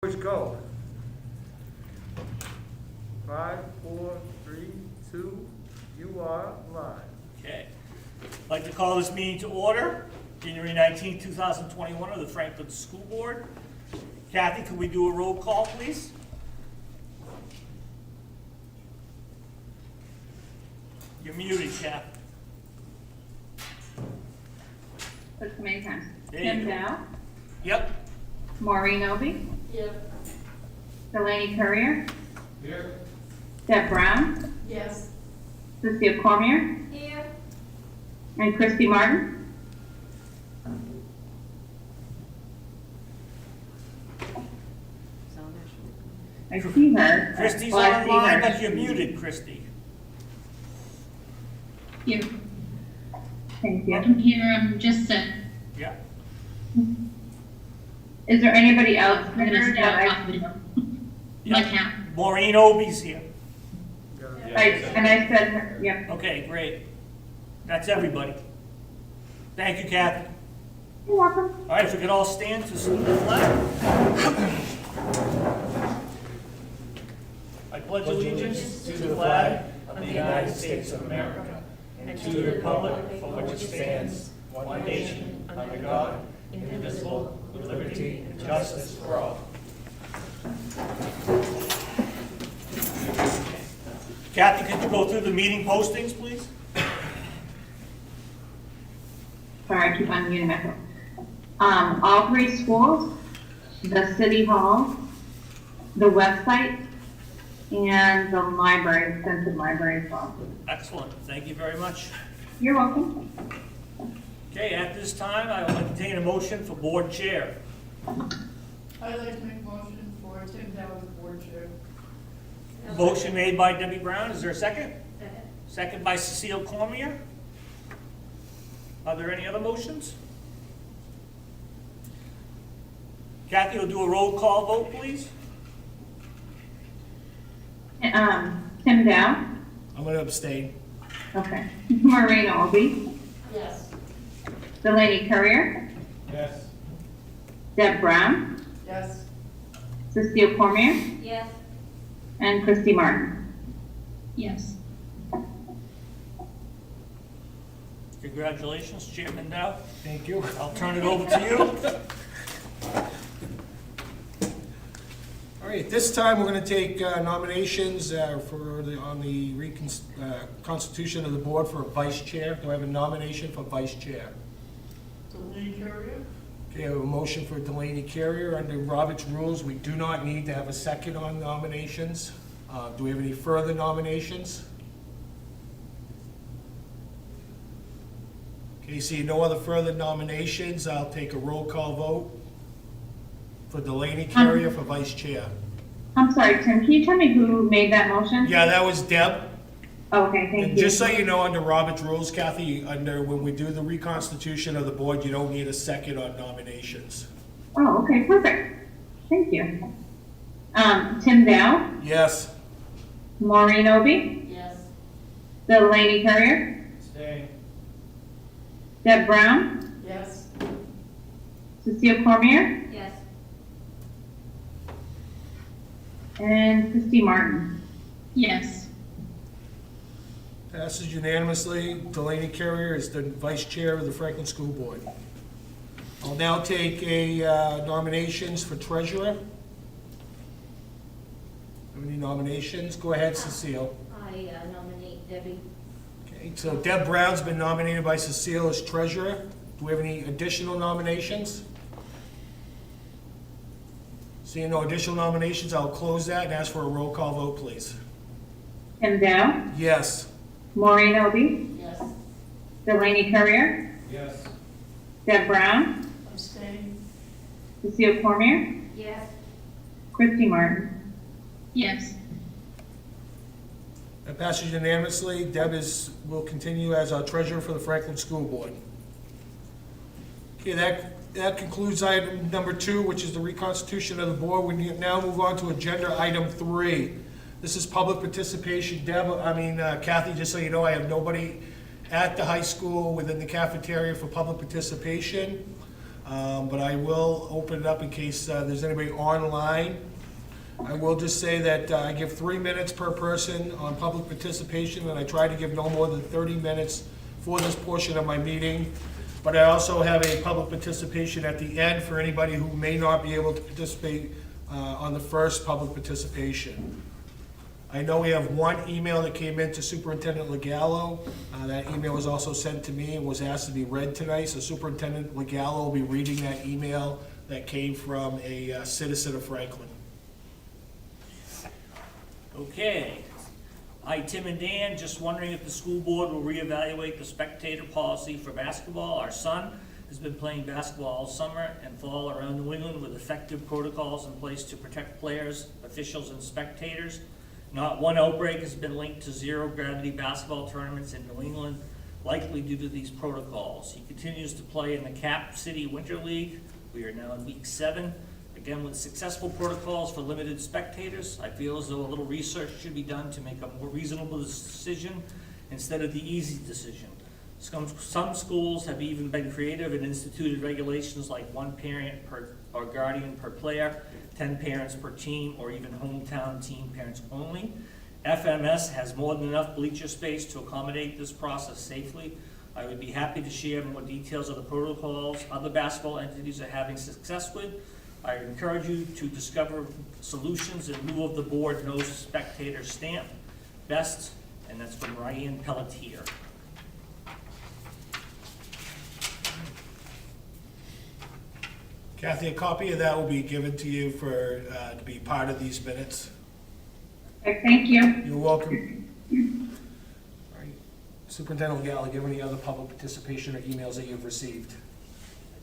Let's go. 5, 4, 3, 2, you are live. Okay. I'd like to call this meeting to order, January 19, 2021, of the Franklin School Board. Kathy, could we do a roll call, please? You're muted, Kathy. That's many times. There you Tim go. Dow, Yep. Maureen Obie, Yep. Delaney Courier, Here. Deb Brown, Yes. Cecile Cormier, Here. and Christy Martin. I see her. Christy's Well, I see online, her. but you're muted, Christy. Here, Thank you. I'm here, just Yeah. Is there anybody else I'm gonna there stay that off video. My cat. Maureen Obie's here. and I said her, yep. Okay, great. That's everybody. Thank you, Kathy. You're welcome. All right, if we could all stand to salute the flag. I pledge allegiance to the flag of the United States of America and to the republic for which it stands, one nation, under God, indivisible, with liberty and justice for all. Kathy, could you go through the meeting postings, please? Sorry, I keep unmuting myself. All three schools, the city hall, the website, and the library, extensive library as well. Excellent, thank you very much. You're welcome. Okay, at this time, I will entertain a motion for board chair. I'd like to make a motion for Tim Dow as board chair. Motion made by Debbie Brown, is there a second? Second. Second by Cecile Cormier. Are there any other motions? Kathy will do a roll call vote, please. Tim Dow, I'm going to abstain. okay. Maureen Obie, Yes. Delaney Courier, Yes. Deb Brown, Yes. Cecile Cormier, Yes. and Christy Martin. Yes. Congratulations, Chairman Dow. Thank you. I'll turn it over to you. All right, this time we're going to take nominations on the constitution of the board for a vice chair. Do I have a nomination for vice chair? Delaney Courier? Okay, I have a motion for Delaney Carrier. Under Robert's rules, we do not need to have a second on nominations. Do we have any further nominations? Okay, see no other further nominations. I'll take a roll call vote for Delaney Carrier for vice chair. I'm sorry, Tim, can you tell me who made that motion? Yeah, that was Deb. Okay, thank And you. just so you know, under Robert's rules, Kathy, when we do the reconstitution of the board, you don't need a second on nominations. Oh, okay, perfect. Thank you. Tim Dow, Yes. Maureen Obie, Yes. Delaney Courier, Stay. Deb Brown, Yes. Cecile Cormier, Yes. and Christy Martin. Yes. Passes unanimously. Delaney Carrier is the vice chair of the Franklin School Board. I'll now take nominations for treasurer. Have any nominations? Go ahead, Cecile. I nominate Debbie. Okay, so Deb Brown's been nominated by Cecile as treasurer. Do we have any additional nominations? Seeing no additional nominations, I'll close that and ask for a roll call vote, please. Tim Dow, Yes. Maureen Obie, Yes. Delaney Courier, Yes. Deb Brown, Abstain. Cecile Cormier, Yes. Christy Martin. Yes. That passes unanimously. Deb will continue as our treasurer for the Franklin School Board. Okay, that concludes item number 2, which is the reconstitution of the board. We now move on to agenda item 3. This is public participation. Kathy, just so you know, I have nobody at the high school within the cafeteria for public participation. But I will open it up in case there's anybody online. I will just say that I give 3 minutes per person on public participation, and I try to give no more than 30 minutes for this portion of my meeting. But I also have a public participation at the end for anybody who may not be able to participate on the first public participation. I know we have one email that came in to Superintendent Legallo. That email was also sent to me and was asked to be read tonight, so Superintendent Legallo will be reading that email that came from a citizen of Franklin. Okay. Hi, Tim and Dan. Just wondering if the school board will reevaluate the spectator policy for basketball. Our son has been playing basketball all summer and fall around New England with effective protocols in place to protect players, officials, and spectators. Not one outbreak has been linked to zero-gravity basketball tournaments in New England, likely due to these protocols. He continues to play in the Cap City Winter League. We are now in week 7. Again, with successful protocols for limited spectators, I feel as though a little research should be done to make a more reasonable decision instead of the easy decision. Some schools have even been creative and instituted regulations like 1 parent per or guardian per player, 10 parents per team, or even hometown team parents only. FMS has more than enough bleacher space to accommodate this process safely. I would be happy to share more details of the protocols other basketball entities are having success with. I encourage you to discover solutions in lieu of the board no spectator stamp. Best, and that's from Ryan Pelletier. Kathy, a copy of that will be given to you for, to be part of these minutes. Okay, thank you. You're welcome. All right. Superintendent Legallo, do you have any other public participation or emails that you've received?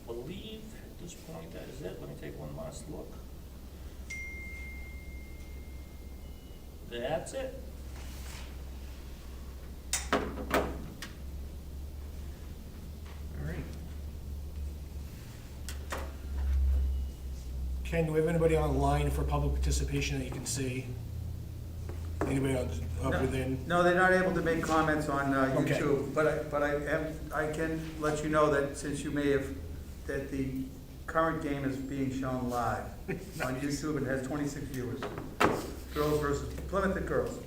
I believe at this point that is it. Let me take one last look. That's it. All right. Ken, do we have anybody online for public participation that you can see? Anybody on, within? No, they're not able to make comments on Okay. YouTube, but I can let you know that since you may have, that the current game is being shown live on YouTube and has 26 viewers. Girls versus Plymouth and girls.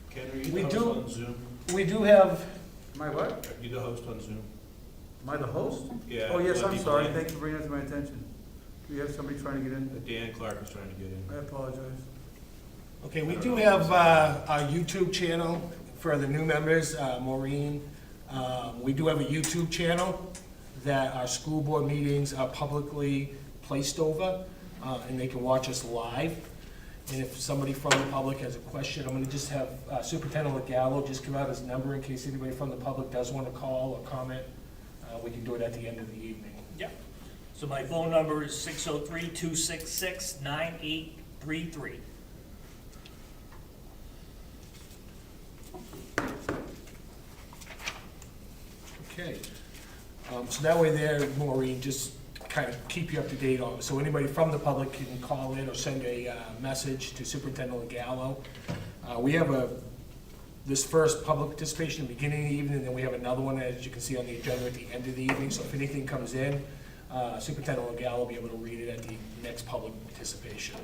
Ken, are you We the do- host on Zoom? We do have, Am I what? Are you the host on Zoom? Am I the host? Yeah. Oh, yes, let I'm people sorry. in. Thank you for bringing that to my attention. Do you have somebody trying to get in? Dan Clark is trying to get in. I apologize. okay, we do have a YouTube channel for the new members, Maureen. We do have a YouTube channel that our school board meetings are publicly placed over, and they can watch us live. And if somebody from the public has a question, I'm gonna just have Superintendent Legallo just give out his number in case anybody from the public does want to call or comment. We can do it at the end of the evening. Yeah. So my phone number is 603-266-9833. Okay, so that way there, Maureen, just kind of keep you up to date on, so anybody from the public can call in or send a message to Superintendent Legallo. We have this first public participation at the beginning of the evening, and then we have another one, as you can see on the agenda, at the end of the evening, so if anything comes in, Superintendent Legallo will be able to read it at the next public participation.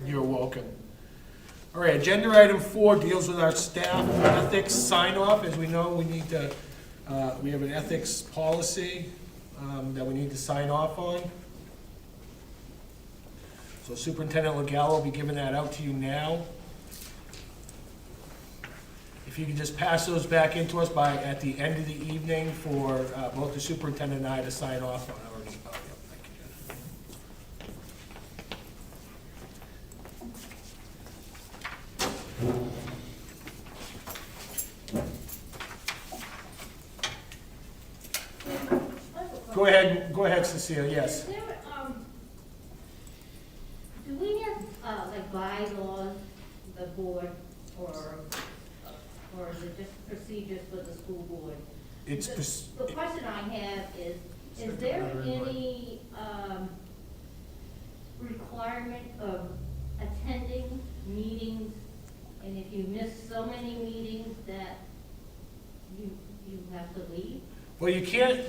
You're welcome. All right, agenda item 4 deals with our staff ethics sign-off. As we know, we need to, we have an ethics policy that we need to sign off on. So Superintendent Legallo will be giving that out to you now. If you could just pass those back into us at the end of the evening for both the superintendent and I to sign off on. Already. Oh, yeah, thank you, Jen. Go ahead, Cecilia, yes. Is there, do we have, like bylaws, the board, or is it just procedures for the school board? It's, The question I have is there any, requirement of attending meetings, and if you miss so many meetings that you have to leave? well, you can't,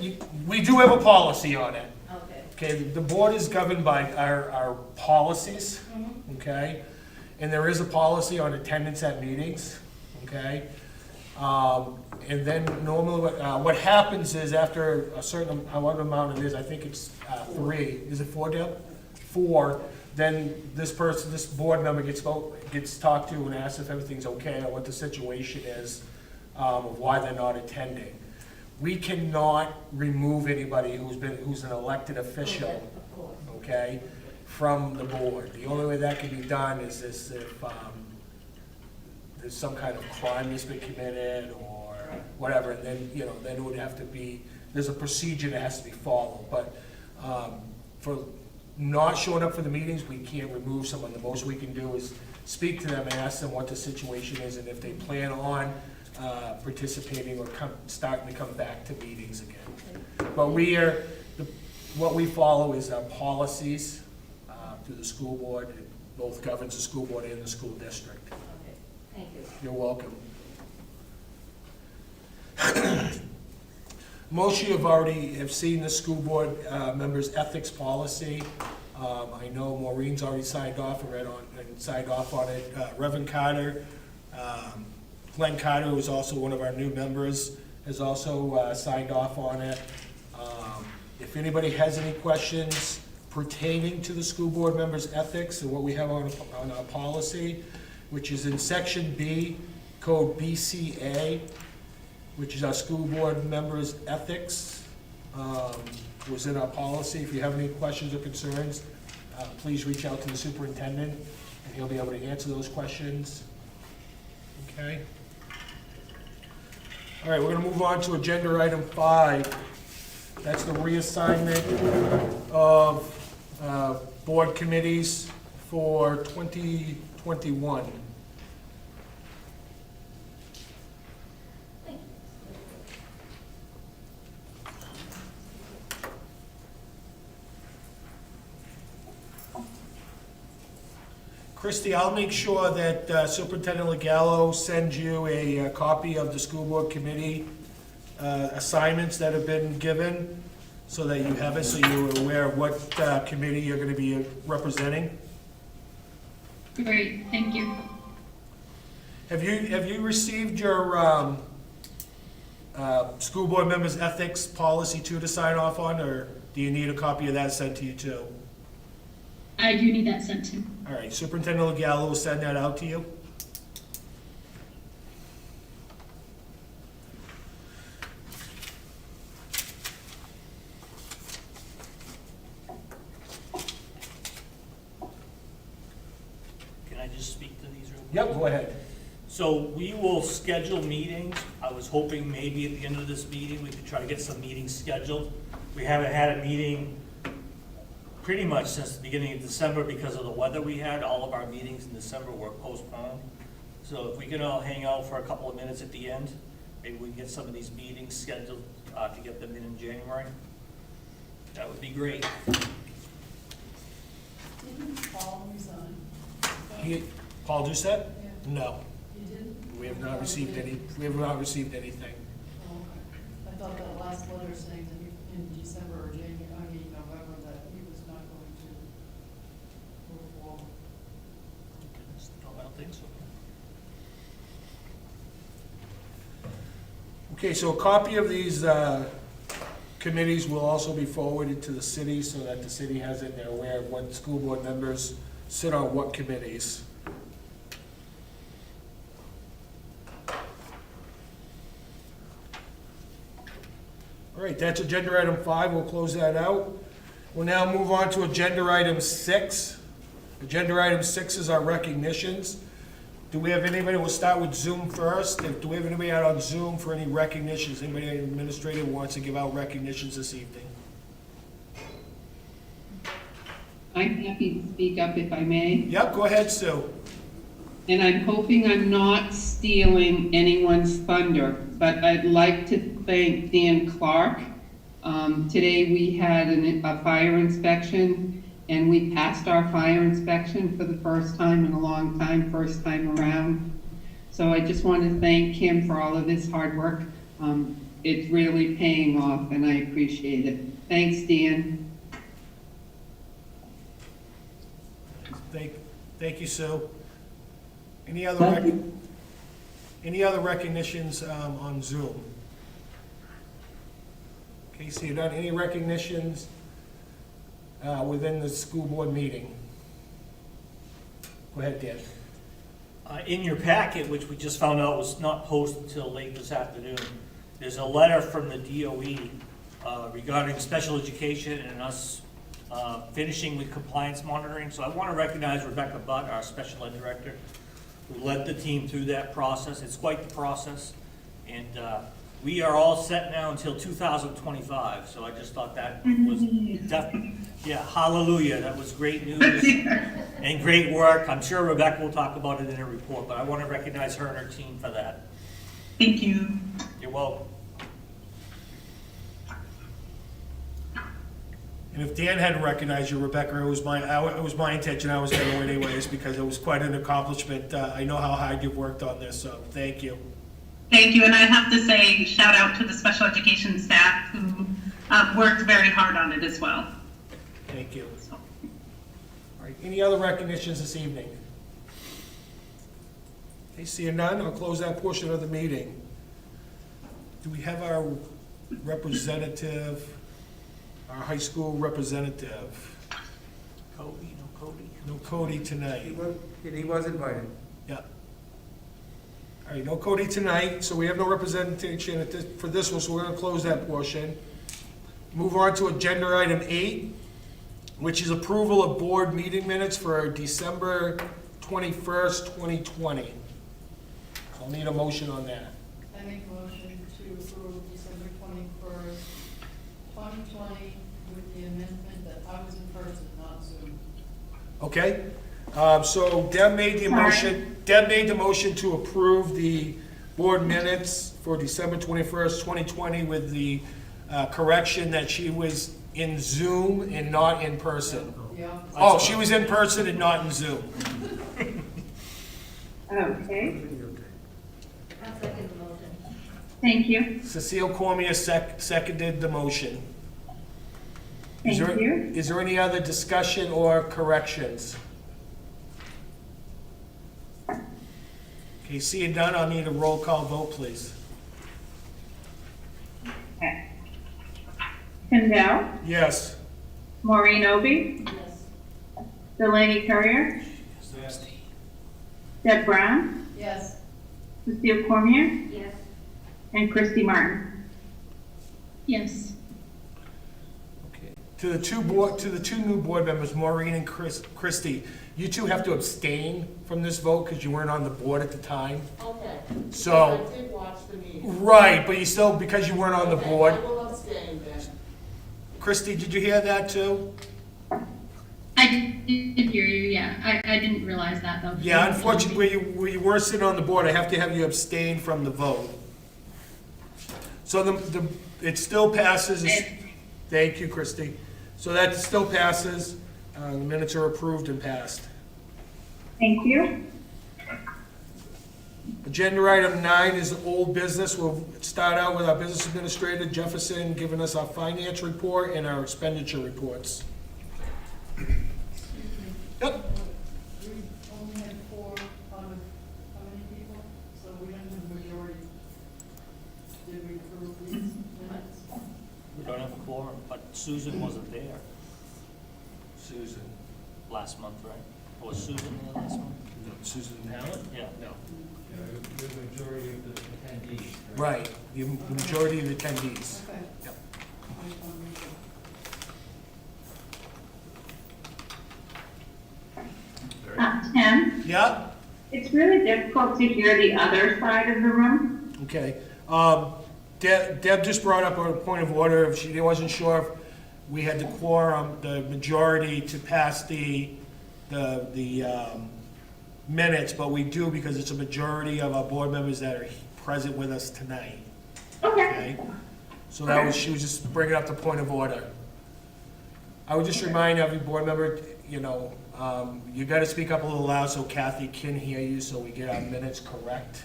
we do have a policy on it. Okay, the board is governed by our policies, okay? And there is a policy on attendance at meetings, okay? And then normally what happens is after a certain, however amount it is, I think it's 3, is it 4, Dale? 4, then this board member gets talked to and asked if everything's okay or what the situation is, of why they're not attending. We cannot remove anybody who's an elected official, Of course. okay, from the board. The only way that can be done is if there's some kind of crime that's been committed or whatever, and then, then it would have to be, there's a procedure that has to be followed. But for not showing up for the meetings, we can't remove someone. The most we can do is speak to them and ask them what the situation is and if they plan on participating or starting to come back to meetings again. But what we follow is our policies through the school board. It both governs the school board and the school district. Okay, thank you. You're welcome. Most of you have seen the school board members' ethics policy. I know Maureen's already signed off on it. Reverend Carter, Glenn Carter, who is also one of our new members, has also signed off on it. If anybody has any questions pertaining to the school board members' ethics and what we have on our policy, which is in section B, code BCA, which is our school board members' ethics, was in our policy. If you have any questions or concerns, please reach out to the superintendent, and he'll be able to answer those questions. Okay? All right, we're gonna move on to agenda item 5. That's the reassignment of board committees for 2021. Christie, I'll make sure that Superintendent Legallo sends you a copy of the school board committee assignments that have been given, so that you have it, so you're aware of what committee you're gonna be representing. Great, thank you. Have you received your school board members' ethics policy too to sign off on, or do you need a copy of that sent to you too? I do need that sent to. All right, Superintendent Legallo will send that out to you. Can I just speak to these real quick? Yep, go ahead. So we will schedule meetings. I was hoping maybe at the end of this meeting, we could try to get some meetings scheduled. We haven't had a meeting pretty much since the beginning of December because of the weather we had. All of our meetings in December were postponed. So if we can all hang out for a couple of minutes at the end, maybe we can get some of these meetings scheduled to get them in January. That would be great. Didn't Paul resign? Paul Doucette? Yeah. No, He didn't? we have not received anything. Oh, okay. I thought that last letter saying that in December or November, that he was not going to move forward. No, I don't think so. Okay, so a copy of these committees will also be forwarded to the city so that the city has it, they're aware of what school board members sit on what committees. All right, that's agenda item 5, we'll close that out. We'll now move on to agenda item 6. Agenda item 6 is our recognitions. Do we have anybody, we'll start with Zoom first. Do we have anybody out on Zoom for any recognitions? Anybody administrative wants to give out recognitions this evening? I'm happy to speak up if I may, Yep, go ahead, Sue. and I'm hoping I'm not stealing anyone's thunder, but I'd like to thank Dan Clark. Today we had a fire inspection, and we passed our fire inspection for the first time in a long time, first time around. So I just want to thank him for all of his hard work. It's really paying off, and I appreciate it. Thanks, Dan. Thank you, Sue. Any other, Thank you. any other recognitions on Zoom? Okay, so you've done any recognitions within the school board meeting? Go ahead, Dan. In your packet, which we just found out was not posted until late this afternoon, there's a letter from the DOE regarding special education and us finishing with compliance monitoring. So I want to recognize Rebecca Butt, our special ed director, who led the team through that process. It's quite the process. And we are all set now until 2025. So I just thought that was yeah, hallelujah. That was great news and great work. I'm sure Rebecca will talk about it in her report, but I want to recognize her and her team for that. Thank you. You're welcome. And if Dan hadn't recognized you, Rebecca, it was my intention, I was going to anyways, because it was quite an accomplishment. I know how hard you've worked on this, so thank you. Thank you, and I have to say, shout out to the special education staff who worked very hard on it as well. Thank you. All right, any other recognitions this evening? Okay, seeing none, I'll close that portion of the meeting. Do we have our representative, our high school representative? Cody, no Cody. No Cody tonight. He was invited. Yeah. All right, no Cody tonight, so we have no representation at this, for this one, so we're gonna close that portion. Move on to agenda item 8, which is approval of board meeting minutes for December 21st, 2020. So I'll need a motion on that. I make a motion to approve December 21st, 2020, with the amendment that I was in person, not Zoom. Okay, so Deb made the motion to approve the board minutes for December 21st, 2020 with the correction that she was in Zoom and not in person. Yeah. Oh, she was in person and not in Zoom. Okay, I'll second the motion. thank you, Cecile Cormier seconded the motion. Is thank there- you. Is there any other discussion or corrections? Okay, seeing none, I'll need a roll call vote, please. Okay. Kendall, Yes. Maureen Obie, Yes. Delaney Courier, Deb Brown, Yes. Cecile Cormier, Yes. and Christy Martin. Yes. Okay. To the two new board members, Maureen and Christy, you two have to abstain from this vote because you weren't on the board at the time. Okay. So- I did watch the meeting. Right, but you still, because you weren't on the Okay, board. I will abstain then. Christy, did you hear that too? I did hear you, yeah. I didn't realize that, though. Yeah, unfortunately, where you were sitting on the board, I have to have you abstain from the vote. So it still passes. Thank you, Christy. So that still passes. The minutes are approved and passed. Thank you. Agenda item 9 is old business. We'll start out with our business administrator, Jefferson, giving us our finance report and our expenditure reports. Yep. We only had 4 out of how many people? So we don't have a majority. Did we approve these minutes? We don't have a quorum, but Susan wasn't there Susan. last month, right? Or was Susan there last month? Susan Allen? Yeah. No. The majority of the attendees. Right, the majority of the attendees. Okay. Yep. I just wanna make sure. Tim, Yeah? it's really difficult to hear the other side of the room. Okay. Deb just brought up a point of order. She wasn't sure if we had the quorum, the majority to pass the minutes, but we do because it's a majority of our board members that are present with us tonight. Okay. Okay? So that was, she was just bringing up the point of order. I would just remind every board member, you know, you gotta speak up a little loud so Kathy can hear you, so we get our minutes correct.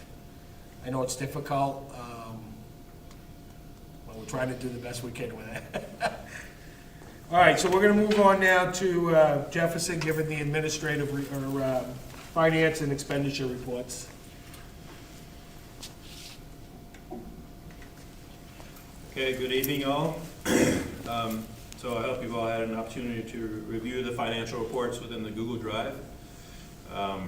I know it's difficult, well, we're trying to do the best we can with it. All right, so we're gonna move on now to Jefferson, given the administrative finance and expenditure reports. Okay, good evening, all. So I hope you've all had an opportunity to review the financial reports within the Google Drive. I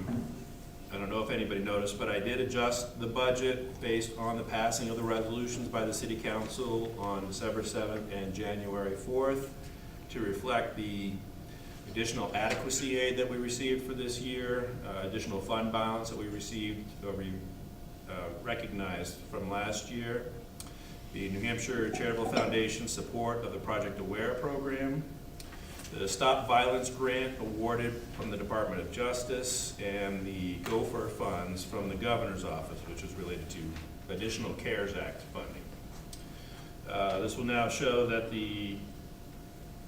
don't know if anybody noticed, but I did adjust the budget based on the passing of the resolutions by the City Council on December 7th and January 4th to reflect the additional adequacy aid that we received for this year, additional fund balance that we received or recognized from last year, the New Hampshire Charitable Foundation support of the Project Aware program, the Stop Violence Grant awarded from the Department of Justice, and the Gopher funds from the Governor's Office, which is related to additional CARES Act funding. This will now show that the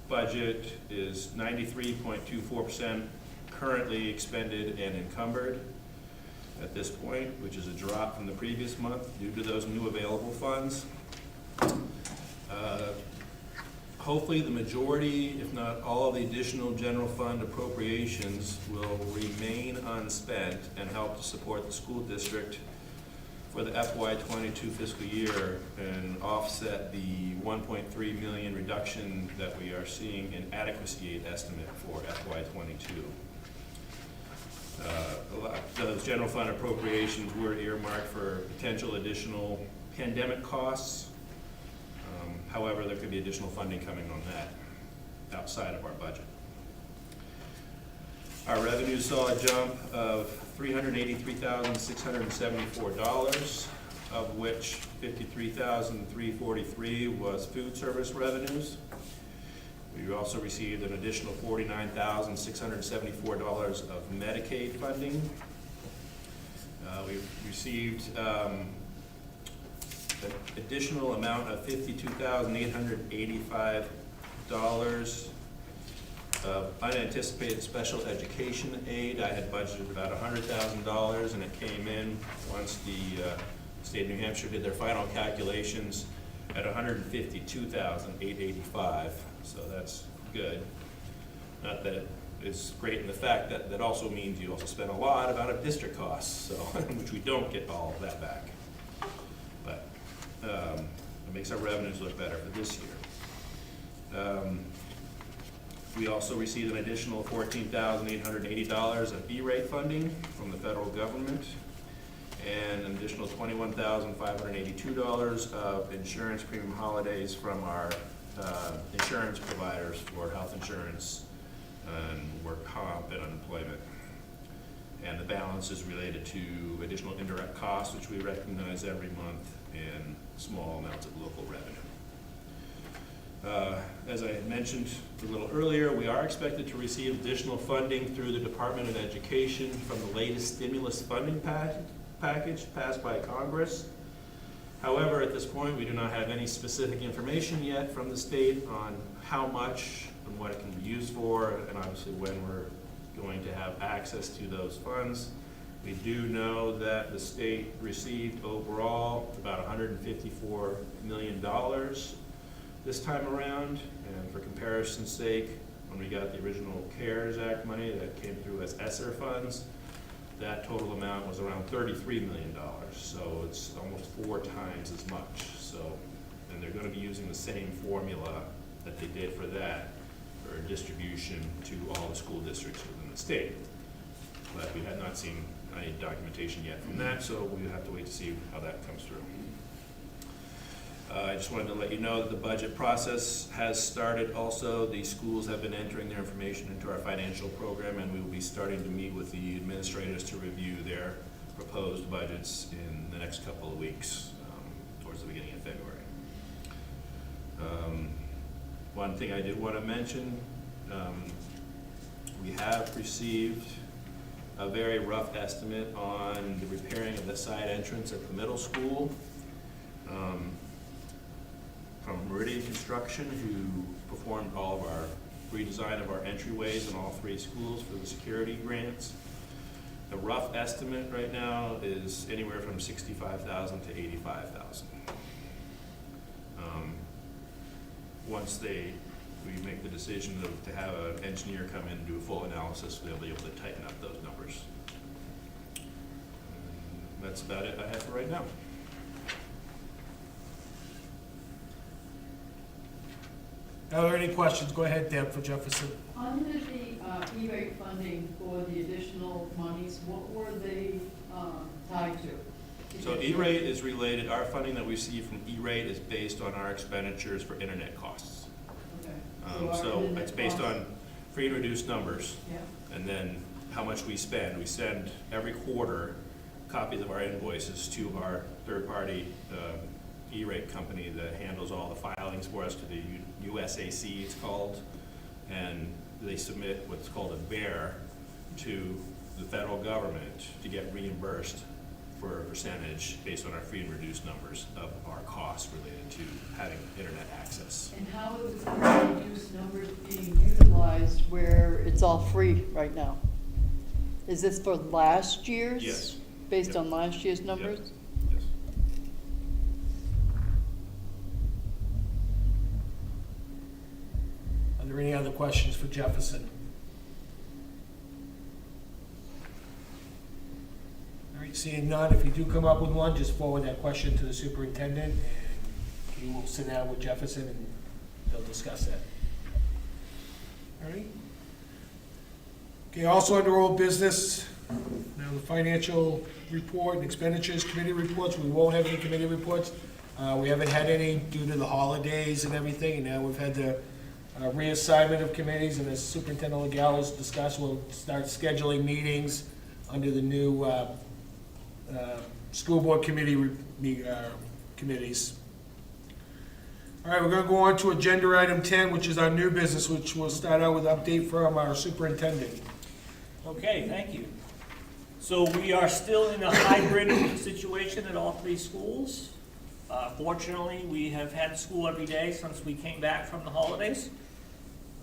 budget is 93.24% currently expended and encumbered at this point, which is a drop from the previous month due to those new available funds. Hopefully the majority, if not all, of the additional general fund appropriations will remain unspent and help to support the school district for the FY22 fiscal year and offset the 1.3 million reduction that we are seeing in adequacy aid estimate for FY22. Those general fund appropriations were earmarked for potential additional pandemic costs. However, there could be additional funding coming on that outside of our budget. Our revenues saw a jump of $383,674, of which $53,343 was food service revenues. We also received an additional $49,674 of Medicaid funding. We received an additional amount of $52,885 of unanticipated special education aid. I had budgeted about $100,000, and it came in once the state of New Hampshire did their final calculations at $152,885. So that's good. Not that it's great in the fact that that also means you also spend a lot of out-of-district costs, so which we don't get all of that back. But it makes our revenues look better for this year. We also received an additional $14,880 of E-rate funding from the federal government, and an additional $21,582 of insurance premium holidays from our insurance providers for health insurance and work comp and unemployment. And the balance is related to additional indirect costs, which we recognize every month, and small amounts of local revenue. As I had mentioned a little earlier, we are expected to receive additional funding through the Department of Education from the latest stimulus funding package passed by Congress. However, at this point, we do not have any specific information yet from the state on how much and what it can be used for, and obviously when we're going to have access to those funds. We do know that the state received overall about $154 million this time around, and for comparison's sake, when we got the original CARES Act money that came through as ESSER funds, that total amount was around $33 million, so it's almost 4 times as much. So, and they're going to be using the same formula that they did for that for distribution to all the school districts within the state. But we had not seen any documentation yet from that, so we have to wait to see how that comes through. I just wanted to let you know that the budget process has started also. The schools have been entering their information into our financial program, and we will be starting to meet with the administrators to review their proposed budgets in the next couple of weeks, towards the beginning of February. One thing I did want to mention, we have received a very rough estimate on the repairing of the side entrance at the middle school. From Meridian Construction, who performed all of our redesign of our entryways in all 3 schools for the security grants. The rough estimate right now is anywhere from $65,000 to $85,000. Once they we make the decision to have an engineer come in and do a full analysis, they'll be able to tighten up those numbers. And that's about it I have for right now. Are there any questions? Go ahead, Deb, for Jefferson. Under the E-rate funding for the additional monies, what were they tied to? So E-rate is related, our funding that we receive from E-rate is based on our expenditures for internet costs. Okay. our So internet it's based costs- on free and reduced numbers, Yeah, and then how much we spend. We send every quarter copies of our invoices to our third-party E-rate company that handles all the filings for us, to the USAC it's called, and they submit what's called a bear to the federal government to get reimbursed for a percentage based on our free and reduced numbers of our costs related to having internet access. and how is the reduced numbers being utilized where it's all free right now? Is this for last year's? Yes. Based Yep. on last year's numbers? Yes. Are there any other questions for Jefferson? All right, seeing none, if you do come up with one, just forward that question to the superintendent, and he will sit down with Jefferson and they'll discuss that. All right? Okay, also under old business, now the financial report and expenditures committee reports, we won't have any committee reports. We haven't had any due to the holidays and everything, and now we've had the reassignment of committees, and as Superintendent Legalis discussed, we'll start scheduling meetings under the new school board committee committees. All right, we're gonna go on to agenda item 10, which is our new business, which we'll start out with update from our superintendent. Okay, thank you. So we are still in a hybrid situation at all three schools. Fortunately, we have had school every day since we came back from the holidays.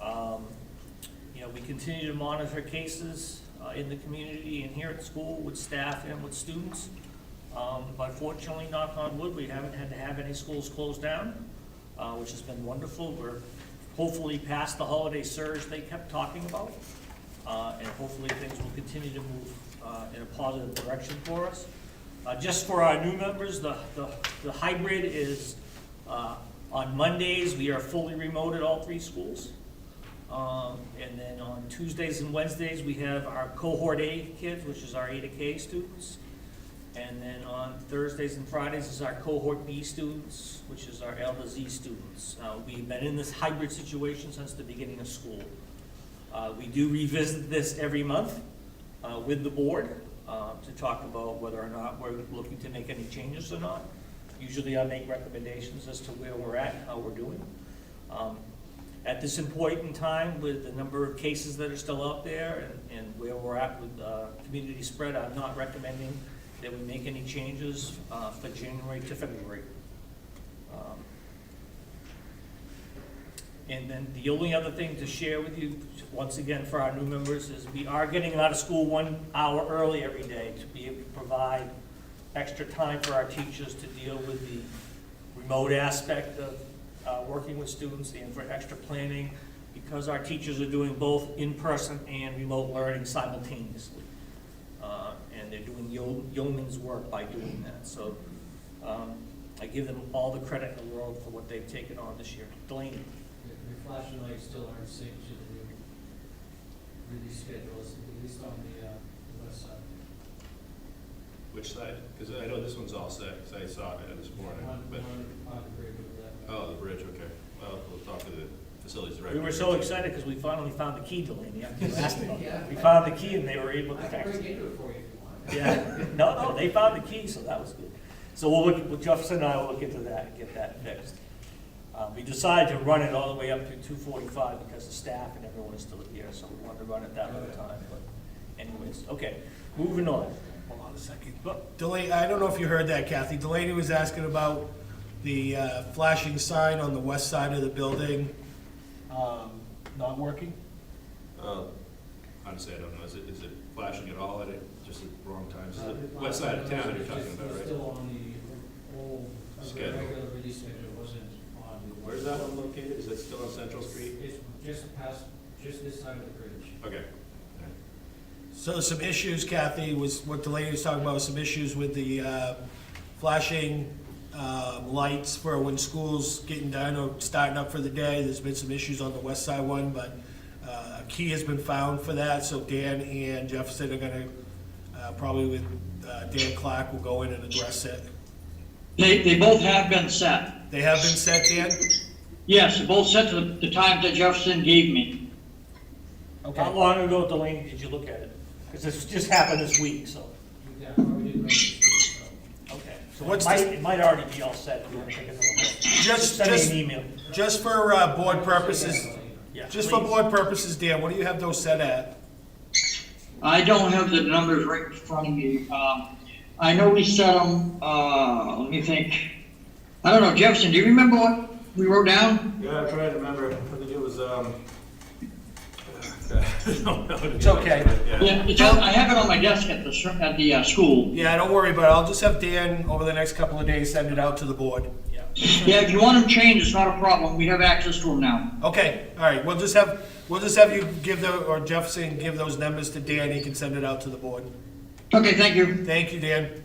You know, we continue to monitor cases in the community and here at school with staff and with students. But fortunately, knock on wood, we haven't had to have any schools closed down, which has been wonderful. We're hopefully past the holiday surge they kept talking about. And hopefully things will continue to move in a positive direction for us. Just for our new members, the hybrid is on Mondays, we are fully remote at all three schools. And then on Tuesdays and Wednesdays, we have our cohort A kids, which is our A to K students. And then on Thursdays and Fridays is our cohort B students, which is our L to Z students. We've been in this hybrid situation since the beginning of school. We do revisit this every month with the board to talk about whether or not we're looking to make any changes or not. Usually I make recommendations as to where we're at, how we're doing. At this point in time, with the number of cases that are still out there and where we're at with community spread, I'm not recommending that we make any changes for January to February. And then the only other thing to share with you, once again for our new members, is we are getting out of school 1 hour early every day to be able to provide extra time for our teachers to deal with the remote aspect of working with students and for extra planning, because our teachers are doing both in-person and remote learning simultaneously. And they're doing yeoman's work by doing that. So I give them all the credit in the world for what they've taken on this year. Delaney. The flashing lights still aren't synced to the new release schedules, at least on the west side. Which side? Because I know this one's all set, because I saw it this morning. On But the bridge over that. oh, the bridge, okay. Well, we'll talk to the facilities director. We were so excited because we finally found the key, Delaney. After you asked about it. Yeah. We found the key and they were able to I can text. break into it for you if you want. Yeah, no, they found the key, so that was good. So we'll look, with Jefferson and I will look into that and get that fixed. We decided to run it all the way up to 2:45 because the staff and everyone is still here, so we wanted to run it that other time, but anyways, okay, moving on. Hold on a second. Delaney, I don't know if you heard that, Kathy. Delaney was asking about the flashing sign on the west side of the building not working. Honestly, I don't know. Is it flashing at all just at wrong times? Is it west side of town that you're talking about, right? Still on the old, Schedule. regular release schedule, it wasn't on the Where's that one located? Is it still on Central Street? It's just this side of the bridge. Okay. So there's some issues, Kathy, was what the lady was talking about, some issues with the flashing lights for when school's getting done or starting up for the day. There's been some issues on the west side one, but a key has been found for that, so Dan and Jefferson are gonna, probably with Dan Clark, will go in and address it. They both have been set. They have been set, Dan? Yes, they're both set to the times that Jefferson gave me. How Okay. long ago, Delaney, did you look at it? Because this just happened this week, so, Yeah, we didn't make it, so. okay. So So what's it might already be all set, if you want to take another look. Just- Send me just- an email. Just for board purposes, Yeah, just for please. board purposes, Dan, what do you have those set at? I don't have the numbers right in front of me. I know we set them, let me think. I don't know, Jefferson, do you remember what we wrote down? Yeah, I'm trying to remember. I think it was, I don't know. It's okay. Yeah, I have it on my desk at the school. Yeah, don't worry about it, I'll just have Dan, over the next couple of days, send it out to the board. Yeah. Yeah, if you want them changed, it's not a problem. We have access to them now. Okay, all right, we'll just have you give or Jefferson give those numbers to Dan, he can send it out to the board. Okay, thank you. Thank you, Dan.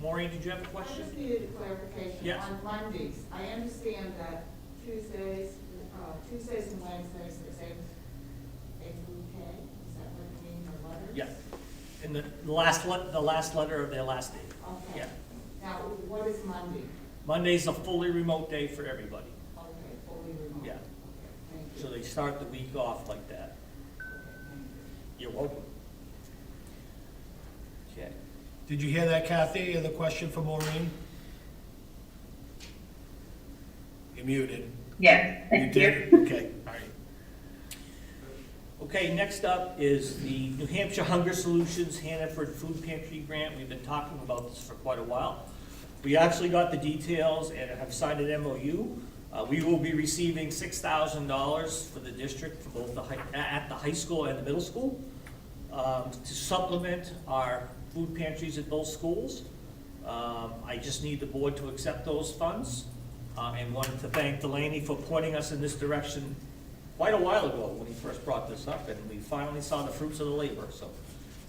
Maureen, did you have a I question? just needed a clarification. Yes. On Mondays, I understand that Tuesdays and Wednesdays, there's a bouquet, is that what you mean, or letters? Yeah. And the last letter of their last name. Okay. Yeah. Now, what is Monday? Monday's a fully remote day for everybody. Okay, fully remote. Yeah. Okay, thank you. So they start the week off like that. Okay, thank you. You're welcome. Okay. Did you hear that, Kathy, the question for Maureen? You're muted. Yes, You thank you. did? Okay, all right. Okay, next up is the New Hampshire Hunger Solutions Hannaford Food Pantry Grant. We've been talking about this for quite a while. We actually got the details and have signed an MOU. We will be receiving $6,000 for the district for both at the high school and the middle school to supplement our food pantries at both schools. I just need the board to accept those funds and wanted to thank Delaney for pointing us in this direction quite a while ago when he first brought this up, and we finally saw the fruits of the labor. So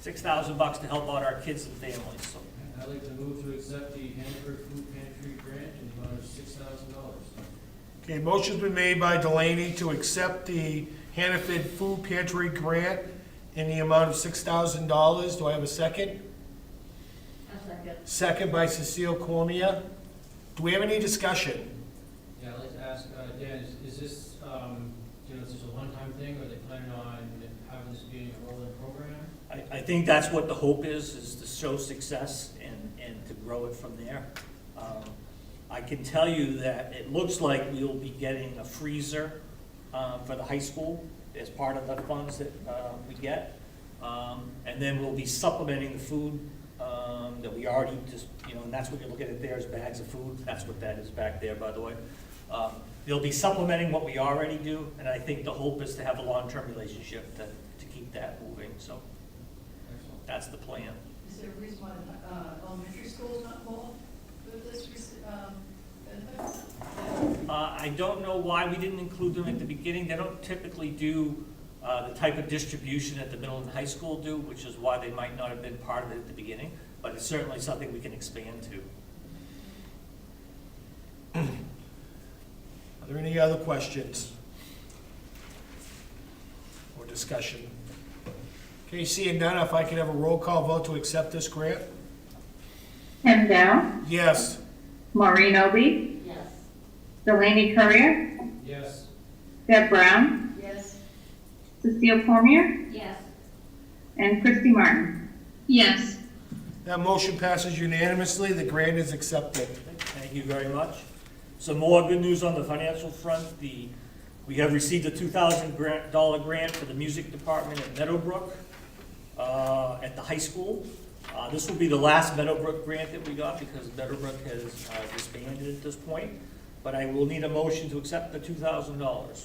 $6,000 to help out our kids and families, so. I'd like to move to accept the Hannaford Food Pantry grant in the amount of $6,000. Okay, motion's been made by Delaney to accept the Hannaford Food Pantry Grant in the amount of $6,000. Do I have a second? A second. Second by Cecile Cormier. Do we have any discussion? Yeah, I'd like to ask, Dan, is this, is this a one-time thing, or are they planning on having this being a rolling program? I think that's what the hope is to show success and to grow it from there. I can tell you that it looks like we'll be getting a freezer for the high school as part of the funds that we get. And then we'll be supplementing the food that we already just, and that's what you're looking at there is bags of food. That's what that is back there, by the way. They'll be supplementing what we already do, and I think the hope is to have a long-term relationship to keep that moving, so Excellent. that's the plan. Is there a reason why the elementary school is not involved with this benefit? I don't know why we didn't include them at the beginning. They don't typically do the type of distribution that the middle and high school do, which is why they might not have been part of it at the beginning, but it's certainly something we can expand to. Are there any other questions or discussion? Okay, seeing none, if I could have a roll call vote to accept this grant? Ken Dow, Yes. Maureen Obie, Yes. Delaney Courier, Yes. Deb Brown, Yes. Cecile Cormier, Yes. and Christy Martin. Yes. That motion passes unanimously. The grant is accepted. Thank you very much. Some more good news on the financial front. We have received a $2,000 grant for the music department at Meadowbrook at the high school. This will be the last Meadowbrook grant that we got because Meadowbrook has disbanded at this point. But I will need a motion to accept the $2,000.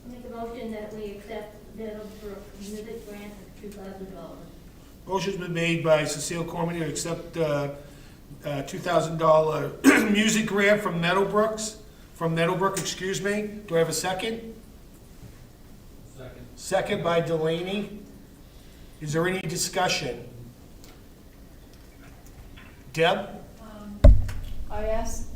Make a motion that we accept Meadowbrook music grant of $2,000. Motion's been made by Cecile Cormier to accept $2,000 music grant from Meadowbrook, excuse me. Do I have a second? Second. Second by Delaney. Is there any discussion? Deb? I asked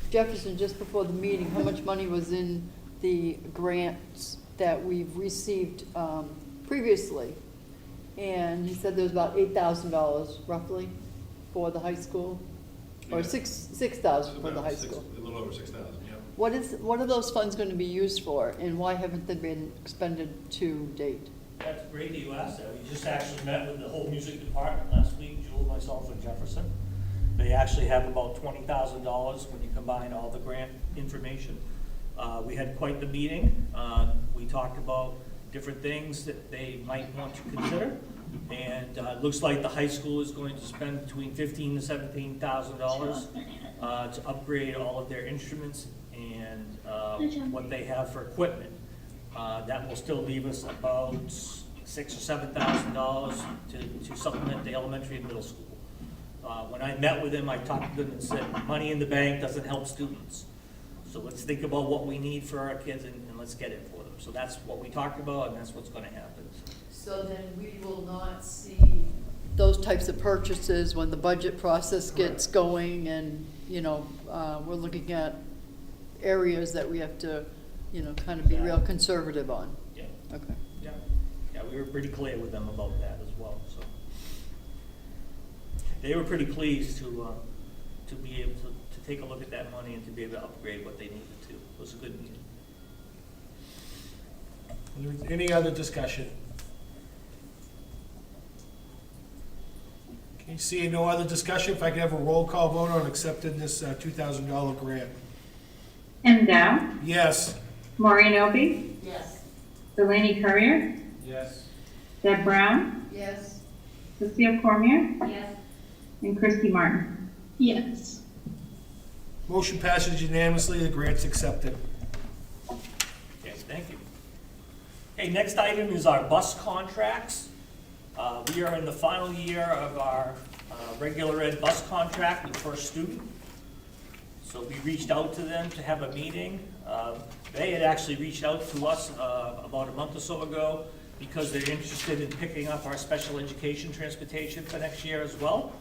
Jefferson just before the meeting how much money was in the grants that we've received previously. And he said there was about $8,000 roughly for the high school, or Yeah. six thousand for the high school. A little over 6,000, yeah. What are those funds going to be used for, and why haven't they been expended to date? That's great that you asked that. We just actually met with the whole music department last week, Jewel, myself, and Jefferson. They actually have about $20,000 when you combine all the grant information. We had quite the meeting. We talked about different things that they might want to consider. And it looks like the high school is going to spend between $15,000 to $17,000 to upgrade all of their instruments and what they have for equipment. That will still leave us about $6,000 or $7,000 to supplement the elementary and middle school. When I met with them, I talked to them and said, money in the bank doesn't help students. So let's think about what we need for our kids and let's get it for them. So that's what we talked about, and that's what's going to happen. So then we will not see those types of purchases when the budget process gets going, and, you know, we're looking at areas that we have to, you know, kind of be real conservative on. Yeah. Okay. Yeah, yeah, we were pretty clear with them about that as well, so. They were pretty pleased to be able to take a look at that money and to be able to upgrade what they needed to. It was a good meeting. Any other discussion? Okay, seeing no other discussion, if I could have a roll call vote on accepting this $2,000 grant. Endow, Yes. Maureen Opie, Yes. Delaney Courier, Yes. Deb Brown, Yes. Cecile Cormier, Yes. and Christy Martin. Yes. Motion passes unanimously, the grant's accepted. Okay, thank you. Okay, next item is our bus contracts. We are in the final year of our regular ed bus contract with First Student. So we reached out to them to have a meeting. They had actually reached out to us about a month or so ago because they're interested in picking up our special education transportation for next year as well.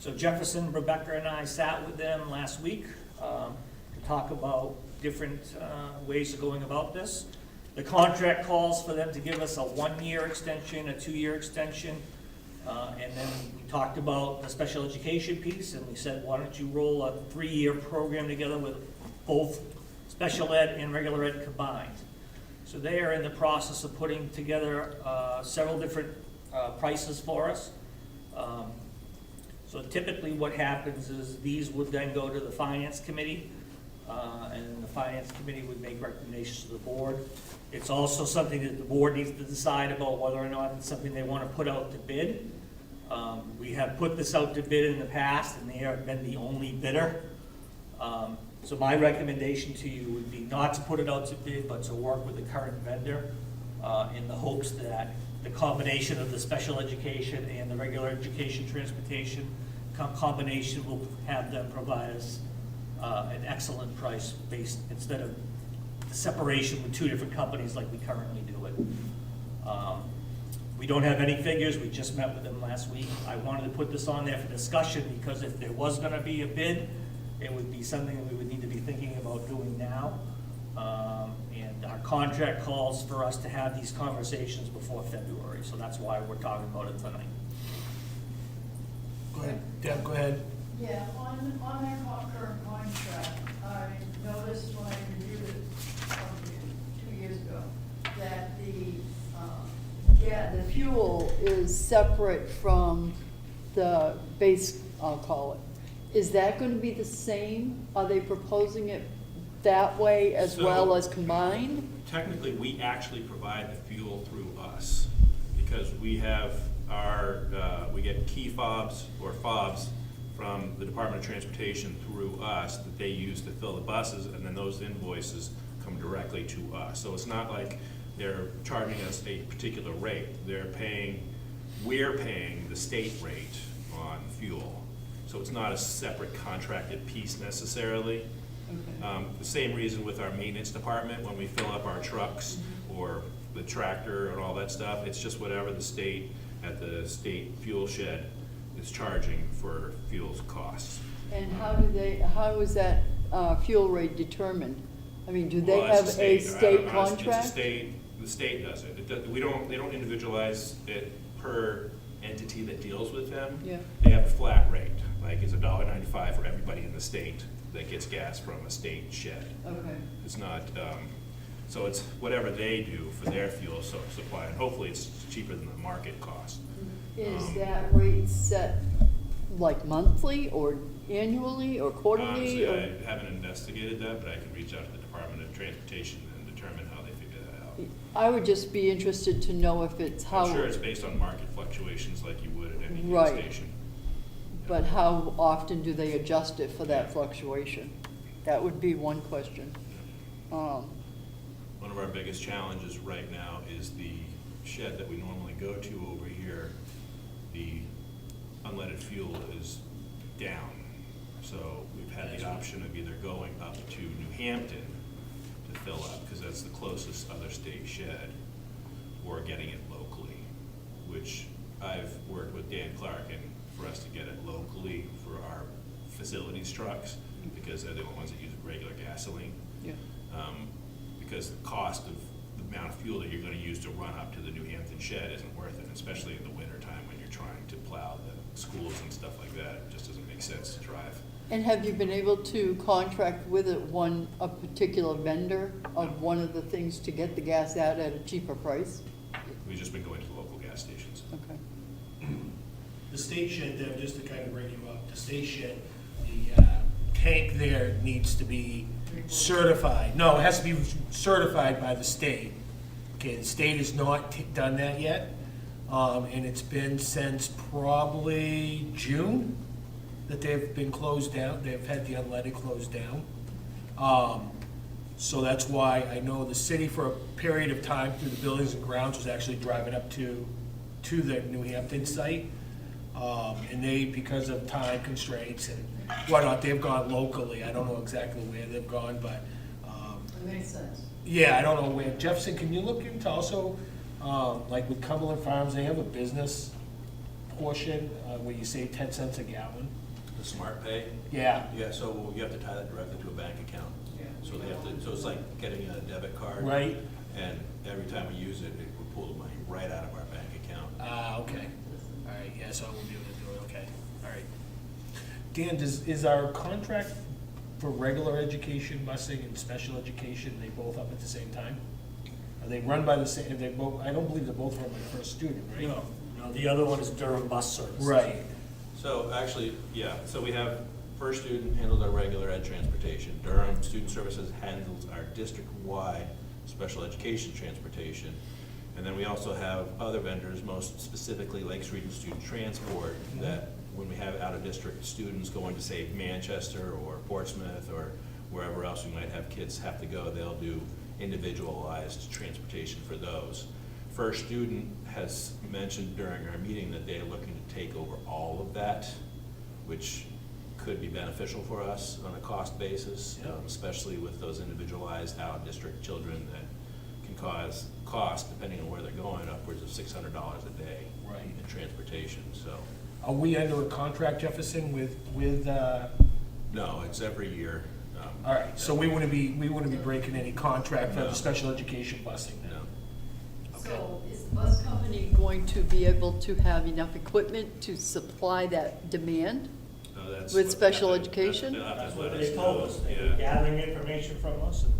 So Jefferson, Rebecca, and I sat with them last week to talk about different ways of going about this. The contract calls for them to give us a 1-year extension, a 2-year extension, and then we talked about the special education piece, and we said, why don't you roll a 3-year program together with both special ed and regular ed combined. So they are in the process of putting together several different prices for us. So typically what happens is these would then go to the finance committee, and the finance committee would make recommendations to the board. It's also something that the board needs to decide about whether or not it's something they want to put out to bid. We have put this out to bid in the past, and they have been the only bidder. So my recommendation to you would be not to put it out to bid, but to work with the current vendor in the hopes that the combination of the special education and the regular education transportation combination will have them provide us an excellent price based, instead of the separation with 2 different companies like we currently do it. We don't have any figures, we just met with them last week. I wanted to put this on there for discussion because if there was gonna be a bid, it would be something that we would need to be thinking about doing now. And our contract calls for us to have these conversations before February, so that's why we're talking about it tonight. Go ahead, Deb, go ahead. Yeah, on their current contract, I noticed when I reviewed it probably 2 years ago, that the fuel is separate from the base, I'll call it. Is that going to be the same? Are they proposing it that way as well as combined? Technically, we actually provide the fuel through us because we have our, we get key fobs or fobs from the Department of Transportation through us that they use to fill the buses, and then those invoices come directly to us. So it's not like they're charging us a particular rate. We're paying the state rate on fuel. So it's not a separate contracted piece necessarily. Okay. The same reason with our maintenance department, when we fill up our trucks or the tractor and all that stuff, it's just whatever the state, at the state fuel shed is charging for fuel's costs. And how is that fuel rate determined? I mean, do they Well, that's have the a state. state It's contract? the state does it. They don't individualize it per entity that deals with them. Yeah. They have a flat rate, like it's $1.95 for everybody in the state that gets gas from a state shed. Okay. It's not, so it's whatever they do for their fuel supply, and hopefully it's cheaper than the market cost. Is that rate set like monthly or annually or quarterly? Honestly, or- I haven't investigated that, but I can reach out to the Department of Transportation and determine how they figure that out. I would just be interested to know if it's how. I'm sure it's based on market fluctuations like you would at any fuel Right. station. But how often do they adjust it for that fluctuation? That would be one question. One of our biggest challenges right now is the shed that we normally go to over here. The unleaded fuel is down. So we've had the option of either going up to New Hampton to fill up, because that's the closest other state shed, or getting it locally, which I've worked with Dan Clark and for us to get it locally for our facilities trucks, because they're the only ones that use regular gasoline. Yeah. Because the cost of the amount of fuel that you're gonna use to run up to the New Hampton shed isn't worth it, especially in the winter time when you're trying to plow the schools and stuff like that. It just doesn't make sense to drive. And have you been able to contract with a particular vendor of one of the things to get the gas out at a cheaper price? We've just been going to the local gas stations. Okay. The state shed, Deb, just to kind of break you up, the state shed, the tank there needs to be certified. No, it has to be certified by the state. Okay, the state has not done that yet. And it's been since probably June that they've been closed down. They've had the unleaded closed down. So that's why I know the city for a period of time through the buildings and grounds was actually driving up to the New Hampton site. And they, because of time constraints and whatnot, they've gone locally. I don't know exactly where they've gone, but, That makes sense. yeah, I don't know where. Jefferson, can you look into also, like with Cumberland Farms, they have a business portion where you save 10 cents a gallon? The Smart Pay? Yeah. Yeah, so you have to tie that directly to a bank account. So they have to, so it's like getting a debit card. Right. And every time we use it, it will pull the money right out of our bank account. Okay. All right, yeah, so I will be able to do it, okay, all right. Dan, is our contract for regular education busing and special education, they both up at the same time? Are they run by the same, they both, I don't believe they're both run by the first student, right? No, the other one is Durham Bus Service. Right. So actually, yeah, so we have First Student handles our regular ed transportation. Durham Student Services handles our district-wide special education transportation. And then we also have other vendors, most specifically Lakes Region Student Transport, that when we have out-of-district students going to, say, Manchester or Portsmouth or wherever else we might have kids have to go, they'll do individualized transportation for those. First Student has mentioned during our meeting that they are looking to take over all of that, which could be beneficial for us on a cost basis, especially with those individualized out-of-district children that can cause cost, depending on where they're going, upwards of $600 a day Right. in transportation, so. Are we under a contract, Jefferson, with, No, it's every year. all right, so we wouldn't be breaking any contract for the special education busing then? No. So is the bus company going to be able to have enough equipment to supply that demand? No, that's With what special happened. education? They'll have to That's let what us they told know. us. They Yeah. were gathering information from us and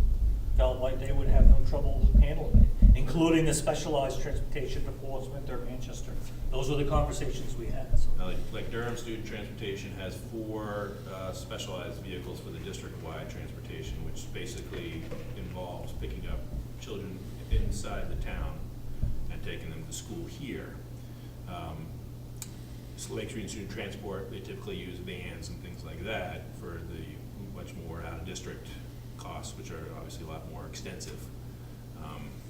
felt like they would have no trouble handling it, including the specialized transportation to Portsmouth or Manchester. Those were the conversations we had, so. Now, like Durham Student Transportation has 4 specialized vehicles for the district-wide transportation, which basically involves picking up children inside the town and taking them to school here. So Lakes Region Student Transport, they typically use vans and things like that for the much more out-of-district costs, which are obviously a lot more extensive.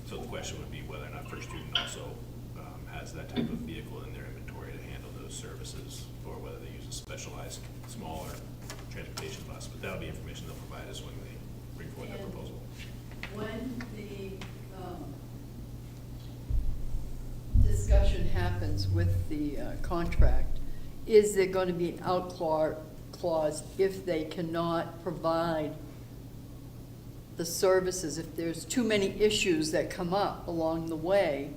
So the question would be whether or not First Student also has that type of vehicle in their inventory to handle those services, or whether they use a specialized, smaller transportation bus. But that'll be information they'll provide us when they bring forward their proposal. When the discussion happens with the contract, is there going to be an out clause if they cannot provide the services, if there's too many issues that come up along the way,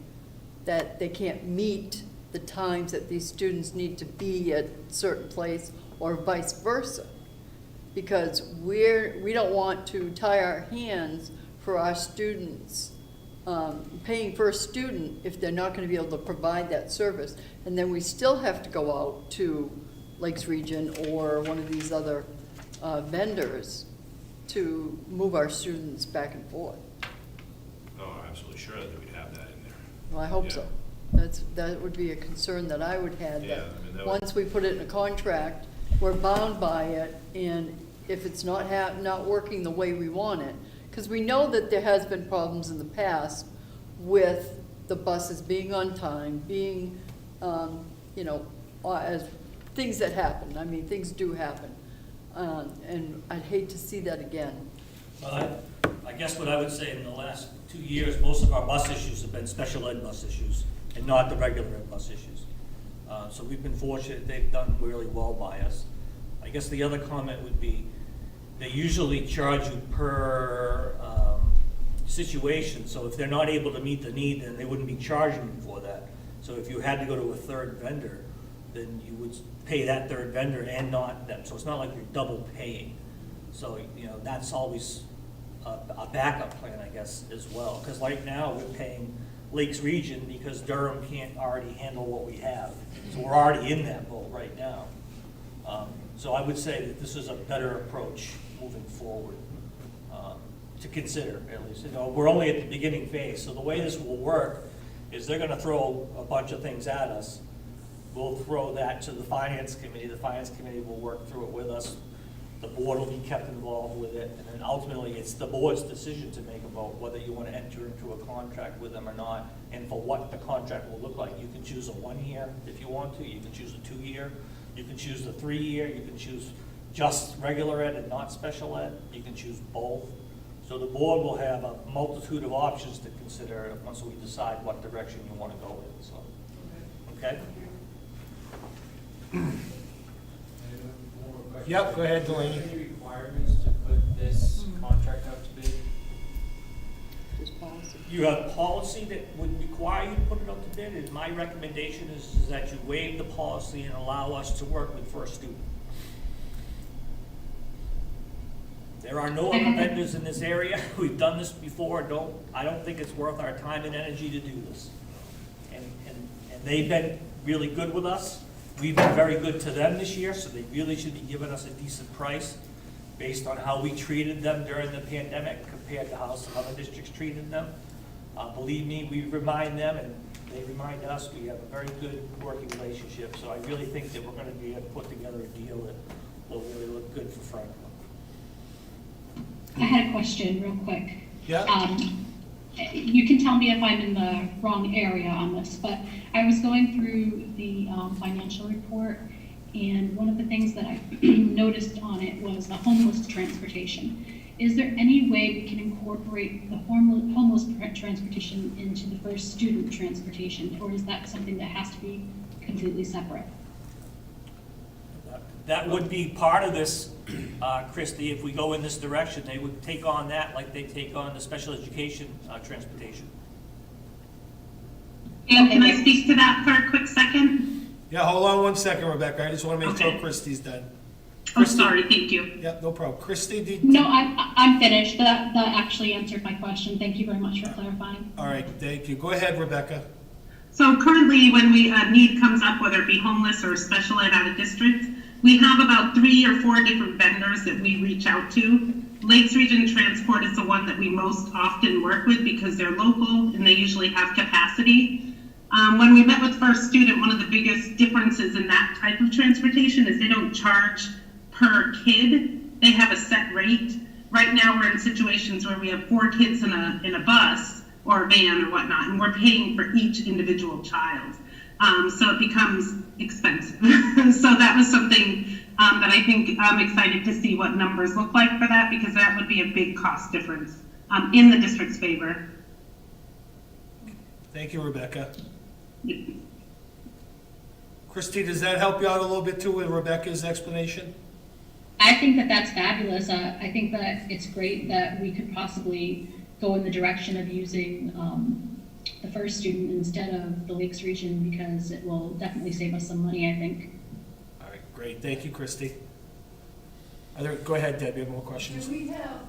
that they can't meet the times that these students need to be at a certain place, or vice versa? Because we don't want to tie our hands for our students, paying for a student if they're not going to be able to provide that service. And then we still have to go out to Lakes Region or one of these other vendors to move our students back and forth. Oh, I'm absolutely sure that we'd have that in there. Well, I hope Yeah. so. That would be a concern that I would have, Yeah, that I mean, that would- once we put it in a contract, we're bound by it, and if it's not working the way we want it, because we know that there has been problems in the past with the buses being on time, being, as things that happen. I mean, things do happen. And I'd hate to see that again. Well, I guess what I would say, in the last 2 years, most of our bus issues have been special ed bus issues and not the regular ed bus issues. So we've been fortunate, they've done really well by us. I guess the other comment would be, they usually charge you per situation, so if they're not able to meet the need, then they wouldn't be charging you for that. So if you had to go to a third vendor, then you would pay that third vendor and not them. So it's not like you're double paying. So, that's always a backup plan, I guess, as well. Because right now, we're paying Lakes Region because Durham can't already handle what we have. So we're already in that boat right now. So I would say that this is a better approach moving forward to consider, at least. We're only at the beginning phase. So the way this will work is they're going to throw a bunch of things at us. We'll throw that to the Finance Committee. The Finance Committee will work through it with us. The board will be kept involved with it. And then ultimately, it's the board's decision to make about whether you want to enter into a contract with them or not, and for what the contract will look like. You can choose a 1 year if you want to. You can choose a 2 year. You can choose the 3 year. You can choose just regular ed and not special ed. You can choose both. So the board will have a multitude of options to consider once we decide what direction you want to go in. So, okay? Yep, go ahead, Delaney. Any requirements to put this contract out to bid? Just policy. You have policy that would require you to put it up to bid, and my recommendation is that you waive the policy and allow us to work with First Student. There are no other vendors in this area. We've done this before. I don't think it's worth our time and energy to do this. And they've been really good with us. We've been very good to them this year, so they really should be giving us a decent price based on how we treated them during the pandemic compared to how some other districts treated them. Believe me, we remind them and they remind us. We have a very good working relationship, so I really think that we're going to be able to put together a deal that will really look good for Franklin. I had a question real quick. Yeah. You can tell me if I'm in the wrong area on this, but I was going through the financial report, and one of the things that I noticed on it was the homeless transportation. Is there any way we can incorporate the homeless transportation into the First Student transportation, or is that something that has to be completely separate? That would be part of this, Christie. If we go in this direction, they would take on that like they take on the special education transportation. And can I speak to that for a quick second? Yeah, hold on 1 second, Rebecca. I just want to make sure Okay. Christie's done. Oh, sorry, thank you. Yeah, no problem. Christie, No, I'm finished. That actually answered my question. Thank you very much for clarifying. all right, thank you. Go ahead, Rebecca. So currently, when need comes up, whether it be homeless or special ed out of district, we have about 3 or 4 different vendors that we reach out to. Lakes Region Transport is the one that we most often work with because they're local and they usually have capacity. When we met with First Student, one of the biggest differences in that type of transportation is they don't charge per kid. They have a set rate. Right now, we're in situations where we have 4 kids in a bus or a van or whatnot, and we're paying for each individual child. So it becomes expensive. So that was something that I think I'm excited to see what numbers look like for that, because that would be a big cost difference in the district's favor. Thank you, Rebecca. Christy, does that help you out a little bit too with Rebecca's explanation? I think that that's fabulous. I think that it's great that we could possibly go in the direction of using the first student instead of the Lakes region, because it will definitely save us some money, I think. All right, great. Thank you, Christy. Go ahead, Deb, you have more questions? Do we have,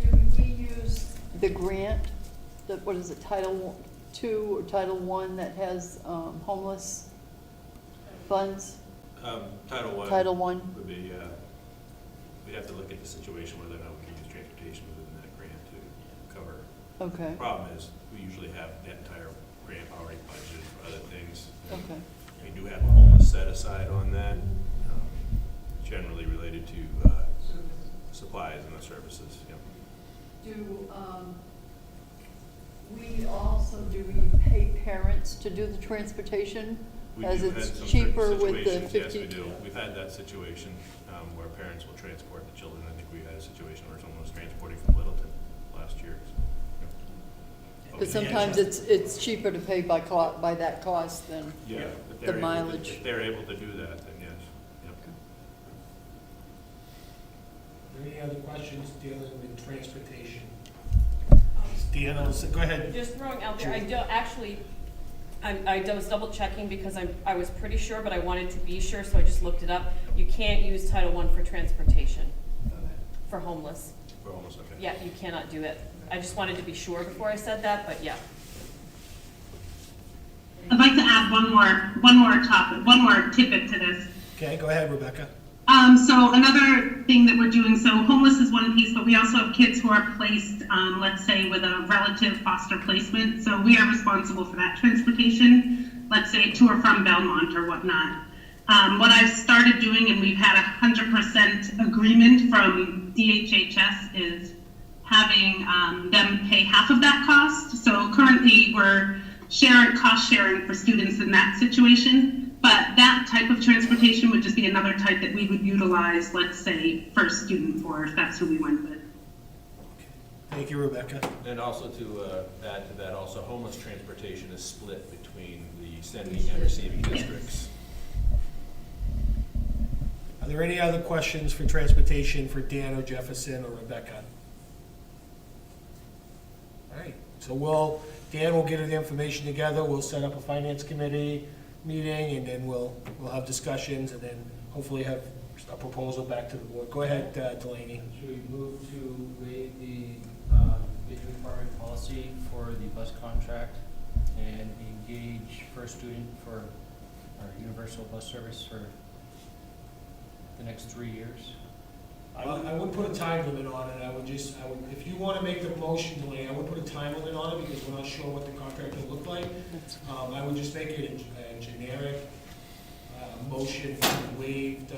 do we use the grant, what is it, Title II or Title I that has homeless funds? Title I. Title I? Would be, we'd have to look at the situation whether or not we can use transportation within that grant to cover. Okay, The problem is, we usually have that entire grant already budgeted for other things. okay. We do have a homeless set aside on that, generally related to supplies and the services, yep. Do do we pay parents to do the transportation? We As do have it's some cheaper with the situations, yes, 50? we do. We've had that situation where parents will transport the children. I think we had a situation where someone was transporting from Littleton last year. So, yeah. Because sometimes it's cheaper to pay by that cost than, Yeah, if the they're able to- mileage. If they're able to do that, then yes. Yep. Any other questions dealing with transportation? Deanna, go ahead. Just throwing out there, I don't, actually, I was double checking because I was pretty sure, but I wanted to be sure, so I just looked it up. You can't use Title I for transportation, for homeless. We're almost okay. Yeah, you cannot do it. I just wanted to be sure before I said that, but yeah. I'd like to add one more tidbit to this. Okay, go ahead, Rebecca. So another thing that we're doing, so homeless is one piece, but we also have kids who are placed, let's say, with a relative foster placement. So we are responsible for that transportation, let's say to or from Belmont or whatnot. What I've started doing, and we've had 100% agreement from DHHS, is having them pay half of that cost. So currently we're cost sharing for students in that situation. But that type of transportation would just be another type that we would utilize, let's say, first student for, if that's who we went with. Thank you, Rebecca. And also to add to that, also homeless transportation is split between the sending and receiving districts. Are there any other questions for transportation for Dan or Jefferson or Rebecca? All right, so Dan will get the information together, we'll set up a finance committee meeting, and then we'll have discussions, and then hopefully have a proposal back to the board. Go ahead, Delaney. Should we move to waive the bid requirement policy for the bus contract and engage First Student for our universal bus service for the next 3 years? I wouldn't put a time limit on it, if you want to make the motion, Delaney, I would put a time limit on it, because we're not sure what the contract will look like. I would just make it a generic motion to waive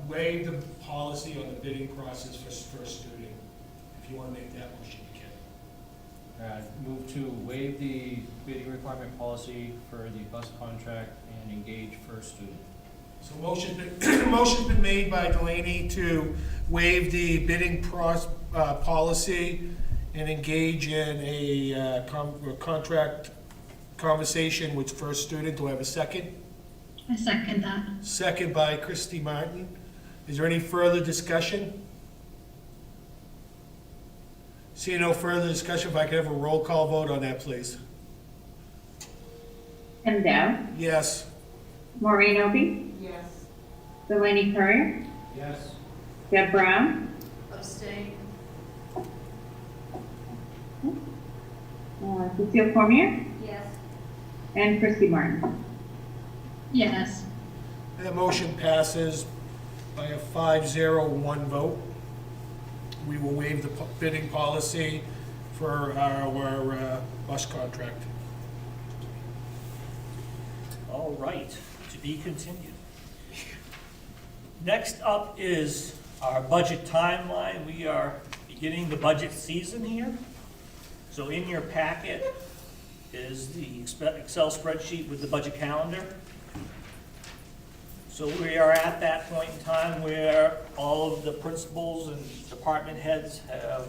waive the policy on the bidding process for first student. If you want to make that motion, you can. Move to waive the bidding requirement policy for the bus contract and engage First Student. So motion's been made by Delaney to waive the bidding policy and engage in a contract conversation with first student. Do I have a second? I second that. Second by Christy Martin. Is there any further discussion? Seeing no further discussion, if I could have a roll call vote on that, please. Tim Dow, Yes. Maureen Opie, Yes. Delaney Currier, Yes. Deb Brown, Abstain. Cecile Cormier, Yes. and Christy Martin. Yes. That motion passes by a 5-0-1 vote. We will waive the bidding policy for our bus contract. All right, to be continued. Next up is our budget timeline. We are beginning the budget season here. So in your packet, is the Excel spreadsheet with the budget calendar. So we are at that point in time where all of the principals and department heads have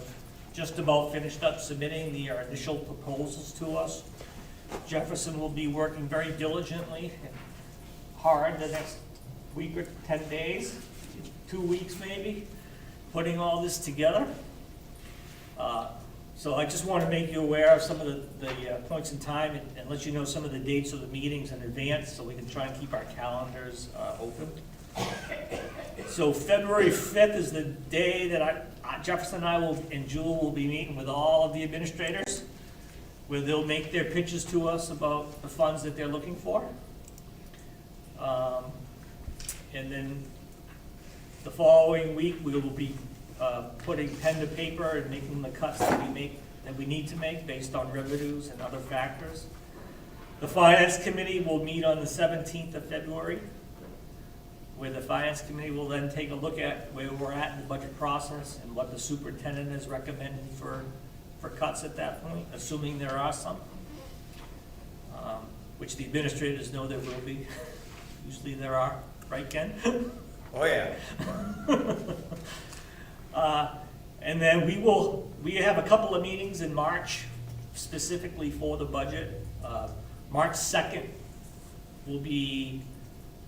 just about finished up submitting their initial proposals to us. Jefferson will be working very diligently and hard the next week or 10 days, 2 weeks maybe, putting all this together. So I just want to make you aware of some of the points in time and let you know some of the dates of the meetings in advance so we can try and keep our calendars open. So February 5th is the day that Jefferson and I and Jewel will be meeting with all of the administrators, where they'll make their pitches to us about the funds that they're looking for. And then the following week, we will be putting pen to paper and making the cuts that we need to make based on revenues and other factors. The Finance Committee will meet on the 17th of February, where the Finance Committee will then take a look at where we're at in the budget process and what the superintendent is recommending for cuts at that point, assuming there are some, which the administrators know there will be. Usually there are, right, Ken? Oh, yeah. And then we have a couple of meetings in March specifically for the budget. March 2nd will be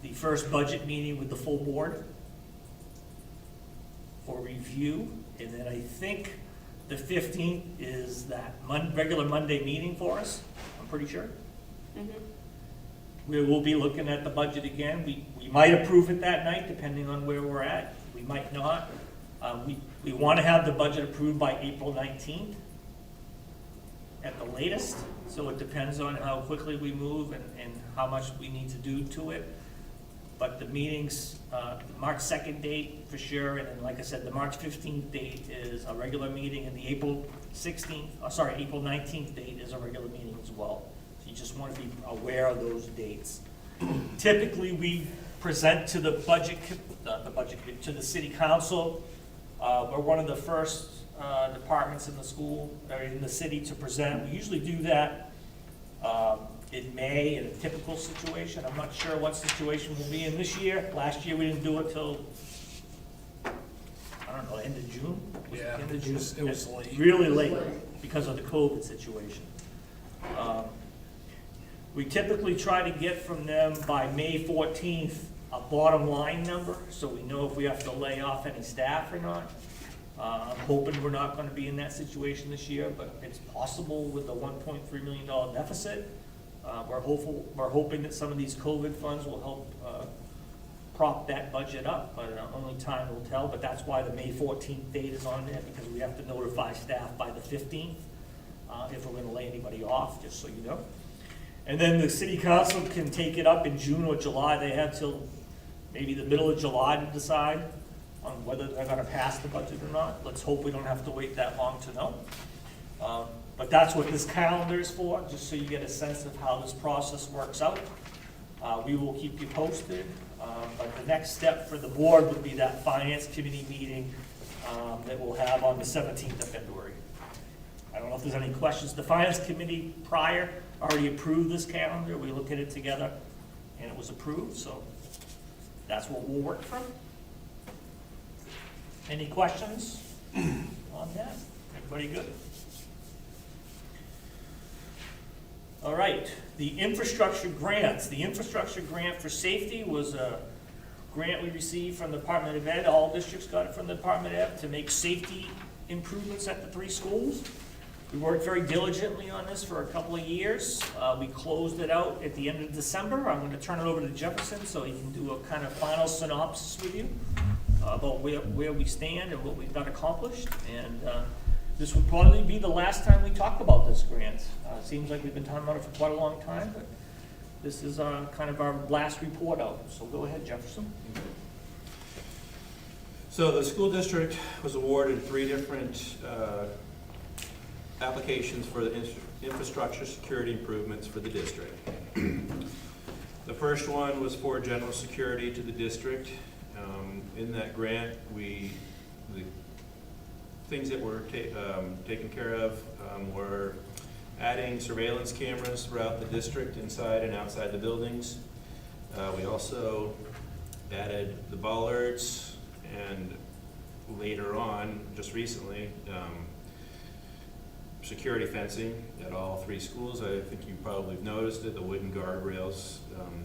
the first budget meeting with the full board for review. And then I think the 15th is that regular Monday meeting for us, I'm pretty sure. We will be looking at the budget again. We might approve it that night, depending on where we're at. We might not. We want to have the budget approved by April 19th at the latest. So it depends on how quickly we move and how much we need to do to it. But the meetings, the March 2nd date for sure, and then like I said, the March 15th date is a regular meeting, and the April 19th date is a regular meeting as well. So you just want to be aware of those dates. Typically, we present to the to the city council. We're one of the first departments in the school, or in the city, to present. We usually do that in May in a typical situation. I'm not sure what situation we'll be in this year. Last year, we didn't do it till, I don't know, end of June? Yeah, End of June. it was late. Really late because of the COVID situation. We typically try to get from them by May 14th a bottom line number, so we know if we have to lay off any staff or not. I'm hoping we're not going to be in that situation this year, but it's possible with the $1.3 million deficit. We're hoping that some of these COVID funds will help prop that budget up, but only time will tell. But that's why the May 14th date is on there, because we have to notify staff by the 15th if we're going to lay anybody off, just so you know. And then the city council can take it up in June or July. They have till maybe the middle of July to decide on whether they're going to pass the budget or not. Let's hope we don't have to wait that long to know. But that's what this calendar is for, just so you get a sense of how this process works out. We will keep you posted. But the next step for the board would be that finance committee meeting that we'll have on the 17th of February. I don't know if there's any questions. The finance committee prior already approved this calendar. We looked at it together and it was approved, so that's what we'll work from. Any questions on that? Everybody good? All right, the infrastructure grants. The infrastructure grant for safety was a grant we received from the Department of Ed. All districts got it from the Department of Ed to make safety improvements at the 3 schools. We worked very diligently on this for a couple of years. We closed it out at the end of December. I'm going to turn it over to Jefferson so he can do a kind of final synopsis with you about where we stand and what we've got accomplished. And this would probably be the last time we talk about this grant. It seems like we've been talking about it for quite a long time, but this is kind of our last report out. So go ahead, Jefferson. So the school district was awarded 3 different applications for the infrastructure security improvements for the district. The first one was for general security to the district. In that grant, the things that were taken care of were adding surveillance cameras throughout the district, inside and outside the buildings. We also added the bollards, and later on, just recently, security fencing at all 3 schools. I think you probably have noticed it, the wooden guardrails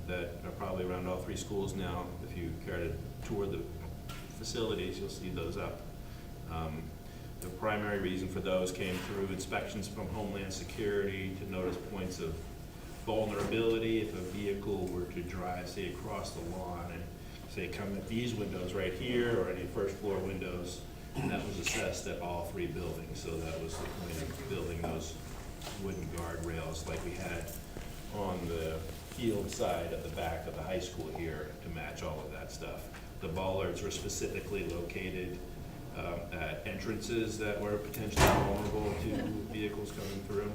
that are probably around all 3 schools now. If you care to tour the facilities, you'll see those up. The primary reason for those came through inspections from Homeland Security to notice points of vulnerability if a vehicle were to drive, say, across the lawn and, say, come at these windows right here or any first floor windows. And that was assessed at all 3 buildings, so that was the point of building those wooden guardrails like we had on the field side at the back of the high school here to match all of that stuff. The bollards were specifically located at entrances that were potentially vulnerable to vehicles coming through.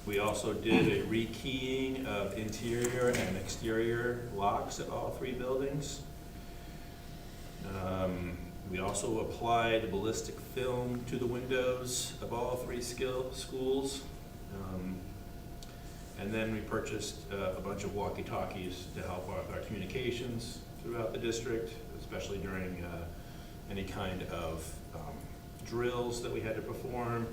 We also did a rekeying of interior and exterior locks at all 3 buildings. We also applied ballistic film to the windows of all 3 schools. And then we purchased a bunch of walkie-talkies to help our communications throughout the district, especially during any kind of drills that we had to perform.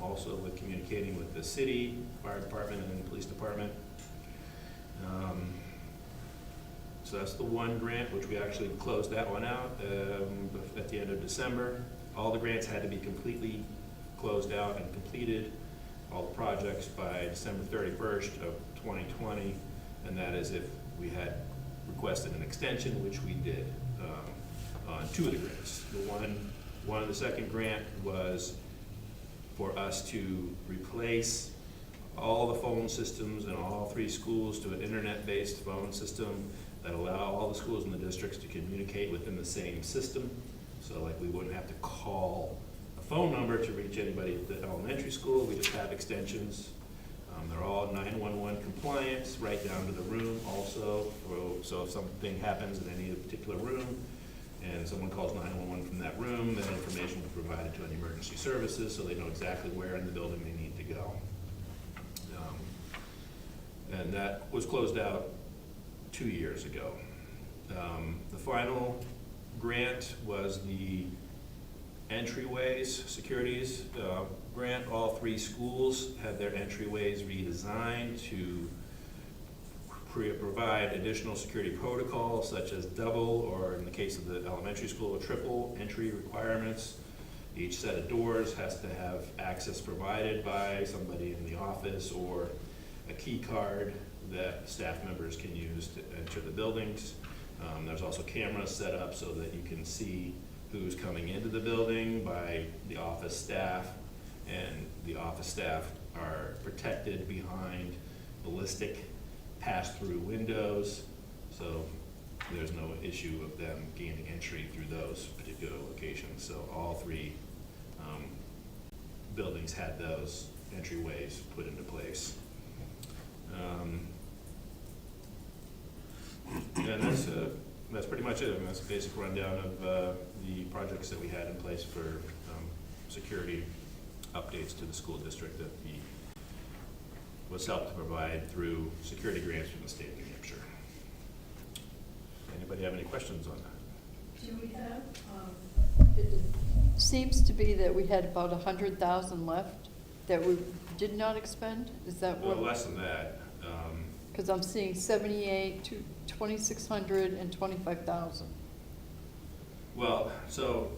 Also with communicating with the city, fire department, and the police department. So that's the one grant, which we actually closed that one out at the end of December. All the grants had to be completely closed out and completed, all the projects, by December 31st of 2020, and that is if we had requested an extension, which we did on 2 of the grants. The second grant was for us to replace all the phone systems in all 3 schools to an internet-based phone system that allow all the schools in the districts to communicate within the same system. So like we wouldn't have to call a phone number to reach anybody at the elementary school. We just have extensions. They're all 911 compliant, right down to the room also. So if something happens in any particular room and someone calls 911 from that room, that information will be provided to any emergency services so they know exactly where in the building they need to go. And that was closed out 2 years ago. The final grant was the entryways, securities grant. All 3 schools had their entryways redesigned to provide additional security protocols such as double, or in the case of the elementary school, triple entry requirements. Each set of doors has to have access provided by somebody in the office or a key card that staff members can use to enter the buildings. There's also cameras set up so that you can see who's coming into the building by the office staff, and the office staff are protected behind ballistic pass-through windows, so there's no issue of them gaining entry through those particular locations. So all 3 buildings had those entryways put into place. And that's pretty much it. I mean, that's a basic rundown of the projects that we had in place for security updates to the school district that was helped to provide through security grants from the state of New Hampshire. Anybody have any questions on that? Do we have, it seems to be that we had about 100,000 left that we did not expend, is that what? Well, less than that. Because I'm seeing 78, 2,600, and 25,000. Well, so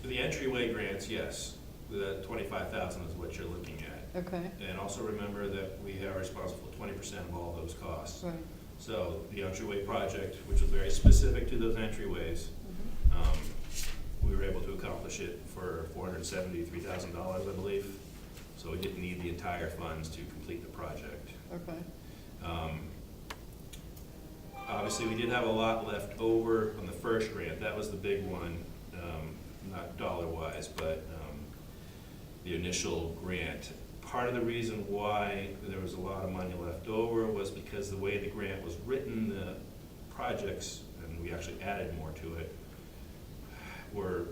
the entryway grants, yes, the 25,000 is what you're looking at. Okay. And also remember that we are responsible for 20% of all those costs. Right. So the entryway project, which was very specific to those entryways, we were able to accomplish it for $473,000, I believe. So we didn't need the entire funds to complete the project. Okay. Obviously, we did have a lot left over on the first grant. That was the big one, not dollar-wise, but the initial grant. Part of the reason why there was a lot of money left over was because the way the grant was written, the projects, and we actually added more to it, were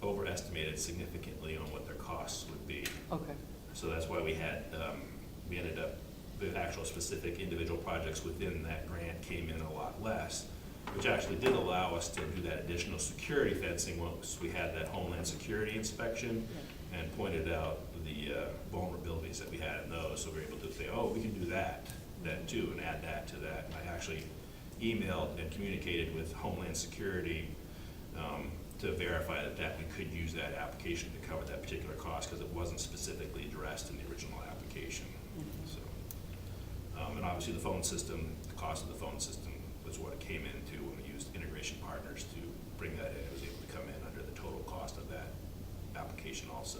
overestimated significantly on what their costs would be. Okay. So that's why we ended up, the actual specific individual projects within that grant came in a lot less, which actually did allow us to do that additional security fencing once we had that Homeland Security inspection and pointed out the vulnerabilities that we had in those. So we were able to say, oh, we can do that too, and add that to that. And I actually emailed and communicated with Homeland Security to verify that we could use that application to cover that particular cost, because it wasn't specifically addressed in the original application. So, and obviously the phone system, the cost of the phone system was what it came into when we used integration partners to bring that in. It was able to come in under the total cost of that application also.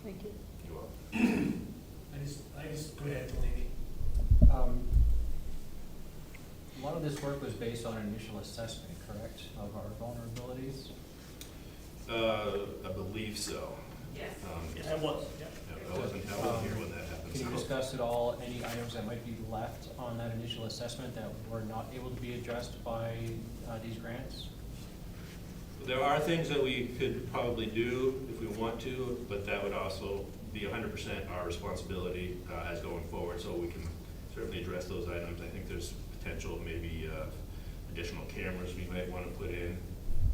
Thank you. You're welcome. I just, go ahead, Delaney. A lot of this work was based on an initial assessment, correct, of our vulnerabilities? I believe so. Yes. Yes, I was, yeah. I wasn't here when that happened. Can you discuss at all any items that might be left on that initial assessment that were not able to be addressed by these grants? There are things that we could probably do if we want to, but that would also be 100% our responsibility as going forward, so we can certainly address those items. I think there's potential, maybe additional cameras we might want to put in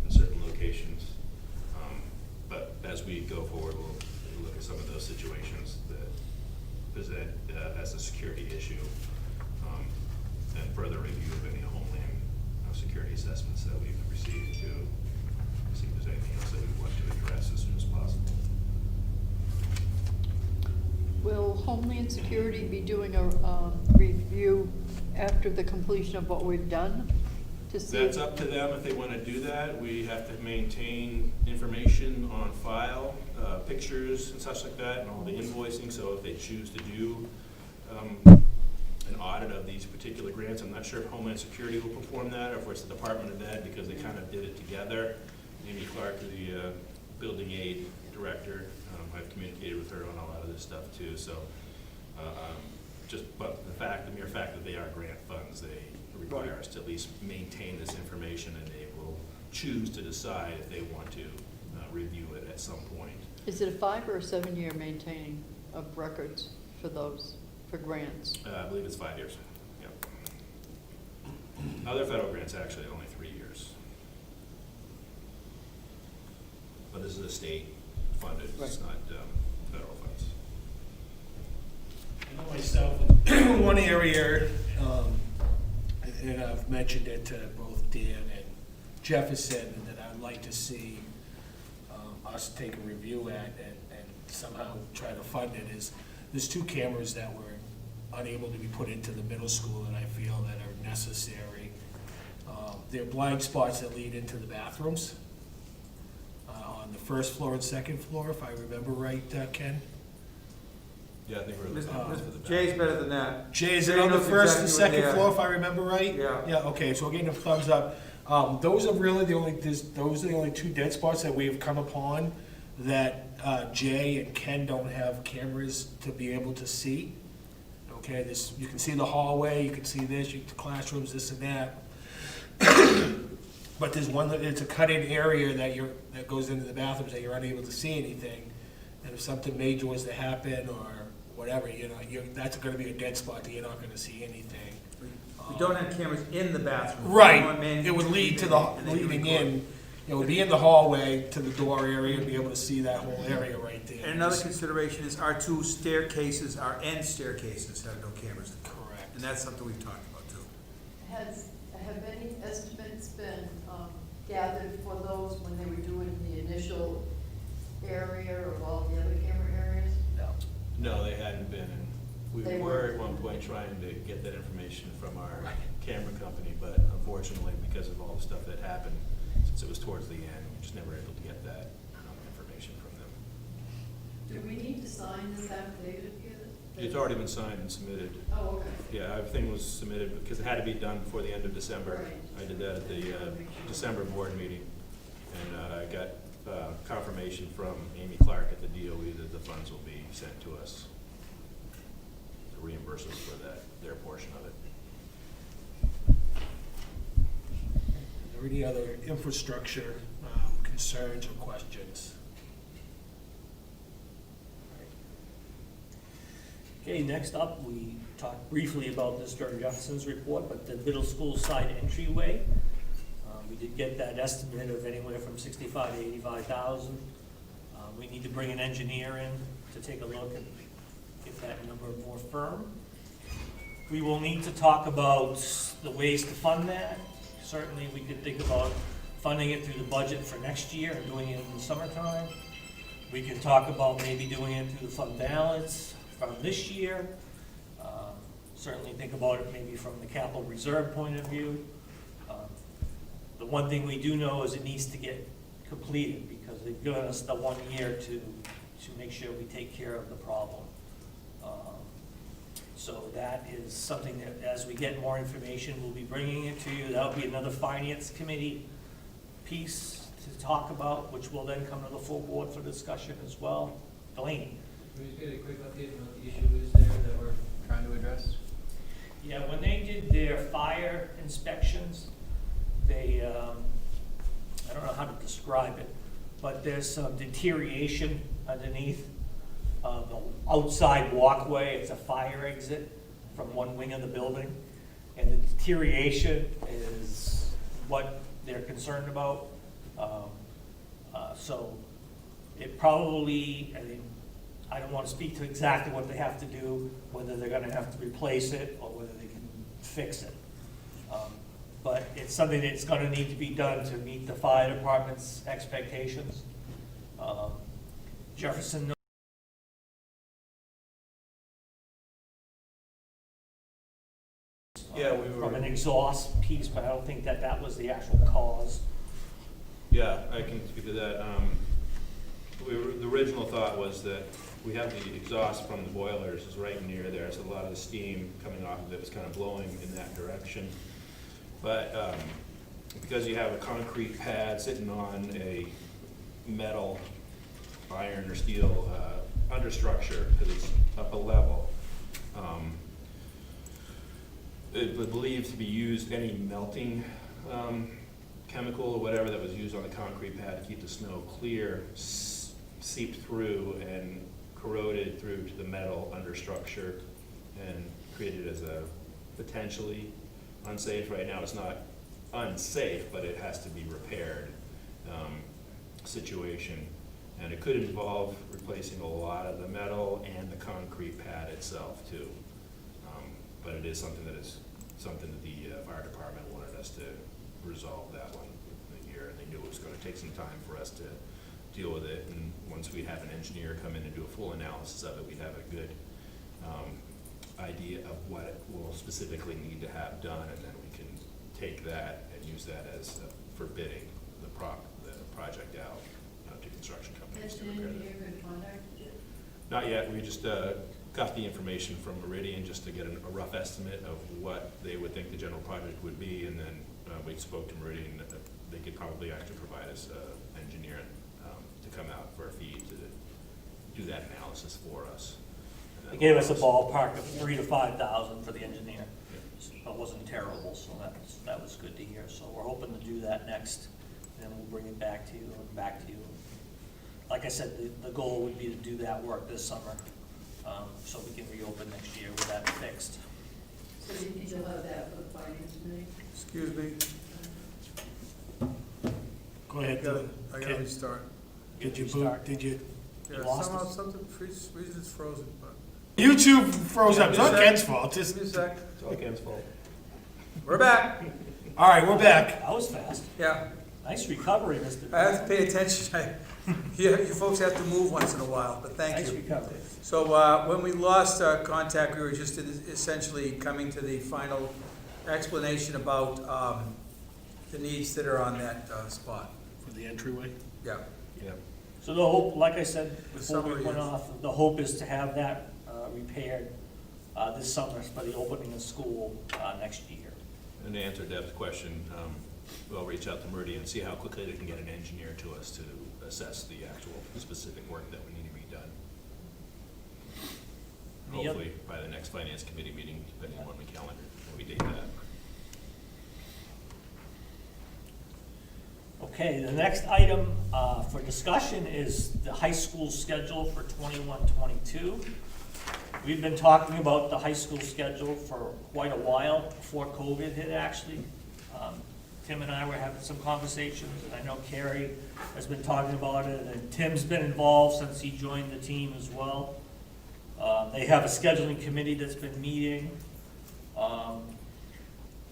certain locations. But as we go forward, we'll look at some of those situations that present as a security issue, and further review of any Homeland Security assessments that we've received to see if there's anything else that we want to address as soon as possible. Will Homeland Security be doing a review after the completion of what we've done? To see That's up to them if they want to do that. We have to maintain information on file, pictures and such like that, and all the invoicing. So if they choose to do an audit of these particular grants, I'm not sure if Homeland Security will perform that or if it's the Department of Ed, because they kind of did it together. Amy Clark, the building aid director, I've communicated with her on a lot of this stuff too. So but the mere fact that they are grant funds, they require us to at least maintain this information, and they will choose to decide if they want to review it at some point. Is it a 5 or a 7 year maintaining of records for those, for grants? I believe it's 5 years. Yep. Other federal grants actually only 3 years. But this is a state funded, it's not federal funds. I know myself, one area, and I've mentioned it to both Dan and Jefferson, that I'd like to see us take a review at and somehow try to fund it, is there's 2 cameras that were unable to be put into the middle school that I feel that are necessary. They're blind spots that lead into the bathrooms on the first floor and second floor, if I remember right, Ken? Yeah, I think we're Jay's better than that. Jay, is Jay it on the knows first and exactly second what they floor, are. if I remember right? Yeah. Yeah, okay, so we're getting a thumbs up. Those are really the only 2 dead spots that we've come upon that Jay and Ken don't have cameras to be able to see. Okay, you can see the hallway, you can see this, the classrooms, this and that. But there's one, it's a cut-in area that goes into the bathrooms that you're unable to see anything. And if something major was to happen or whatever, that's gonna be a dead spot that you're not gonna see anything. We don't have cameras in the bathroom. Right, it would lead to the leading in, it would be in the hallway to the door area, and be able to see that whole area right there. And another consideration is our 2 staircases, our end staircases have no cameras. Correct. And that's something we've talked about too. Have any estimates been gathered for those when they were doing the initial area of all the other camera areas? No, they hadn't been. And we They were weren't. at one point trying to get that information from our camera company, but unfortunately, because of all the stuff that happened, since it was towards the end, we just never able to get that information from them. Do we need to sign this affidavit here? It's already been signed and submitted. Oh, okay. Yeah, everything was submitted because it had to be done before the end of December. Right. I did that at the December board meeting, and I got confirmation from Amy Clark at the DOE that the funds will be sent to us to reimburse us for their portion of it. Or any other infrastructure concerns or questions? Okay, next up, we talked briefly about this during Jefferson's report, but the middle school side entryway. We did get that estimate of anywhere from 65 to 85,000. We need to bring an engineer in to take a look and get that number more firm. We will need to talk about the ways to fund that. Certainly, we could think about funding it through the budget for next year and doing it in the summertime. We can talk about maybe doing it through the fund balance from this year. Certainly think about it maybe from the capital reserve point of view. The one thing we do know is it needs to get completed because they've given us the 1 year to make sure we take care of the problem. So that is something that, as we get more information, we'll be bringing it to you. That'll be another finance committee piece to talk about, which will then come to the full board for discussion as well. Delaney? Can we just get a quick update on what the issue is there that we're trying to address? Yeah, when they did their fire inspections, they, I don't know how to describe it, but there's some deterioration underneath the outside walkway. It's a fire exit from one wing of the building, and the deterioration is what they're concerned about. So it probably, I mean, I don't want to speak to exactly what they have to do, whether they're going to have to replace it or whether they can fix it. But it's something that's going to need to be done to meet the fire department's expectations. Jefferson. Yeah, we were. From an exhaust piece, but I don't think that that was the actual cause. Yeah, I can speak to that. The original thought was that we have the exhaust from the boilers is right near there, so a lot of the steam coming off of it was kind of blowing in that direction. But because you have a concrete pad sitting on a metal, iron or steel understructure, because it's up a level, it was believed to be used, any melting chemical or whatever that was used on the concrete pad to keep the snow clear seeped through and corroded through to the metal understructure and created as a potentially unsafe. Right now it's not unsafe, but it has to be repaired situation. And it could involve replacing a lot of the metal and the concrete pad itself too. But it is something that the fire department wanted us to resolve that one here, and they knew it was going to take some time for us to deal with it. And once we have an engineer come in and do a full analysis of it, we'd have a good idea of what we'll specifically need to have done, and then we can take that and use that as for bidding the project out to construction companies to repair that. Not yet. We just got the information from Meridian just to get a rough estimate of what they would think the general project would be, and then we spoke to Meridian that they could probably actually provide us an engineer to come out for a fee to do that analysis for us. They gave us a ballpark of 3,000 to 5,000 for the engineer. So it wasn't terrible, so that was good to hear. So we're hoping to do that next, and then we'll bring it back to you and back to you. Like I said, the goal would be to do that work this summer, so we can reopen next year with that fixed. So you think you'll have that for the finance committee? Excuse me, Go ahead. I gotta restart. Did you Restart. boot, did you? Yeah, lost somehow, us. something, reason's frozen, but. YouTube froze up. It's not Give me a Ken's sec. fault. Just, Give me a sec. It's all Ken's fault. We're back. all right, we're back. That was fast. Yeah, Nice recovery, Mr. I have to pay attention. You folks have to move once in a while, but thank Nice you. recovery. So when we lost contact, we were just essentially coming to the final explanation about the needs that are on that spot. For the entryway? Yeah. Yeah. So the hope, like I said before we summary went is- off, the hope is to have that repaired this summer for the opening of school next year. And to answer Deb's question, we'll reach out to Meridian and see how quickly they can get an engineer to us to assess the actual specific work that would need to be done. Yep. Hopefully by the next finance committee meeting, depending on when we date that. Okay, the next item for discussion is the high school schedule for 21-22. We've been talking about the high school schedule for quite a while, before COVID hit actually. Tim and I were having some conversations, and I know Carrie has been talking about it, and Tim's been involved since he joined the team as well. They have a scheduling committee that's been meeting.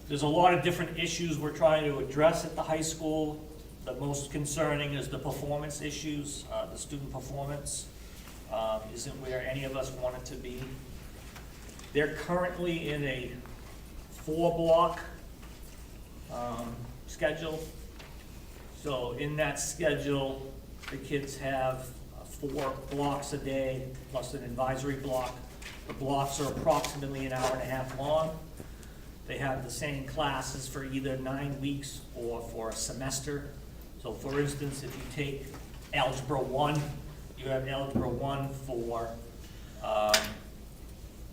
There's a lot of different issues we're trying to address at the high school. The most concerning is the performance issues. The student performance isn't where any of us want it to be. They're currently in a 4-block schedule. So in that schedule, the kids have 4 blocks a day plus an advisory block. The blocks are approximately an hour and a half long. They have the same classes for either 9 weeks or for a semester. So for instance, if you take Algebra 1, you have Algebra 1 for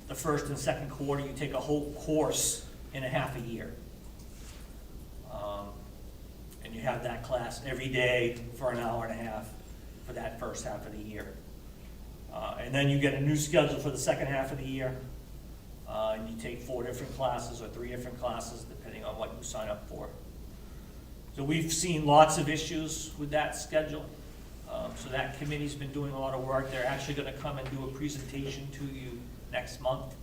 the first and second quarter. You take a whole course in a half a year. And you have that class every day for an hour and a half for that first half of the year. And then you get a new schedule for the second half of the year. And you take 4 different classes or 3 different classes, depending on what you sign up for. So we've seen lots of issues with that schedule. So that committee's been doing a lot of work. They're actually going to come and do a presentation to you next month.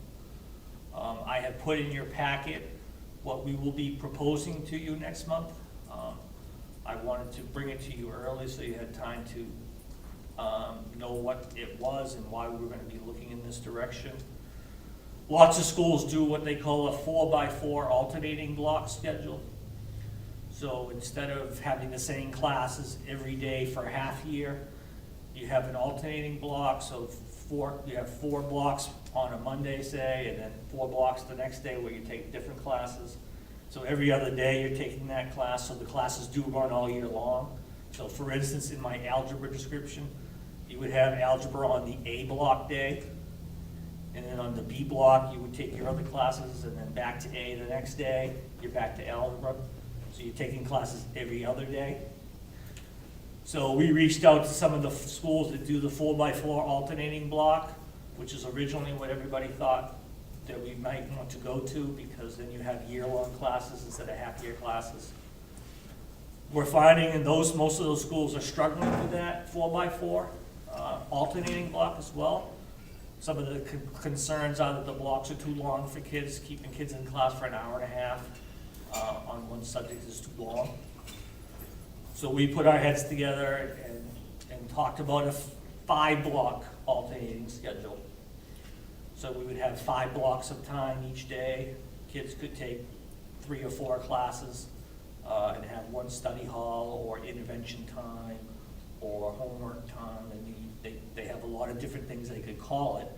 I have put in your packet what we will be proposing to you next month. I wanted to bring it to you early so you had time to know what it was and why we were going to be looking in this direction. Lots of schools do what they call a 4x4 alternating block schedule. So instead of having the same classes every day for a half year, you have an alternating block. So you have 4 blocks on a Monday, say, and then 4 blocks the next day where you take different classes. So every other day you're taking that class, so the classes do run all year long. So for instance, in my algebra description, you would have algebra on the A block day, and then on the B block, you would take your other classes, and then back to A the next day, you're back to algebra. So you're taking classes every other day. So we reached out to some of the schools that do the 4x4 alternating block, which is originally what everybody thought that we might want to go to, because then you have year-long classes instead of half-year classes. We're finding in most of those schools are struggling with that 4x4 alternating block as well. Some of the concerns are that the blocks are too long for kids. Keeping kids in class for an hour and a half on one subject is too long. So we put our heads together and talked about a 5-block alternating schedule. So we would have 5 blocks of time each day. Kids could take 3 or 4 classes and have one study hall or intervention time or homework time. And they have a lot of different things they could call it.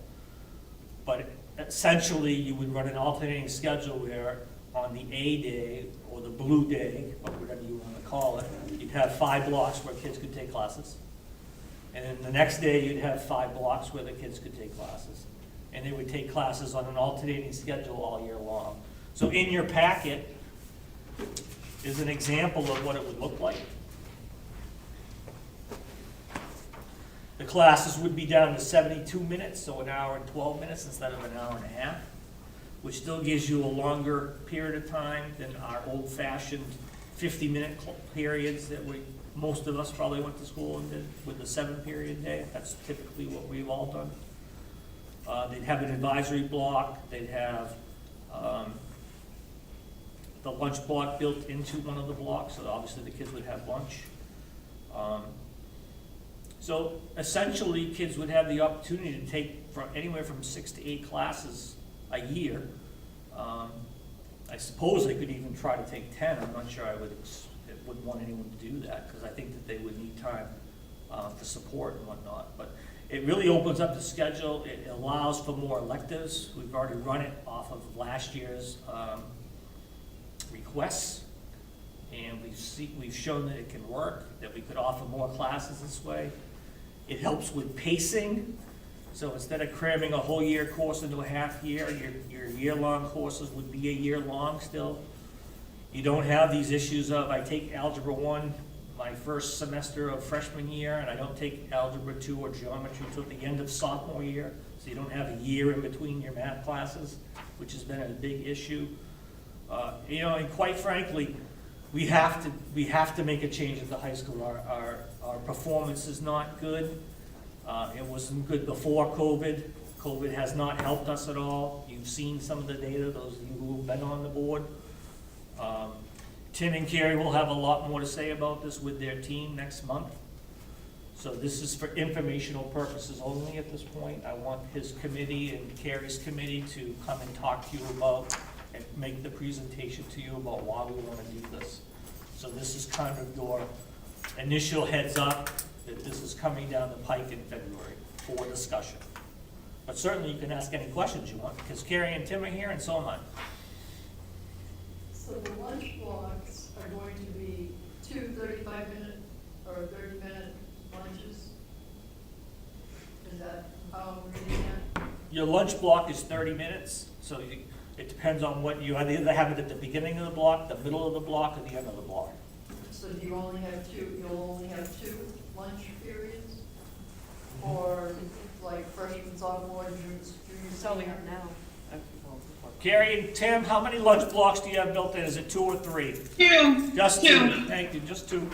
But essentially, you would run an alternating schedule where on the A day or the blue day, or whatever you want to call it, you'd have 5 blocks where kids could take classes. And then the next day, you'd have 5 blocks where the kids could take classes. And they would take classes on an alternating schedule all year long. So in your packet is an example of what it would look like. The classes would be down to 72 minutes, so an hour and 12 minutes instead of an hour and a half, which still gives you a longer period of time than our old-fashioned 50-minute periods that most of us probably went to school and did with the 7-period day. That's typically what we've all done. They'd have an advisory block. They'd have the lunch block built into one of the blocks, so obviously the kids would have lunch. So essentially, kids would have the opportunity to take anywhere from 6 to 8 classes a year. I suppose they could even try to take 10. I'm not sure I wouldn't want anyone to do that, because I think that they would need time for support and whatnot. But it really opens up the schedule. It allows for more electives. We've already run it off of last year's requests, and we've shown that it can work, that we could offer more classes this way. It helps with pacing. So instead of cramming a whole year course into a half year, your year-long courses would be a year long still. You don't have these issues of, I take Algebra 1 my first semester of freshman year, and I don't take Algebra 2 or Geometry till the end of sophomore year, so you don't have a year in between your math classes, which has been a big issue. You know, and quite frankly, we have to make a change at the high school. Our performance is not good. It wasn't good before COVID. COVID has not helped us at all. You've seen some of the data, those of you who have been on the board. Tim and Carrie will have a lot more to say about this with their team next month. So this is for informational purposes only at this point. I want his committee and Carrie's committee to come and talk to you about and make the presentation to you about why we want to do this. So this is kind of your initial heads up that this is coming down the pike in February for discussion. But certainly you can ask any questions you want, because Carrie and Tim are here and so am I. So the lunch blocks are going to be 2 35-minute or 30-minute lunches? Is that how I'm reading it? Your lunch block is 30 minutes, so it depends on what you either have it at the beginning of the block, the middle of the block, or the end of the block. So do you only have you'll only have 2 lunch periods? Or like freshman, sophomore, junior? So we have now. Carrie and Tim, how many lunch blocks do you have built in? Is it 2 or 3? 2. Just 2. Thank you, just 2.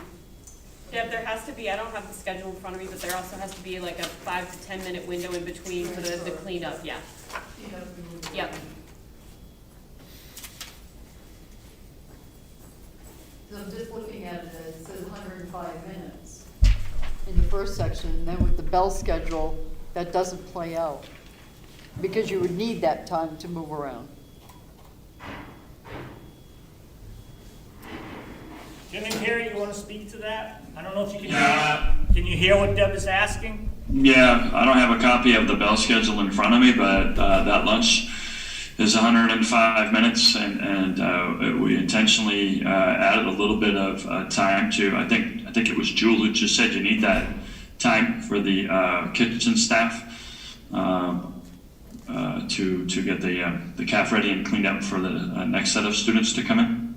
Deb, there has to be, I don't have the schedule in front of me, but there also has to be like a 5 to 10 minute window in between for the cleanup, yeah. Yep. So I'm just looking at it, it says 105 minutes in the first section, and then with the bell schedule, that doesn't play out, because you would need that time to move around. Jim and Carrie, you want to speak to that? I don't know if you can hear. Can you hear what Deb is asking? Yeah, I don't have a copy of the bell schedule in front of me, but that lunch is 105 minutes, and we intentionally added a little bit of time to. I think it was Jewel who just said you need that time for the kitchen staff to get the caf ready and cleaned up for the next set of students to come in.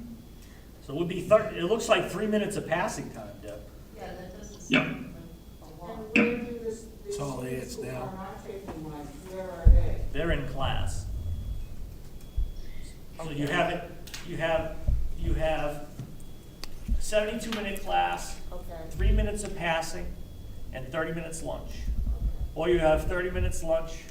So it would be it looks like 3 minutes of passing time, Deb. Yeah, that doesn't. Yep. And where do this all it is schools now. are not taking lunch, where are they? They're in class. So you have 72-minute class, Okay. 3 minutes of passing, and 30 minutes lunch. Or you have 30 minutes lunch,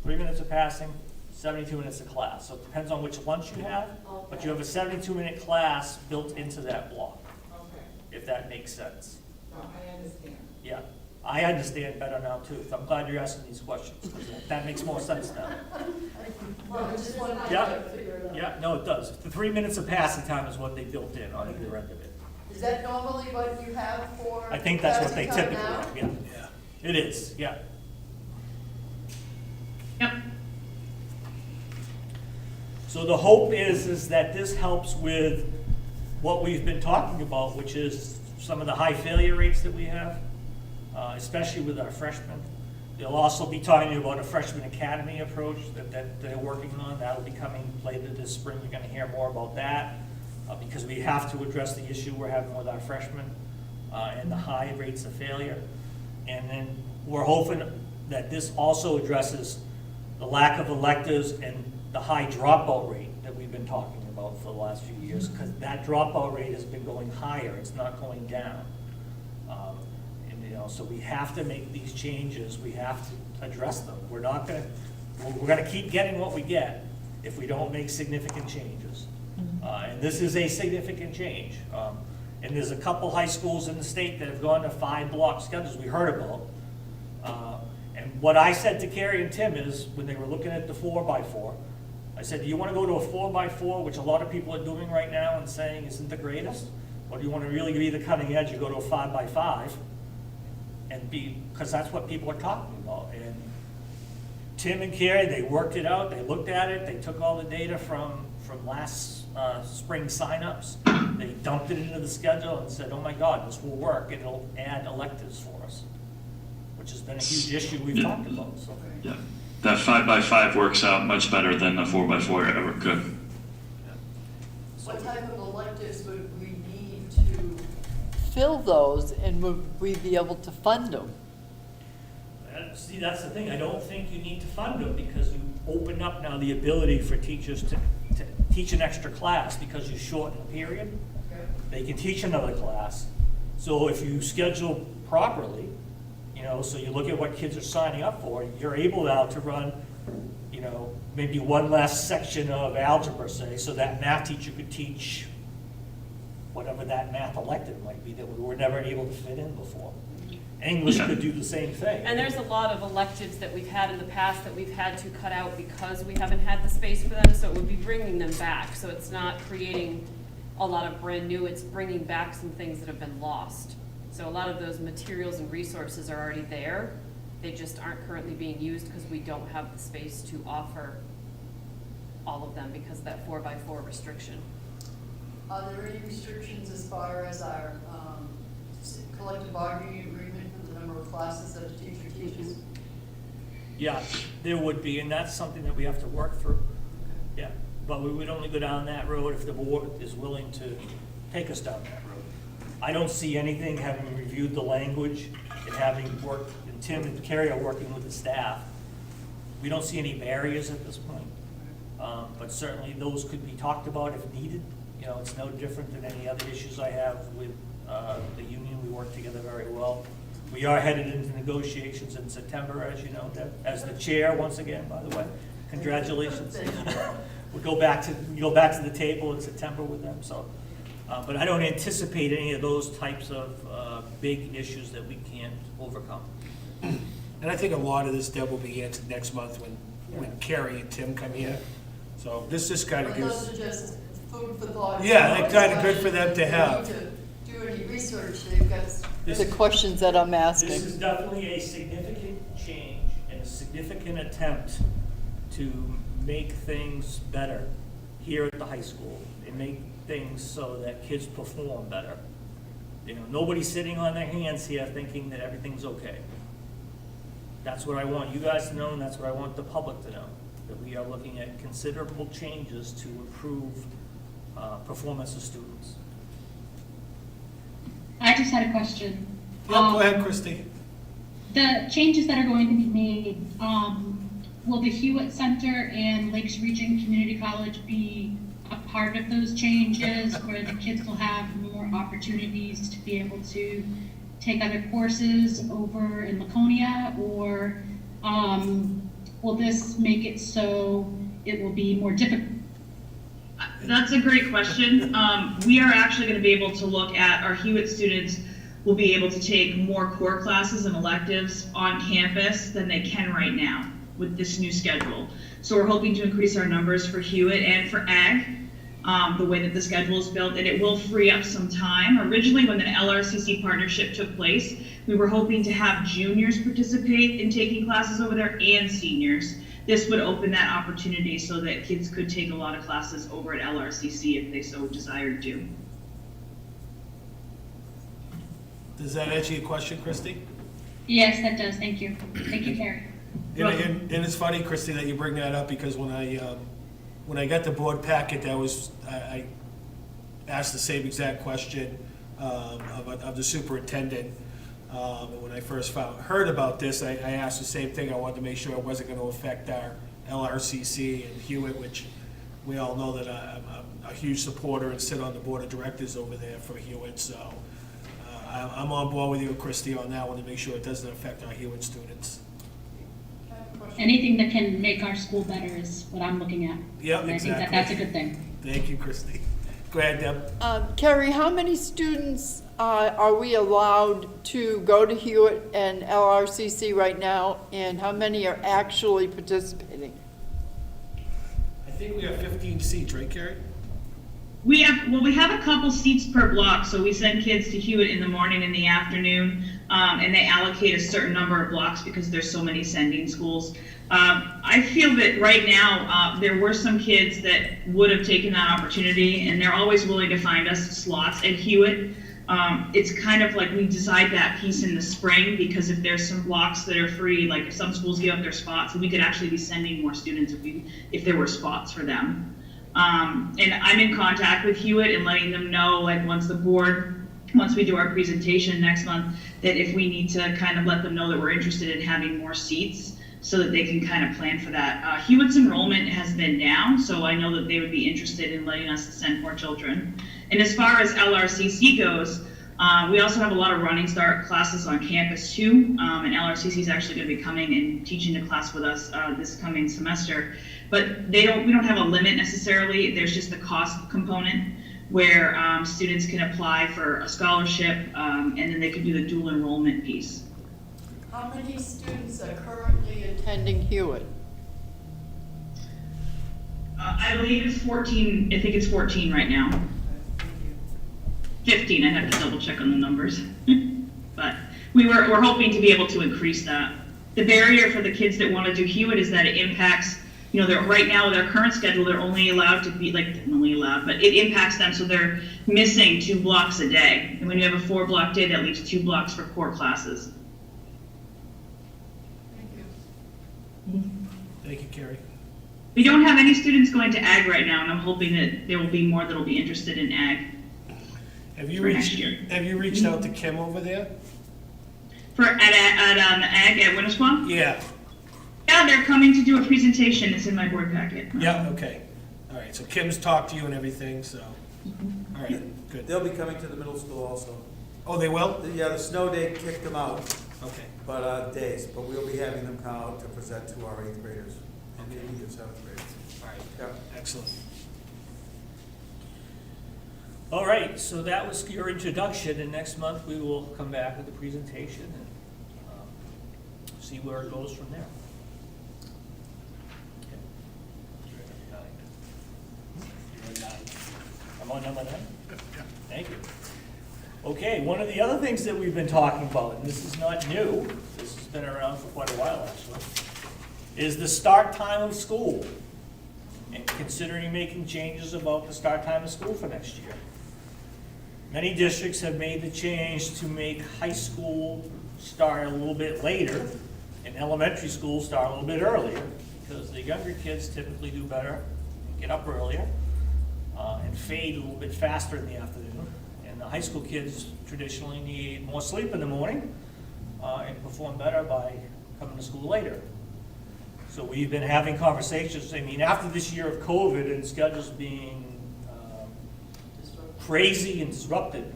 3 minutes of passing, 72 minutes of class. So it depends on which lunch you have, but you have a 72-minute class built into that block, Okay, if that makes sense. no, I understand. Yeah, I understand better now too. I'm glad you're asking these questions, because that makes more sense now. Well, I just wanted to Yeah. figure it out. Yeah, no, it does. The 3 minutes of passing time is what they built in on either end of it. Is that normally what you have for? I think that's what they passing time typically now? have, yeah. It is, yeah. Yep. So the hope is that this helps with what we've been talking about, which is some of the high failure rates that we have, especially with our freshmen. They'll also be talking to you about a freshman academy approach that they're working on. That'll be coming later this spring. You're gonna hear more about that, because we have to address the issue we're having with our freshmen and the high rates of failure. And then we're hoping that this also addresses the lack of electives and the high dropout rate that we've been talking about for the last few years, because that dropout rate has been going higher, it's not going down. So we have to make these changes, we have to address them. We're gonna keep getting what we get if we don't make significant changes. And this is a significant change. And there's a couple high schools in the state that have gone to 5-block schedules we heard about. And what I said to Carrie and Tim is, when they were looking at the 4x4, I said, do you want to go to a 4x4, which a lot of people are doing right now and saying isn't the greatest? Or do you want to really be the cutting edge, you go to a 5x5 and because that's what people are talking about. And Tim and Carrie, they worked it out, they looked at it, they took all the data from last spring signups, they dumped it into the schedule and said, oh my God, this will work, it'll add electives for us, which has been a huge issue we've talked about. So. Yeah, that 5x5 works out much better than the 4x4 ever could. What type of electives would we need to fill those, and would we be able to fund them? See, that's the thing, I don't think you need to fund them, because you open up now the ability for teachers to teach an extra class, because you shorten the period. They can teach another class. So if you schedule properly, you know, so you look at what kids are signing up for, you're able now to run, you know, maybe one last section of algebra, say, so that math teacher could teach whatever that math elective might be that we were never able to fit in before. English could do the same thing. And there's a lot of electives that we've had in the past that we've had to cut out because we haven't had the space for them, so it would be bringing them back. So it's not creating a lot of brand new, it's bringing back some things that have been lost. So a lot of those materials and resources are already there. They just aren't currently being used because we don't have the space to offer all of them because of that 4x4 restriction. Are there any restrictions as far as our collective bargaining agreement for the number of classes that a teacher teaches? Yeah, there would be, and that's something that we have to work through. Yeah, but we would only go down that road if the board is willing to take us down that road. I don't see anything, having reviewed the language and having worked, and Tim and Carrie are working with the staff, we don't see any barriers at this point. But certainly those could be talked about if needed. You know, it's no different than any other issues I have with the union. We work together very well. We are headed into negotiations in September, as you know, Deb, as the chair, once again, by the way. Congratulations. We'll go back to the table in September with them, so. But I don't anticipate any of those types of big issues that we can't overcome. And I think a lot of this, Deb, will be answered next month when Carrie and Tim come here. So this just kind of But gives. those are just food for thought. Yeah, they're kind of good for them to have. To do any research, they've got the questions that I'm asking. This is definitely a significant change and a significant attempt to make things better here at the high school and make things so that kids perform better. You know, nobody's sitting on their hands here thinking that everything's okay. That's what I want you guys to know, and that's what I want the public to know, that we are looking at considerable changes to improve performance of students. I just had a question. Go ahead, Christy. The changes that are going to be made, will the Hewitt Center and Lakes Region Community College be a part of those changes, where the kids will have more opportunities to be able to take other courses over in Laconia, or will this make it so it will be more difficult? That's a great question. We are actually going to be able to look at our Hewitt students will be able to take more core classes and electives on campus than they can right now with this new schedule. So we're hoping to increase our numbers for Hewitt and for Ag, the way that the schedule is built, and it will free up some time. Originally, when the LRCC partnership took place, we were hoping to have juniors participate in taking classes over there and seniors. This would open that opportunity so that kids could take a lot of classes over at LRCC if they so desired to. Does that answer your question, Christy? Yes, that does. Thank you. Thank you, Carrie. And it's funny, Christy, that you bring that up, because when I got the board packet, I asked the same exact question of the superintendent. And when I first heard about this, I asked the same thing. I wanted to make sure it wasn't going to affect our LRCC and Hewitt, which we all know that I'm a huge supporter and sit on the board of directors over there for Hewitt. So I'm on board with you, Christy, on that one to make sure it doesn't affect our Hewitt students. Anything that can make our school better is what I'm looking at. Yep, and I exactly. think that's a good thing. Thank you, Christy. Go ahead, Deb. Carrie, how many students are we allowed to go to Hewitt and LRCC right now, and how many are actually participating? I think we have 15 seats, right, Carrie? We have a couple seats per block, so we send kids to Hewitt in the morning and the afternoon, and they allocate a certain number of blocks because there's so many sending schools. I feel that right now, there were some kids that would have taken that opportunity, and they're always willing to find us slots at Hewitt. It's kind of like we decide that piece in the spring, because if there's some blocks that are free, like if some schools give up their spots, we could actually be sending more students if there were spots for them. And I'm in contact with Hewitt and letting them know, like, once the board once we do our presentation next month, that if we need to kind of let them know that we're interested in having more seats so that they can kind of plan for that. Hewitt's enrollment has been down, so I know that they would be interested in letting us send more children. And as far as LRCC goes, we also have a lot of Running Start classes on campus too, and LRCC is actually going to be coming and teaching a class with us this coming semester. But we don't have a limit necessarily. There's just the cost component where students can apply for a scholarship, and then they can do the dual enrollment piece. How many students are currently attending Hewitt? I believe it's 14. I think it's 14 right now. 15. I have to double check on the numbers, but we're hoping to be able to increase that. The barrier for the kids that want to do Hewitt is that it impacts. You know, they're right now with their current schedule, they're only allowed to be but it impacts them, so they're missing 2 blocks a day. And when you have a 4-block day, that leaves 2 blocks for core classes. Thank you, Carrie. We don't have any students going to ag right now, and I'm hoping that there will be more that will be interested in ag. Have you next year. Have you reached out to Kim over there? For at ag at Winnisquam? Yeah. Yeah, they're coming to do a presentation. It's in my board packet. Yeah, okay. All right, so Kim's talked to you and everything, so, all right, good. They'll be coming to the middle school also. Oh, they will? Yeah, the snow day kicked them out, Okay. but we'll be having them come out to present to our 8th graders and maybe even 7th graders. All right, Yeah. excellent. All right, so that was your introduction, and next month we will come back with the presentation and see where it goes from there. I'm on number 9? Thank you. Okay, one of the other things that we've been talking about, and this is not new, this has been around for quite a while actually, is the start time of school. And considering making changes about the start time of school for next year. Many districts have made the change to make high school start a little bit later and elementary school start a little bit earlier, because the younger kids typically do better and get up earlier and fade a little bit faster in the afternoon. And the high school kids traditionally need more sleep in the morning and perform better by coming to school later. So we've been having conversations, I mean, after this year of COVID and schedules being crazy and disrupted,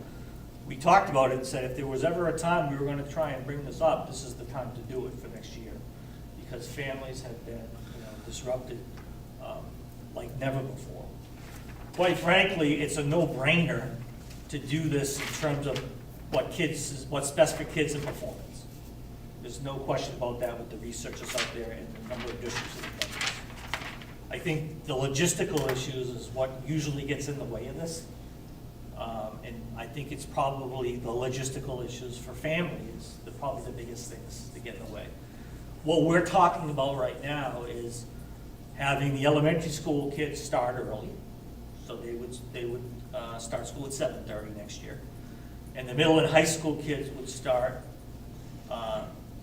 we talked about it and said if there was ever a time we were going to try and bring this up, this is the time to do it for next year, because families have been disrupted like never before. Quite frankly, it's a no-brainer to do this in terms of what's best for kids and performance. There's no question about that with the research that's out there and the number of districts that have done this. I think the logistical issues is what usually gets in the way of this. And I think it's probably the logistical issues for families that are probably the biggest things that get in the way. What we're talking about right now is having the elementary school kids start early. So they would start school at 7:30 next year. And the middle and high school kids would start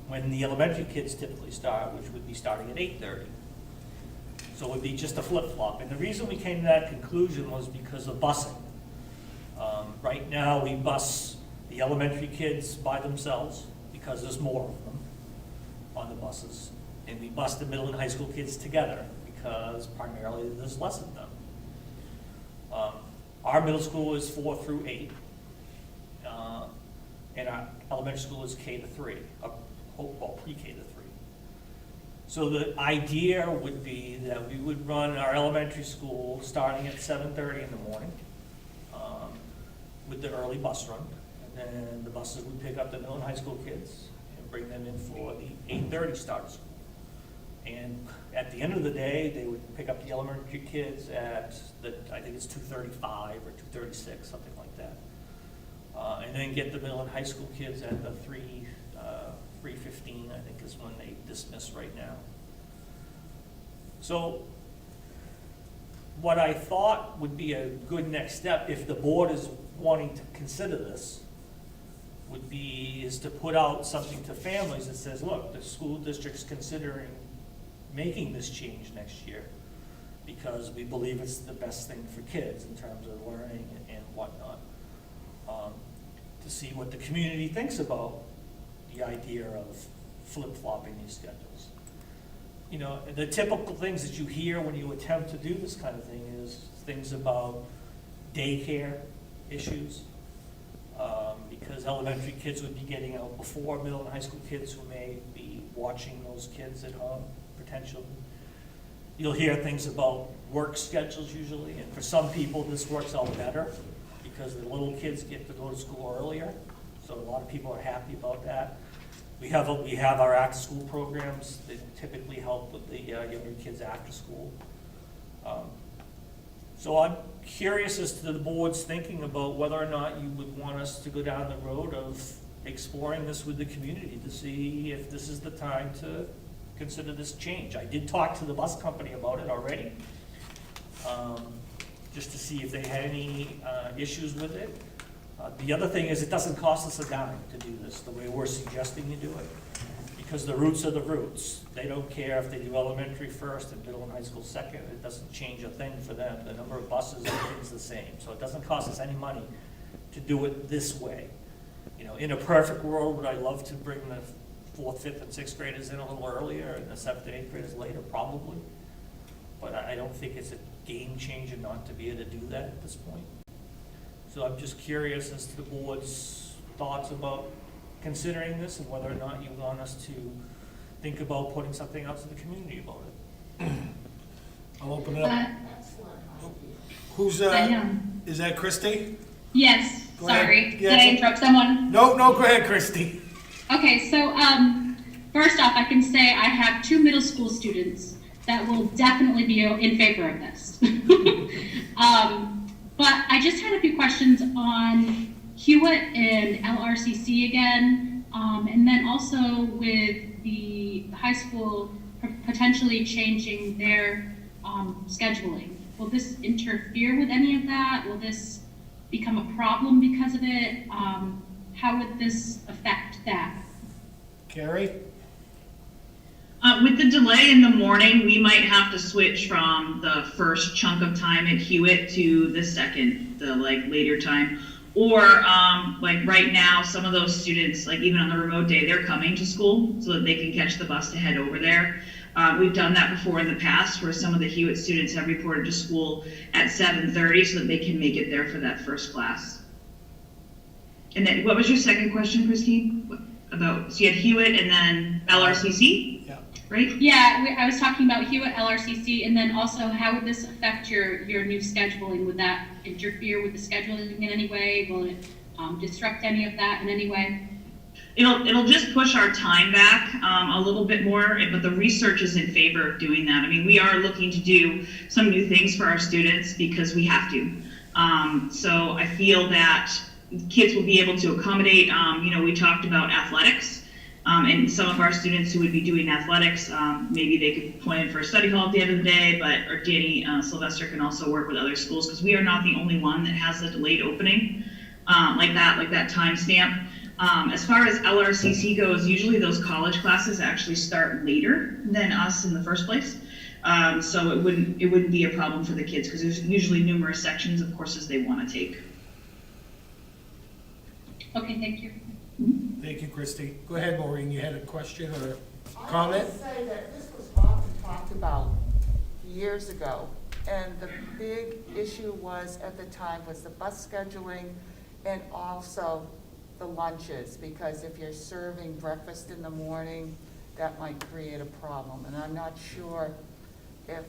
when the elementary kids typically start, which would be starting at 8:30. So it would be just a flip-flop. And the reason we came to that conclusion was because of busing. Right now, we bus the elementary kids by themselves because there's more of them on the buses. And we bus the middle and high school kids together because primarily there's less of them. Our middle school is 4 through 8. And our elementary school is K to 3, well, pre-K to 3. So the idea would be that we would run our elementary school starting at 7:30 in the morning with the early bus run. And then the buses would pick up the middle and high school kids and bring them in for the 8:30 start of school. And at the end of the day, they would pick up the elementary kids at, I think it's 2:35 or 2:36, something like that. And then get the middle and high school kids at the 3:15, I think is when they dismiss right now. So what I thought would be a good next step, if the board is wanting to consider this, is to put out something to families that says, look, the school district's considering making this change next year because we believe it's the best thing for kids in terms of learning and whatnot. to see what the community thinks about the idea of flip-flopping these schedules. You know, the typical things that you hear when you attempt to do this kind of thing is things about daycare issues, because elementary kids would be getting out before middle and high school kids who may be watching those kids at home, potentially. You'll hear things about work schedules usually, and for some people, this works out better because the little kids get to go to school earlier, so a lot of people are happy about that. We have our after-school programs that typically help with the younger kids after school. So I'm curious as to the board's thinking about whether or not you would want us to go down the road of exploring this with the community to see if this is the time to consider this change. I did talk to the bus company about it already, just to see if they had any issues with it. The other thing is it doesn't cost us a dime to do this the way we're suggesting you do it, because the routes are the routes. They don't care if they do elementary first and middle and high school second. It doesn't change a thing for them. The number of buses, everything's the same. So it doesn't cost us any money to do it this way. You know, in a perfect world, would I love to bring the 4th, 5th, and 6th graders in a little earlier and the 7th and 8th graders later? Probably. But I don't think it's a game changer not to be able to do that at this point. So I'm just curious as to the board's thoughts about considering this and whether or not you want us to think about putting something out to the community about it. I'll open it up. Excellent. Who's, I am. is that Christie? Yes, Go ahead. sorry. Yeah, Did I interrupt someone? No, go ahead, Christie. Okay, so first off, I can say I have 2 middle school students that will definitely be in favor of this. But I just had a few questions on Hewitt and LRCC again, and then also with the high school potentially changing their scheduling. Will this interfere with any of that? Will this become a problem because of it? How would this affect that? Carrie? With the delay in the morning, we might have to switch from the first chunk of time at Hewitt to the second, the later time. Or like right now, some of those students, like even on the remote day, they're coming to school so that they can catch the bus to head over there. We've done that before in the past where some of the Hewitt students have reported to school at 7:30 so that they can make it there for that first class. And then what was your second question, Christine? So you had Hewitt and then LRCC? Right? Yeah, I was talking about Hewitt, LRCC, and then also how would this affect your new scheduling? Would that interfere with the scheduling in any way? Will it disrupt any of that in any way? It'll just push our time back a little bit more, but the research is in favor of doing that. I mean, we are looking to do some new things for our students because we have to. So I feel that kids will be able to accommodate, we talked about athletics. And some of our students who would be doing athletics, maybe they could plan for a study hall at the end of the day, or Danny Sylvester can also work with other schools because we are not the only one that has a delayed opening like that time stamp. As far as LRCC goes, usually those college classes actually start later than us in the first place. So it wouldn't be a problem for the kids because there's usually numerous sections of courses they want to take. Okay, thank you. Thank you, Christie. Go ahead, Maureen, you had a question or a comment? I would say that this was often talked about years ago, and the big issue was at the time was the bus scheduling and also the lunches, because if you're serving breakfast in the morning, that might create a problem. And I'm not sure if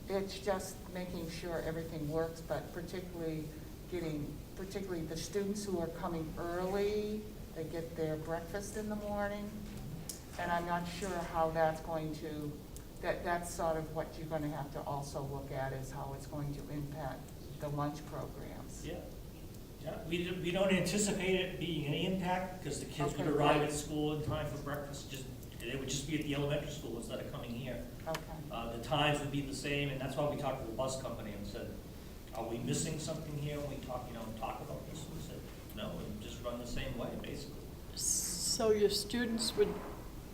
it's just making sure everything works, but particularly the students who are coming early, they get their breakfast in the morning. And I'm not sure how that's going to, that's sort of what you're gonna have to also look at, is how it's going to impact the lunch programs. Yeah. We don't anticipate it being any impact because the kids would arrive at school in time for breakfast. They would just be at the elementary school instead of coming here. Okay. The times would be the same, and that's why we talked to the bus company and said, are we missing something here when we talk about this? We said, no, we just run the same way, basically. So your students would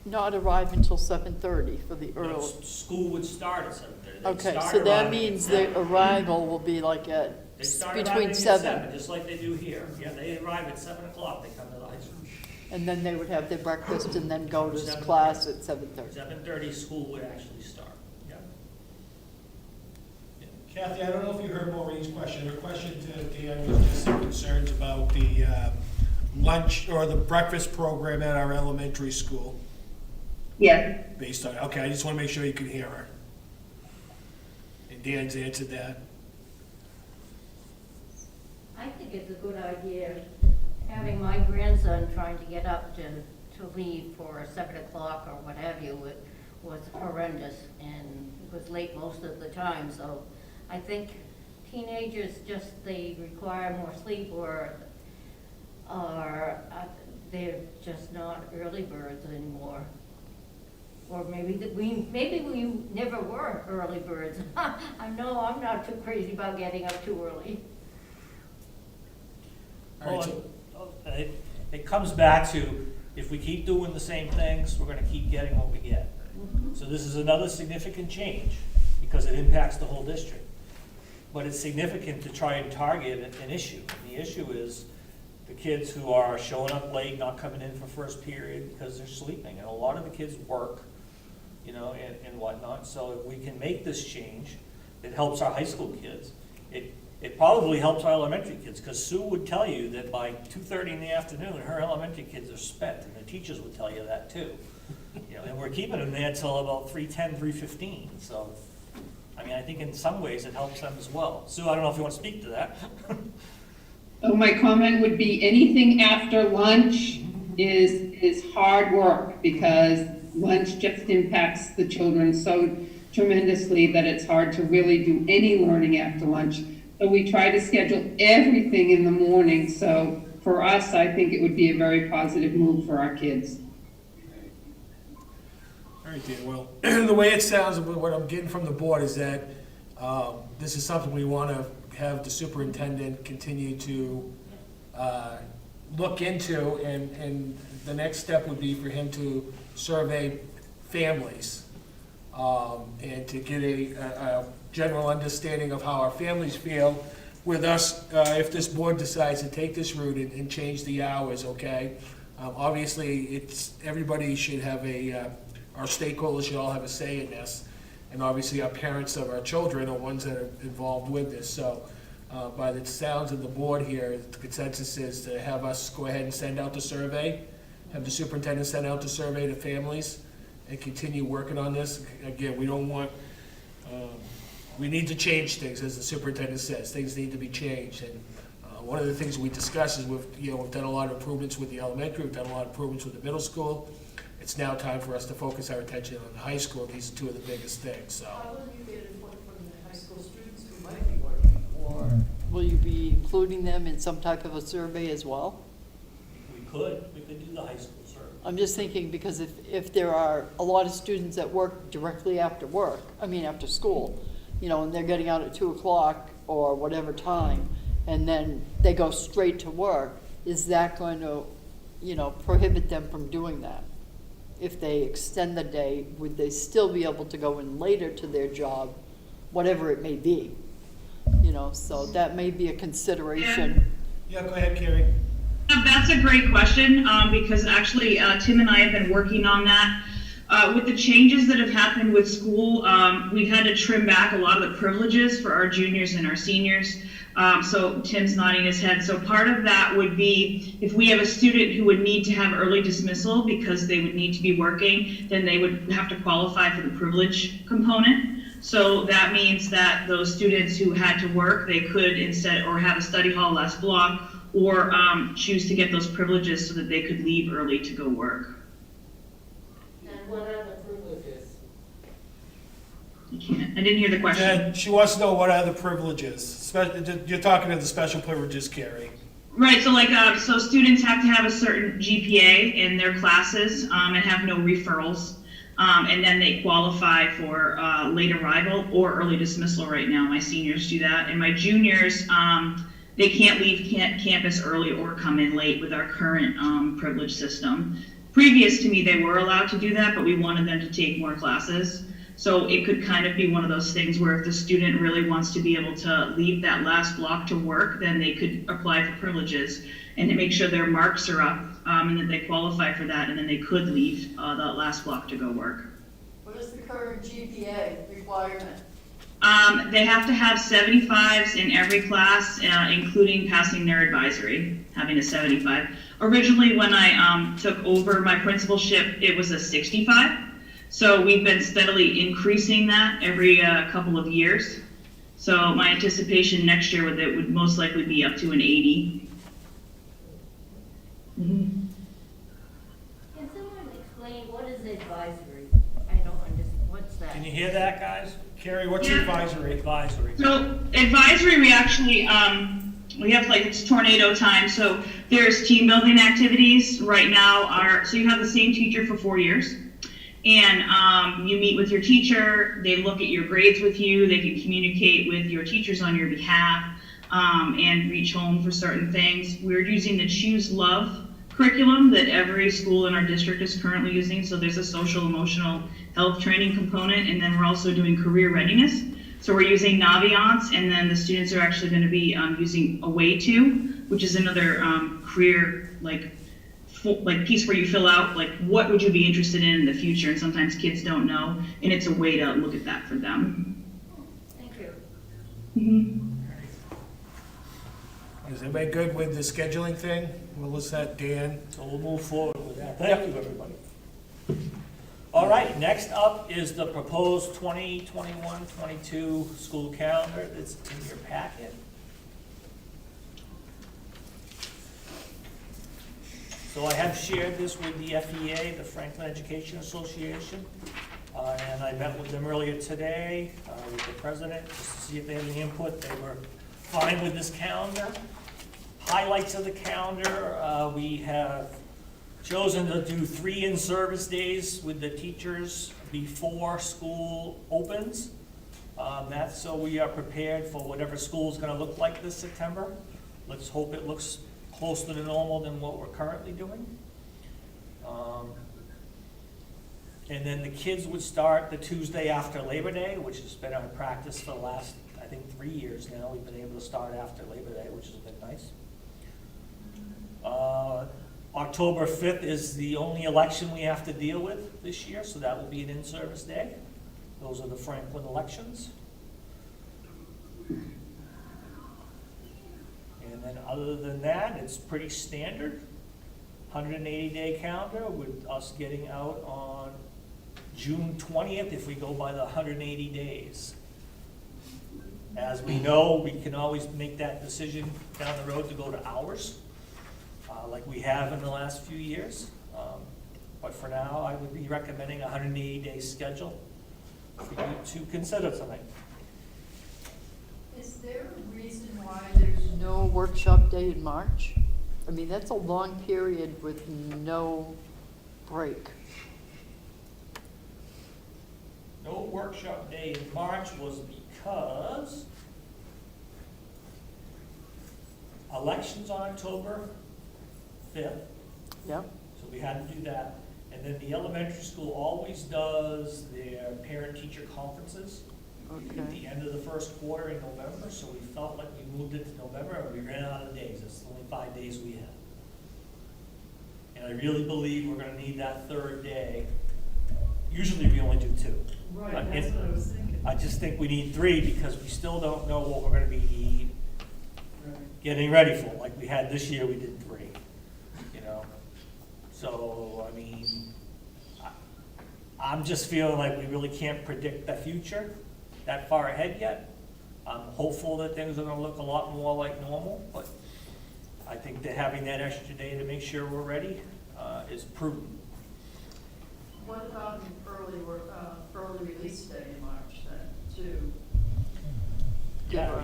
not arrive until 7:30 for the No, early? school would start at 7:30. Okay, so that means their arrival will be like at They start between arriving at 7. just like they do here. Yeah, they arrive at 7 o'clock, they come to the high school. And then they would have their breakfast and then go to class at 7:30. 7:30, school would actually start, yeah. Kathy, I don't know if you heard Maureen's question. Her question to Dan was just some concerns about the lunch or the breakfast program at our elementary school. Yes. Based on, okay, I just want to make sure you could hear her. And Dan's answered that. I think it's a good idea, having my grandson trying to get up to leave for 7 o'clock or what have you, it was horrendous, and it was late most of the time, so I think teenagers they require more sleep, or they're just not early birds anymore. Or maybe we never were early birds. I know I'm not too crazy about getting up too early. Well, it comes back to, if we keep doing the same things, we're gonna keep getting what we get. So this is another significant change, because it impacts the whole district. But it's significant to try and target an issue. And the issue is the kids who are showing up late, not coming in for first period because they're sleeping. And a lot of the kids work, you know, and whatnot. So if we can make this change, it helps our high school kids. It probably helps our elementary kids, because Sue would tell you that by 2:30 in the afternoon, her elementary kids are spent, and the teachers would tell you that too. You know, and we're keeping them there till about 3:10, 3:15. So, I mean, I think in some ways it helps them as well. Sue, I don't know if you want to speak to that. So my comment would be anything after lunch is hard work, because lunch just impacts the children so tremendously that it's hard to really do any learning after lunch. So we try to schedule everything in the morning. So for us, I think it would be a very positive move for our kids. All right, Dan, well, the way it sounds, what I'm getting from the board is that this is something we want to have the superintendent continue to look into, and the next step would be for him to survey families and to get a general understanding of how our families feel with us if this board decides to take this route and change the hours, okay? Obviously, everybody should have our stakeholders should all have a say in this, and obviously our parents of our children are ones that are involved with this. So by the sounds of the board here, the consensus is to have us go ahead and send out the survey, have the superintendent send out the survey to families, and continue working on this. Again, we don't want, we need to change things, as the superintendent says. Things need to be changed. And one of the things we discuss is we've done a lot of improvements with the elementary, we've done a lot of improvements with the middle school. It's now time for us to focus our attention on the high school. These are two of the biggest things, so. How will you get input from the high school students who might be working? Or will you be including them in some type of a survey as well? We could do the high school survey. I'm just thinking, because if there are a lot of students that work directly after after school, you know, and they're getting out at 2 o'clock or whatever time, and then they go straight to work, is that going to, you know, prohibit them from doing that? If they extend the day, would they still be able to go in later to their job, whatever it may be? You know, so that may be a consideration. Yeah, go ahead, Carrie. That's a great question, because actually Tim and I have been working on that. With the changes that have happened with school, we've had to trim back a lot of the privileges for our juniors and our seniors. So Tim's nodding his head. So part of that would be if we have a student who would need to have early dismissal because they would need to be working, then they would have to qualify for the privilege component. So that means that those students who had to work, they could instead, or have a study hall less block, or choose to get those privileges so that they could leave early to go work. And what are the privileges? I didn't hear the question. She wants to know what are the privileges. You're talking to the special privileges, Carrie. Right, so so students have to have a certain GPA in their classes and have no referrals. And then they qualify for late arrival or early dismissal right now. My seniors do that. And my juniors, they can't leave campus early or come in late with our current privilege system. Previous to me, they were allowed to do that, but we wanted them to take more classes. So it could kind of be one of those things where if the student really wants to be able to leave that last block to work, then they could apply for privileges and to make sure their marks are up, and that they qualify for that, and then they could leave that last block to go work. What is the current GPA requirement? They have to have 75s in every class, including passing their advisory, having a 75. Originally, when I took over my principalship, it was a 65. So we've been steadily increasing that every couple of years. So my anticipation next year with it would most likely be up to an 80. Can someone explain what is advisory? I don't understand, what's that? Can you hear that, guys? Carrie, what's your advisory? Advisory. So advisory, we actually, we have like, it's tornado time, so there's team building activities right now so you have the same teacher for 4 years. And you meet with your teacher, they look at your grades with you, they can communicate with your teachers on your behalf, and reach home for certain things. We're using the Choose Love curriculum that every school in our district is currently using. So there's a social emotional health training component, and then we're also doing career readiness. So we're using Naviance, and then the students are actually going to be using Away To, which is another career like piece where you fill out like what would you be interested in the future, and sometimes kids don't know, and it's a way to look at that for them. Thank you. Mm-hmm. Is everybody good with the scheduling thing? Melissa, Dan? So we'll move forward with that. Thank you, everybody. All right, next up is the proposed 2021-22 school calendar that's in your packet. So I have shared this with the FEA, the Franklin Education Association, and I met with them earlier today with the president just to see if they had any input. They were fine with this calendar. Highlights of the calendar, we have chosen to do 3 in-service days with the teachers before school opens. That's so we are prepared for whatever school is going to look like this September. Let's hope it looks closer to normal than what we're currently doing. And then the kids would start the Tuesday after Labor Day, which has been our practice for the last, I think, 3 years now. We've been able to start after Labor Day, which has been nice. October 5th is the only election we have to deal with this year, so that will be an in-service day. Those are the Franklin elections. And then other than that, it's pretty standard. 180-day calendar with us getting out on June 20th if we go by the 180 days. As we know, we can always make that decision down the road to go to hours, like we have in the last few years. But for now, I would be recommending a 180-day schedule for you to consider tonight. Is there a reason why there's no workshop day in March? I mean, that's a long period with no break. No workshop day in March was because elections on October 5th. Yep. So we had to do that. And then the elementary school always does their parent-teacher conferences at the end of the first quarter in November. So we felt like we moved it to November and we ran out of days. It's only 5 days we have. And I really believe we're going to need that third day. Usually we only do 2. Right, that's what I was thinking. I just think we need 3 because we still don't know what we're going to be getting ready for. Like we had this year, we did 3. You know, so I mean, I'm just feeling like we really can't predict the future that far ahead yet. I'm hopeful that things are going to look a lot more like normal, but I think that having that extra day to make sure we're ready is prudent. What about an early release day in March then, too? Yeah,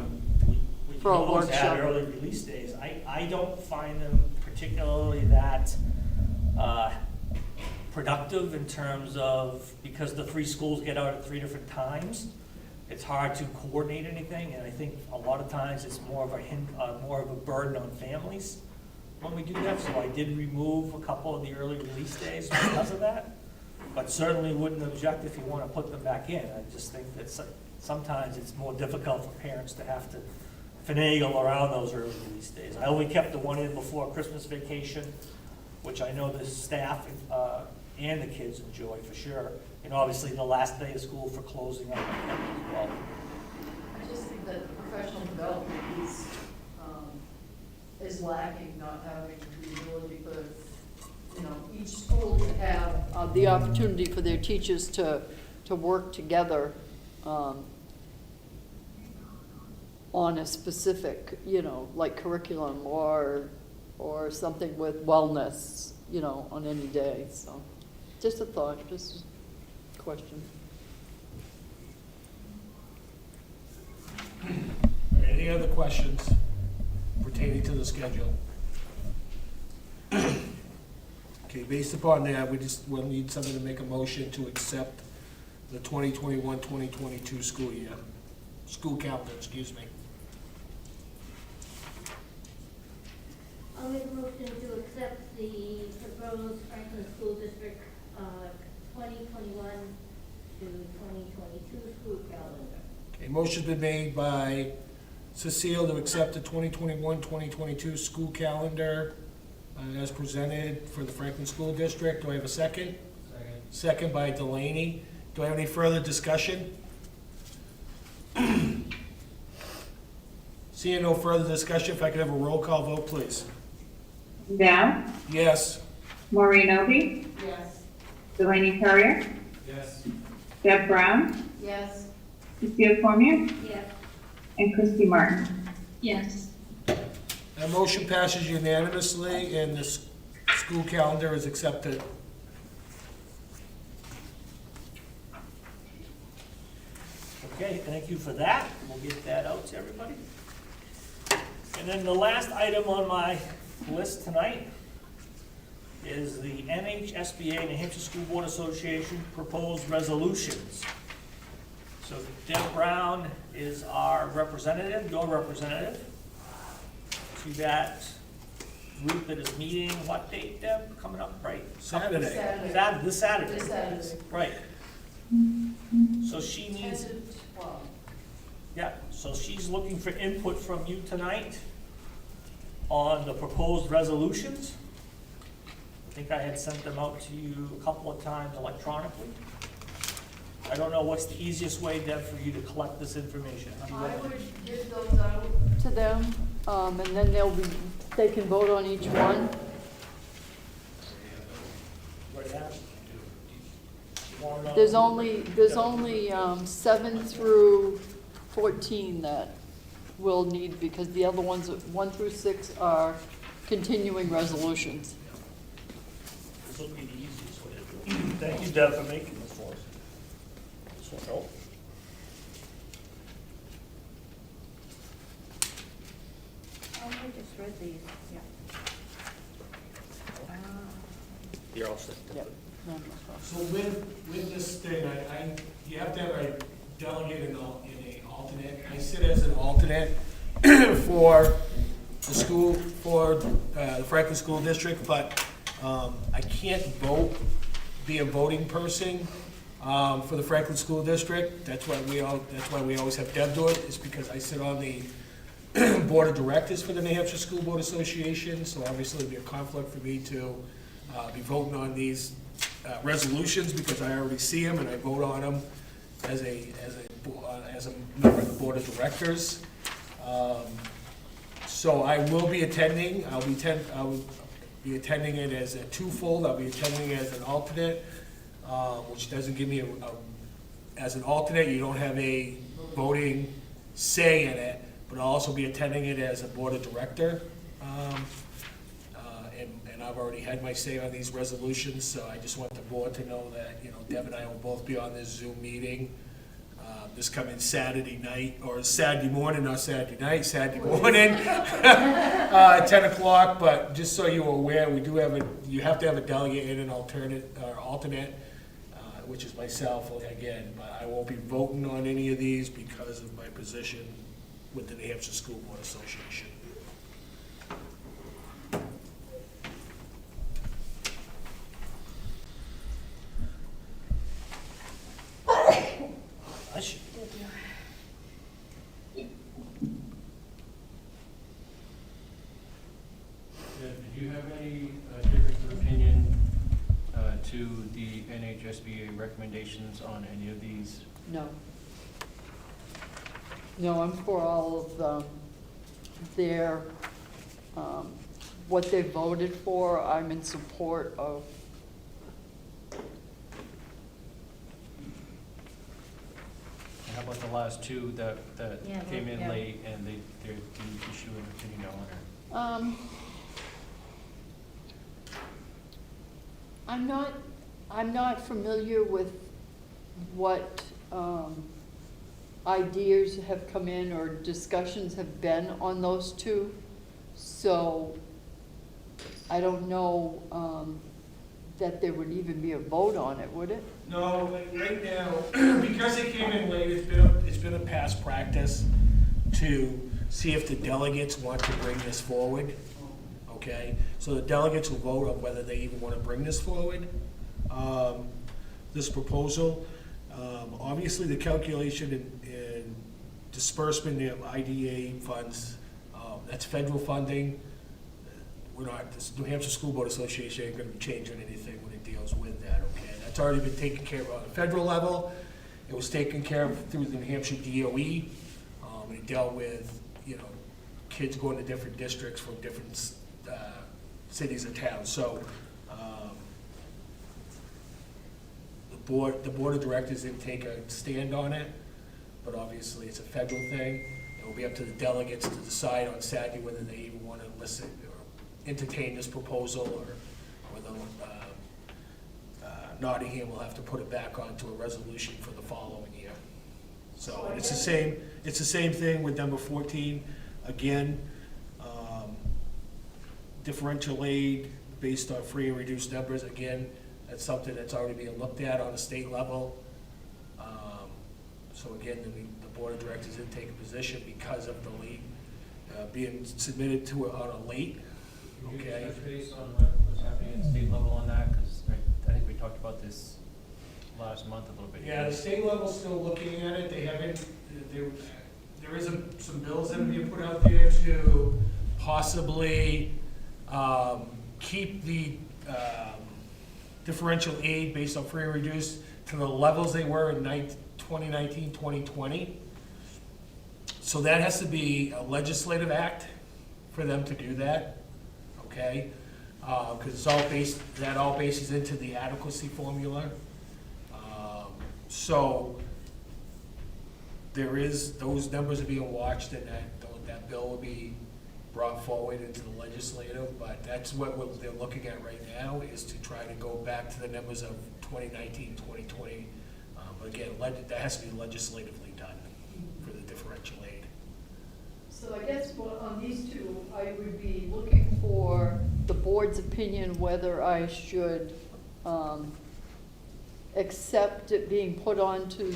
we For a always had workshop. early release days. I don't find them particularly that productive in terms of, because the 3 schools get out at 3 different times, it's hard to coordinate anything, and I think a lot of times it's more of a burden on families when we do that. So I did remove a couple of the early release days because of that. but certainly wouldn't object if you want to put them back in. I just think that sometimes it's more difficult for parents to have to finagle around those early release days. I only kept the one in before Christmas vacation, which I know the staff and the kids enjoy for sure. And obviously the last day of school for closing up as well. I just think that professional development is lacking, not having the ability for, each school to have the opportunity for their teachers to work together on a specific, like curriculum or something with wellness, on any day, so. Just a thought, just a question. Any other questions pertaining to the schedule? Okay, based upon that, we'll need somebody to make a motion to accept the 2021-2022 school calendar, excuse me. I'll make a motion to accept the proposed Franklin School District 2021 to 2022 school calendar. A motion's been made by Cecile to accept the 2021-2022 school calendar as presented for the Franklin School District. Do I have a second? Second. Second by Delaney. Do I have any further discussion? Seeing no further discussion, if I could have a roll call vote, please. Deb, Yes. Maureen Opie, Yes. Delaney Currier, Yes. Deb Brown, Yes. Cecile Formier, Yes. and Christy Martin. Yes. That motion passes unanimously and the school calendar is accepted. Okay, thank you for that. We'll get that out to everybody. And then the last item on my list tonight is the NHSBA, New Hampshire School Board Association, proposed resolutions. So Deb Brown is our representative, your representative, to that group that is meeting, what date, Deb? Coming up, right? Saturday. This Saturday. This Saturday. Right. So she needs, 10 to 12. yeah, so she's looking for input from you tonight on the proposed resolutions. I think I had sent them out to you a couple of times electronically. I don't know what's the easiest way, Deb, for you to collect this information. How do you I want would to- give those out to them, and then they can vote on each one. Right now? Want to know? There's only 7 through 14 that we'll need, because the other ones, 1 through 6, are continuing resolutions. This will be the easiest way to do it. Thank you, Deb, for making this for us. This will help. Oh, I just read these, yeah. You're all set. Yep. So with this thing, you have to have a delegate and an alternate. I sit as an alternate for the school, for the Franklin School District, but I can't be a voting person for the Franklin School District. That's why we always have Deb do it, is because I sit on the Board of Directors for the New Hampshire School Board Association, so obviously it'd be a conflict for me to be voting on these resolutions, because I already see them and I vote on them as a member of the Board of Directors. So I will be attending. I will be attending it as a twofold. I'll be attending as an alternate, which doesn't give me as an alternate, you don't have a voting say in it, but I'll also be attending it as a Board of Director. And I've already had my say on these resolutions, so I just want the board to know that, Deb and I will both be on this Zoom meeting this coming Saturday night, or Saturday morning, not Saturday night, Saturday morning, 10 o'clock, but just so you're aware, you have to have a delegate and an alternate, which is myself again, but I won't be voting on any of these because of my position with the New Hampshire School Board Association. questions on any of these? No. No, I'm for all of their, what they voted for. I'm in support of. How about the last two that Yeah, came in yeah. late and they didn't issue an opinion on it? I'm not familiar with what, ideas have come in or discussions have been on those two. So I don't know, that there would even be a vote on it, would it? No, like, right now, because it came in late, it's been a past practice to see if the delegates want to bring this forward, okay? So the delegates will vote on whether they even want to bring this forward, this proposal. Obviously, the calculation in disbursement of IDA funds, that's federal funding. We're not, this New Hampshire School Board Association ain't gonna be changing anything when it deals with that, okay? That's already been taken care of on the federal level. It was taken care of through the New Hampshire DOE. It dealt with, kids going to different districts from different, cities and towns. So, the board of directors didn't take a stand on it, but obviously it's a federal thing. It will be up to the delegates to decide on Saturday whether they even want to listen or entertain this proposal, or whether Nottingham will have to put it back onto a resolution for the following year. So it's the same thing with number 14. Again, differential aid based on free and reduced numbers. Again, that's something that's already being looked at on a state level. So again, the board of directors didn't take a position because of the late, being submitted to it on a late. Can you Okay. touch base on what's happening at state level on that? Because I think we talked about this last month a little bit. Yeah, the state level's still looking at it. They haven't, there is some bills that are being put out there to possibly keep the differential aid based on free and reduced to the levels they were in 2019, 2020. So that has to be a legislative act for them to do that, okay? Because it's all based, that all bases into the adequacy formula. So there is, those numbers are being watched, and that bill will be brought forward into the legislative, but that's what they're looking at right now, is to try to go back to the numbers of 2019, 2020. But again, that has to be legislatively done for the differential aid. So I guess on these two, I would be looking for the board's opinion whether I should accept it being put onto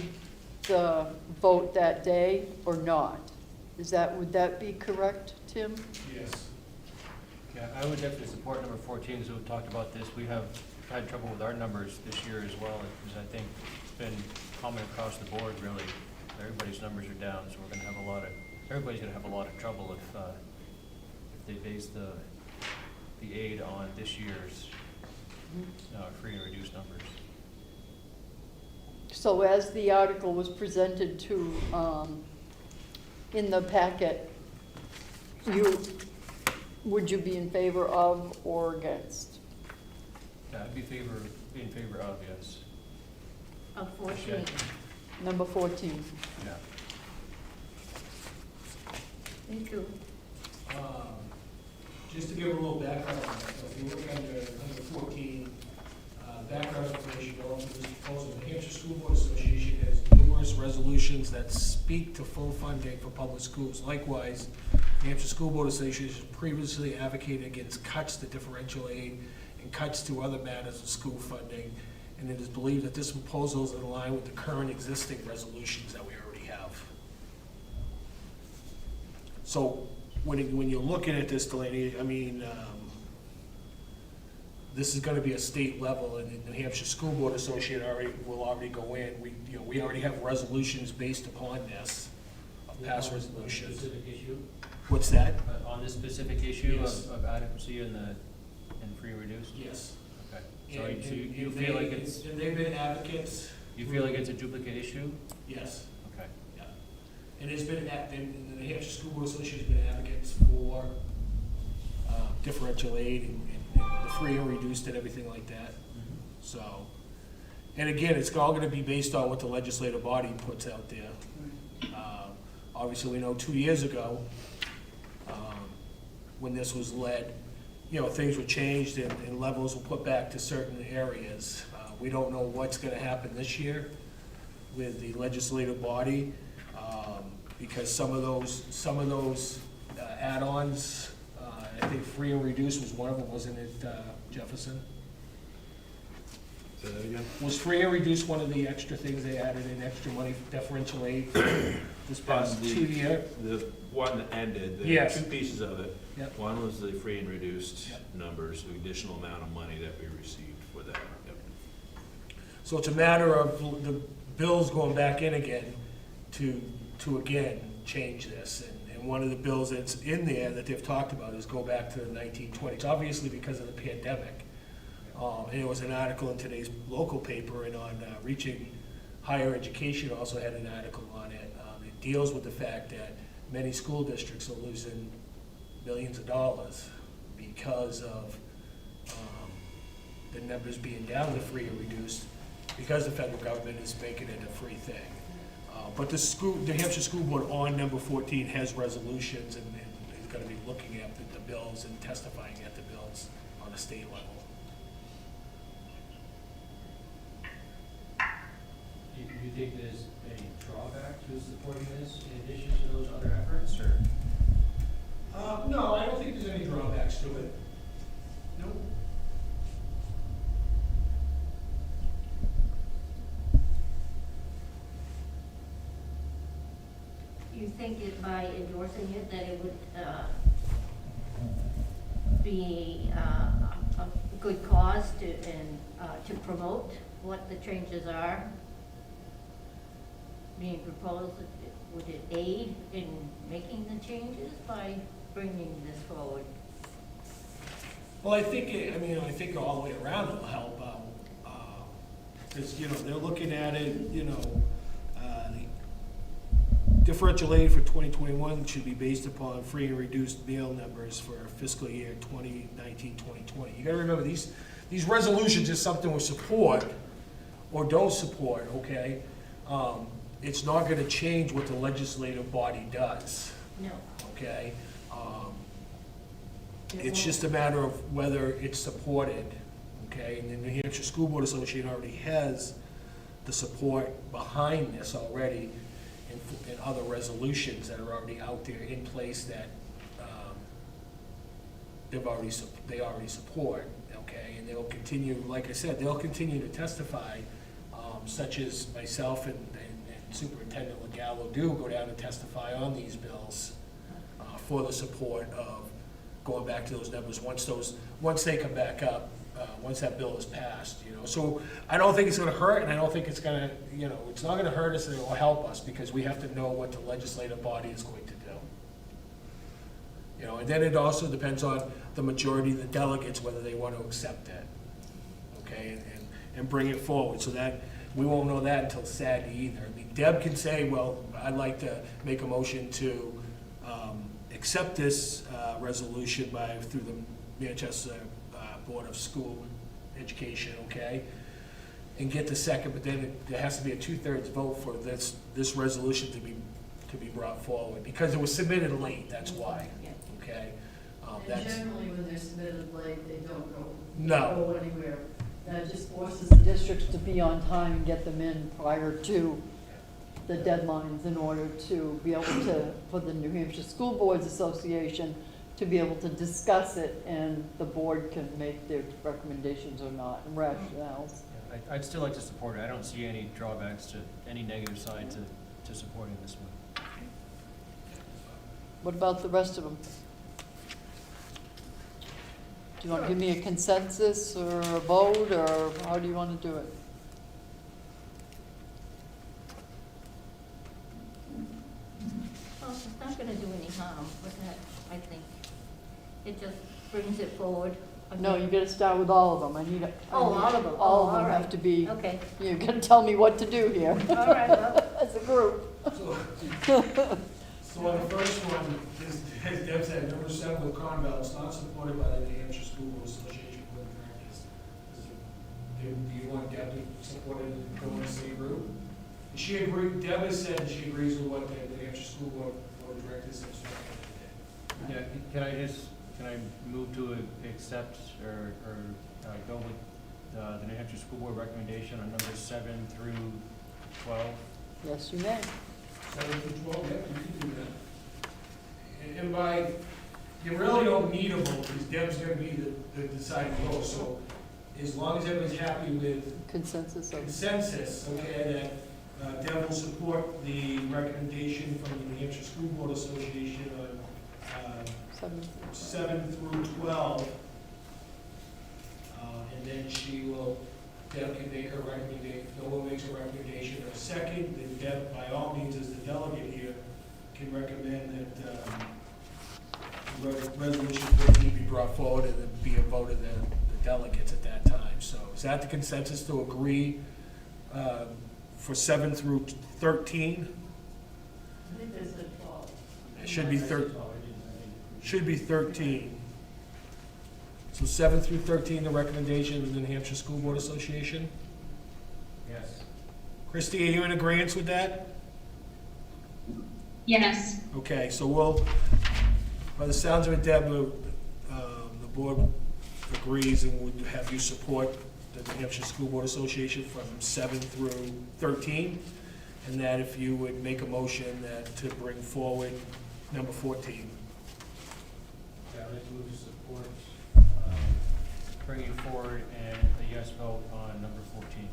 the vote that day or not. Would that be correct, Tim? Yes. Yeah, I would definitely support number 14, because we talked about this. We have had trouble with our numbers this year as well, because I think it's been common across the board, really. Everybody's numbers are down, so we're gonna have everybody's gonna have a lot of trouble if they base the aid on this year's free and reduced numbers. So as the article was presented to, in the packet, would you be in favor of or against? Yeah, I'd be in favor of, yes. Of 14. Number 14. Yeah. Me too. Just to give a little background, if you look under number 14, background information going to this proposal, the New Hampshire School Board Association has numerous resolutions that speak to full funding for public schools. Likewise, the New Hampshire School Board Association previously advocated against cuts to differential aid and cuts to other matters of school funding, and it is believed that this proposal is in line with the current existing resolutions that we already have. So when you're looking at this, Delaney, I mean, this is going to be a state level, and the New Hampshire School Board Association will already go in. We already have resolutions based upon this, past resolutions. Specific issue? What's that? On this specific issue Yes. of adequacy and free and reduced? Yes. Okay. So you feel like it's, and they've been advocates. Do you feel like it's a duplicate issue? Yes. Okay. Yeah. And there's been, the New Hampshire School Board Association has been advocates for differential aid and the free and reduced and everything like that. So, and again, it's all gonna be based on what the legislative body puts out there. Obviously, we know 2 years ago, when this was led, things were changed and levels were put back to certain areas. We don't know what's gonna happen this year with the legislative body, because some of those add-ons, I think free and reduced was one of them, wasn't it, Jefferson? Say that again? Was free and reduced one of the extra things they added in, extra money for differential aid this past 2 year? The one that ended, there were Yes. two pieces of it. Yep. One was the free and reduced Yep. numbers, the additional amount of money that we received for that. Yep. So it's a matter of the bills going back in again to again, change this. And one of the bills that's in there that they've talked about is go back to the 1920s, obviously because of the pandemic. And there was an article in today's local paper and on Reaching Higher Education also had an article on it. It deals with the fact that many school districts are losing millions of dollars because of the numbers being down to free and reduced, because the federal government is making it a free thing. But the New Hampshire School Board on number 14 has resolutions and is going to be looking at the bills and testifying at the bills on a state level. Do you think there's any drawback to supporting this in addition to those other efforts, or? No, I don't think there's any drawbacks to it. Nope. You think that by endorsing it, that it would be a good cause to promote what the changes are being proposed? Would it aid in making the changes by bringing this forward? Well, I think all the way around it'll help out. Because, they're looking at it, the differential aid for 2021 should be based upon free and reduced meal numbers for fiscal year 2019, 2020. You gotta remember, these resolutions is something we support or don't support, okay? It's not gonna change what the legislative body does, No. okay? It's just a matter of whether it's supported, okay? And the New Hampshire School Board Association already has the support behind this already in other resolutions that are already out there in place that they already support, okay? And they'll continue, like I said, they'll continue to testify, such as myself and Superintendent Legallo do go down and testify on these bills for the support of going back to those numbers once they come back up, once that bill is passed, So I don't think it's gonna hurt, and I don't think it's gonna, it's not gonna hurt us or help us, because we have to know what the legislative body is going to do. And then it also depends on the majority of the delegates, whether they want to accept it, okay, and bring it forward, so that, we won't know that until Saturday either. I mean, Deb can say, well, I'd like to make a motion to accept this resolution through the Manchester Board of School Education, okay? And get the second, but then there has to be a 2/3 vote for this resolution to be brought forward, because it was submitted late, that's why, okay? And generally, when they're submitted late, they don't No. go anywhere. That just forces the districts to be on time and get them in prior to the deadlines in order to be able to, for the New Hampshire School Boards Association, to be able to discuss it, and the board can make their recommendations or not, and rationales. I'd still like to support it. I don't see any drawbacks to any negative side to supporting this one. What about the rest of them? Do you want to give me a consensus or a vote, or how do you want to do it? Well, it's not gonna do any harm with that, I think. It just brings it forward No, you gotta start with all of them. I need. Oh, all of them. All Oh, of them all have right. to be, Okay. you're gonna tell me what to do here. All right, well. As a group. So on the first one, as Deb said, number 7 with Conval, it's not supported by the New Hampshire School Board Association Board of Directors. Do you want Deb to support it and go in the same route? She agreed, Deb has said she agrees with what the New Hampshire School Board of Directors has recommended. Yeah, can I move to accept or go with the New Hampshire School Board recommendation on numbers 7 through 12? Yes, you may. 7 through 12, yeah, you can do that. And by, you really don't need a vote, because Deb's gonna be the deciding vote, so as long as everybody's happy with Consensus of. consensus, okay, that Deb will support the recommendation from the New Hampshire School Board Association on 7 through 12. And then Deb can make her recommendation, no one makes a recommendation or a second, then Deb, by all means, as the delegate here, can recommend that resolution 14 be brought forward and then be a vote of the delegates at that time. So is that the consensus to agree for 7 through 13? I think there's a 12. It should be 13. So 7 through 13, the recommendation of the New Hampshire School Board Association? Yes. Christie, are you in agreement with that? Yes. Okay, so we'll, by the sounds of it, Deb, the board agrees and would have you support the New Hampshire School Board Association from 7 through 13, and that if you would make a motion that to bring forward number 14. Yeah, I'd like to move to support bringing forward and a yes vote on number 14.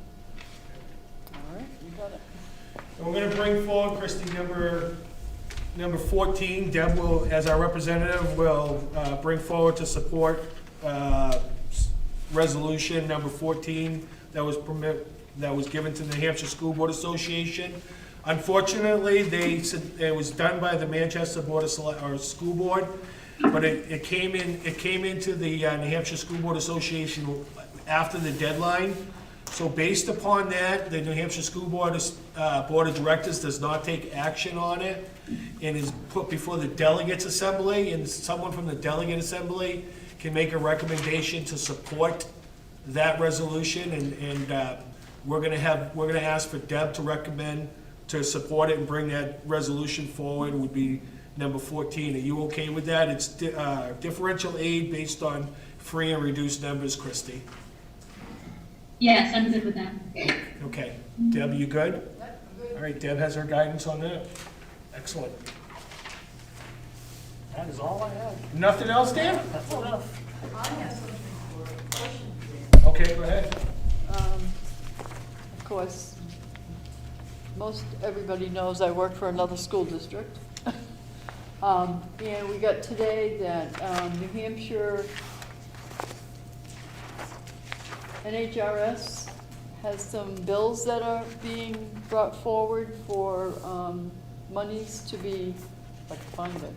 All right, you got it. And we're gonna bring forward, Christie, number 14. Deb will, as our representative, will bring forward to support resolution number 14 that was given to the New Hampshire School Board Association. Unfortunately, it was done by the Manchester Board of School Board, but it came into the New Hampshire School Board Association after the deadline. So based upon that, the New Hampshire School Board of Directors does not take action on it and is put before the Delegates Assembly, and someone from the Delegate Assembly can make a recommendation to support that resolution, and we're gonna ask for Deb to recommend to support it and bring that resolution forward. Would be number 14. Are you okay with that? It's differential aid based on free and reduced numbers, Christie. Yes, I'm good with that. Okay. Deb, you good? All right, Deb has her guidance on that. Excellent. That is all I have. Nothing else, Dan? That's enough. I have something for a question. Okay, go ahead. Of course, most everybody knows I work for another school district. And we got today that New Hampshire NHRS has some bills that are being brought forward for monies to be, if I can find it.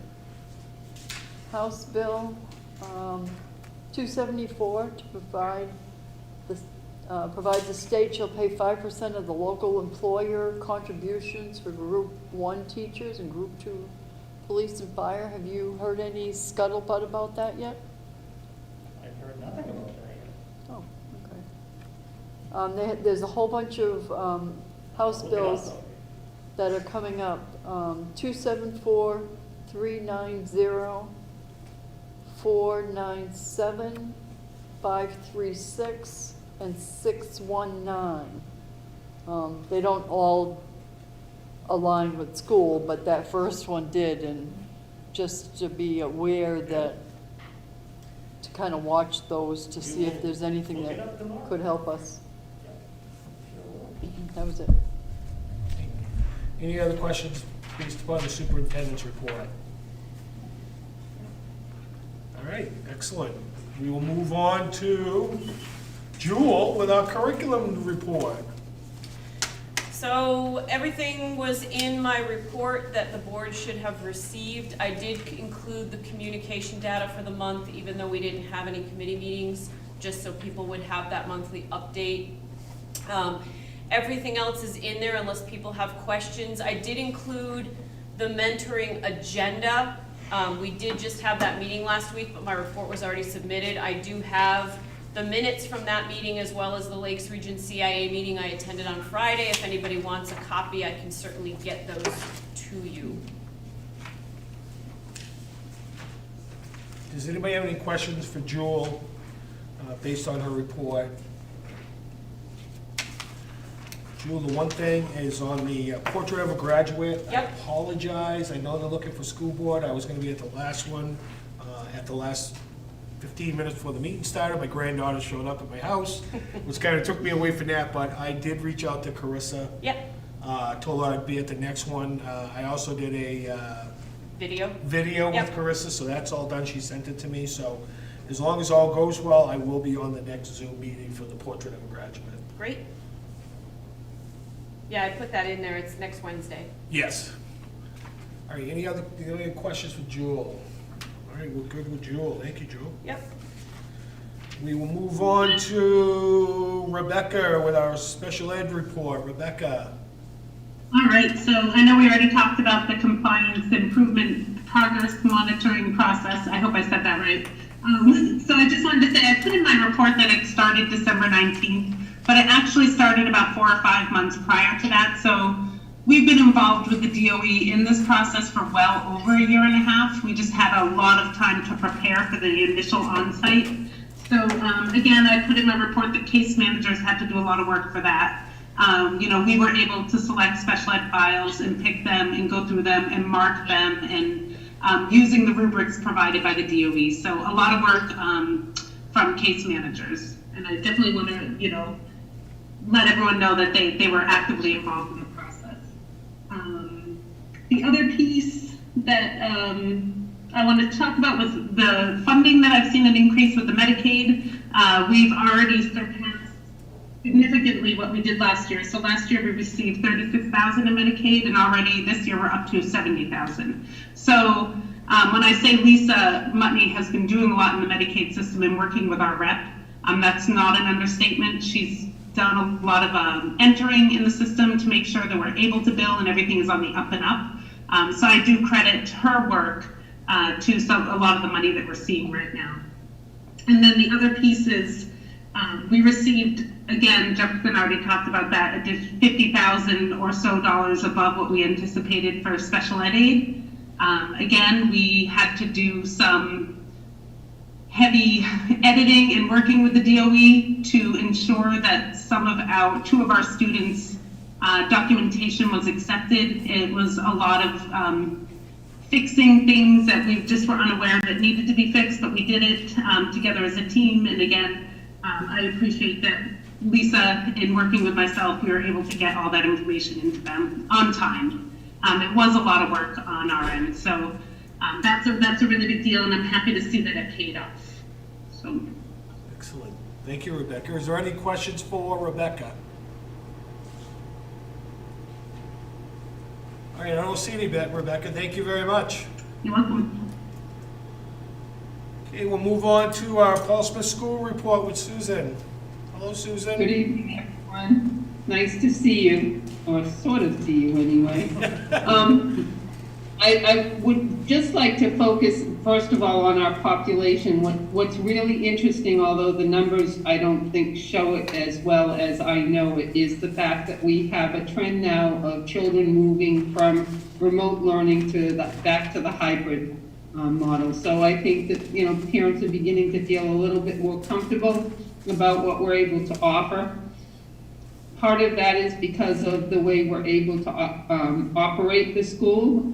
House Bill 274 to provides the state shall pay 5% of the local employer contributions for Group 1 teachers and Group 2 police and fire. Have you heard any scuttlebutt about that yet? I've heard nothing about that yet. Oh, okay. There's a whole bunch of House Look it up, bills though. that are coming up. 274, 390, 497, 536, and 619. They don't all align with school, but that first one did, and just to be aware that, to kind of watch those to see if there's anything Look it that up tomorrow. could help us. That was it. Any other questions based upon the superintendent's report? All right, excellent. We will move on to Jewel with our curriculum report. So everything was in my report that the board should have received. I did include the communication data for the month, even though we didn't have any committee meetings, just so people would have that monthly update. Everything else is in there unless people have questions. I did include the mentoring agenda. We did just have that meeting last week, but my report was already submitted. I do have the minutes from that meeting as well as the Lakes Region CIA meeting I attended on Friday. If anybody wants a copy, I can certainly get those to you. Does anybody have any questions for Jewel, based on her report? Jewel, the one thing is on the portrait of a graduate. Yep. I apologize, I know they're looking for school board, I was gonna be at the last one, at the last 15 minutes before the meeting started, my granddaughter showed up at my house, which kind of took me away from that, but I did reach out to Carissa. Yep. Told her I'd be at the next one. I also did a Video. with Yep. Carissa, so that's all done, she sent it to me, so as long as all goes well, I will be on the next Zoom meeting for the portrait of a graduate. Great. Yeah, I put that in there. It's next Wednesday. Yes. All right, any other questions for Jewel? All right, we're good with Jewel, thank you, Jewel. Yep. We will move on to Rebecca with our special ed report. Rebecca. All right, so I know we already talked about the compliance improvement progress monitoring process. I hope I said that right. So I just wanted to say, I put in my report that it started December 19th, but it actually started about 4 or 5 months prior to that. So we've been involved with the DOE in this process for well over a year and a half. We just had a lot of time to prepare for the initial on-site. So again, I put in my report that case managers had to do a lot of work for that. We were able to select special ed files and pick them and go through them and mark them and using the rubrics provided by the DOE. So a lot of work from case managers. And I definitely want to, let everyone know that they were actively involved in the process. The other piece that I wanted to talk about was the funding that I've seen an increase with the Medicaid. We've already surpassed significantly what we did last year. So last year we received $36,000 in Medicaid, and already this year we're up to $70,000. So when I say Lisa Mutney has been doing a lot in the Medicaid system and working with our rep, that's not an understatement. She's done a lot of entering in the system to make sure that we're able to bill and everything is on the up and up. So I do credit her work to a lot of the money that we're seeing right now. And then the other piece is we received, again, Jefferson already talked about that, $50,000 or so above what we anticipated for special ed aid. Again, we had to do some heavy editing and working with the DOE to ensure that two of our students' documentation was accepted. It was a lot of fixing things that we just were unaware that needed to be fixed, but we did it together as a team. And again, I appreciate that Lisa, in working with myself, we were able to get all that information into them on time. It was a lot of work on our end, so that's a really big deal, and I'm happy to see that it paid off. So. Excellent. Thank you, Rebecca. Is there any questions for Rebecca? All right, I don't see any, Rebecca. Thank you very much. You're welcome. Okay, we'll move on to our Paul Smith School report with Susan. Hello, Susan. Good evening, everyone. Nice to see you, or sort of see you anyway. I would just like to focus, first of all, on our population. What's really interesting, although the numbers I don't think show it as well as I know it, is the fact that we have a trend now of children moving from remote learning back to the hybrid model. So I think that, parents are beginning to feel a little bit more comfortable about what we're able to offer. Part of that is because of the way we're able to operate the school,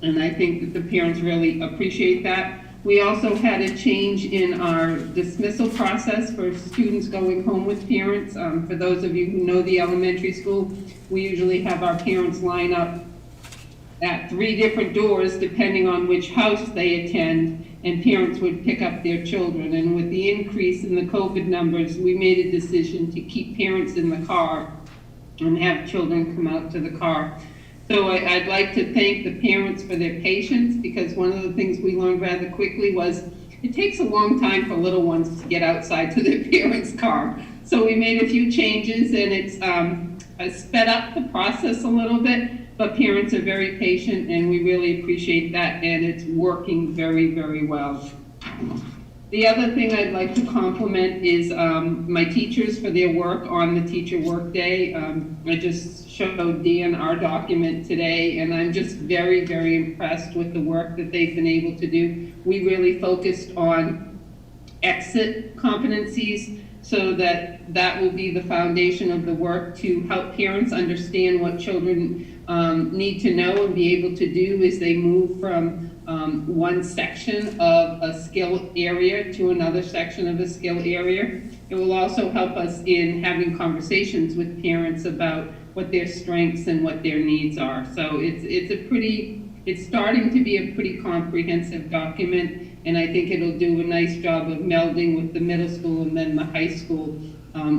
and I think that the parents really appreciate that. We also had a change in our dismissal process for students going home with parents. For those of you who know the elementary school, we usually have our parents line up at 3 different doors depending on which house they attend, and parents would pick up their children. And with the increase in the COVID numbers, we made a decision to keep parents in the car and have children come out to the car. So I'd like to thank the parents for their patience, because one of the things we learned rather quickly was it takes a long time for little ones to get outside to their parents' car. So we made a few changes, and it's sped up the process a little bit, but parents are very patient, and we really appreciate that, and it's working very, very well. The other thing I'd like to compliment is my teachers for their work on the teacher workday. I just showed Dan our document today, and I'm just very, very impressed with the work that they've been able to do. We really focused on exit competencies, so that will be the foundation of the work to help parents understand what children need to know and be able to do as they move from one section of a skill area to another section of a skill area. It will also help us in having conversations with parents about what their strengths and what their needs are. So it's starting to be a pretty comprehensive document, and I think it'll do a nice job of melding with the middle school and then the high school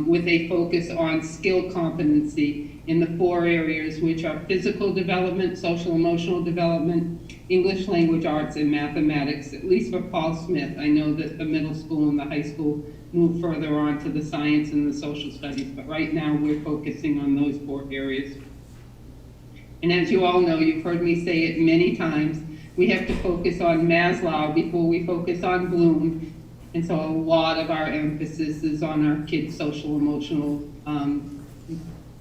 with a focus on skill competency in the 4 areas, which are physical development, social emotional development, English language arts, and mathematics. At least for Paul Smith, I know that the middle school and the high school move further on to the science and the social studies, but right now we're focusing on those 4 areas. And as you all know, you've heard me say it many times, we have to focus on Maslow before we focus on Bloom. And so a lot of our emphasis is on our kids' social emotional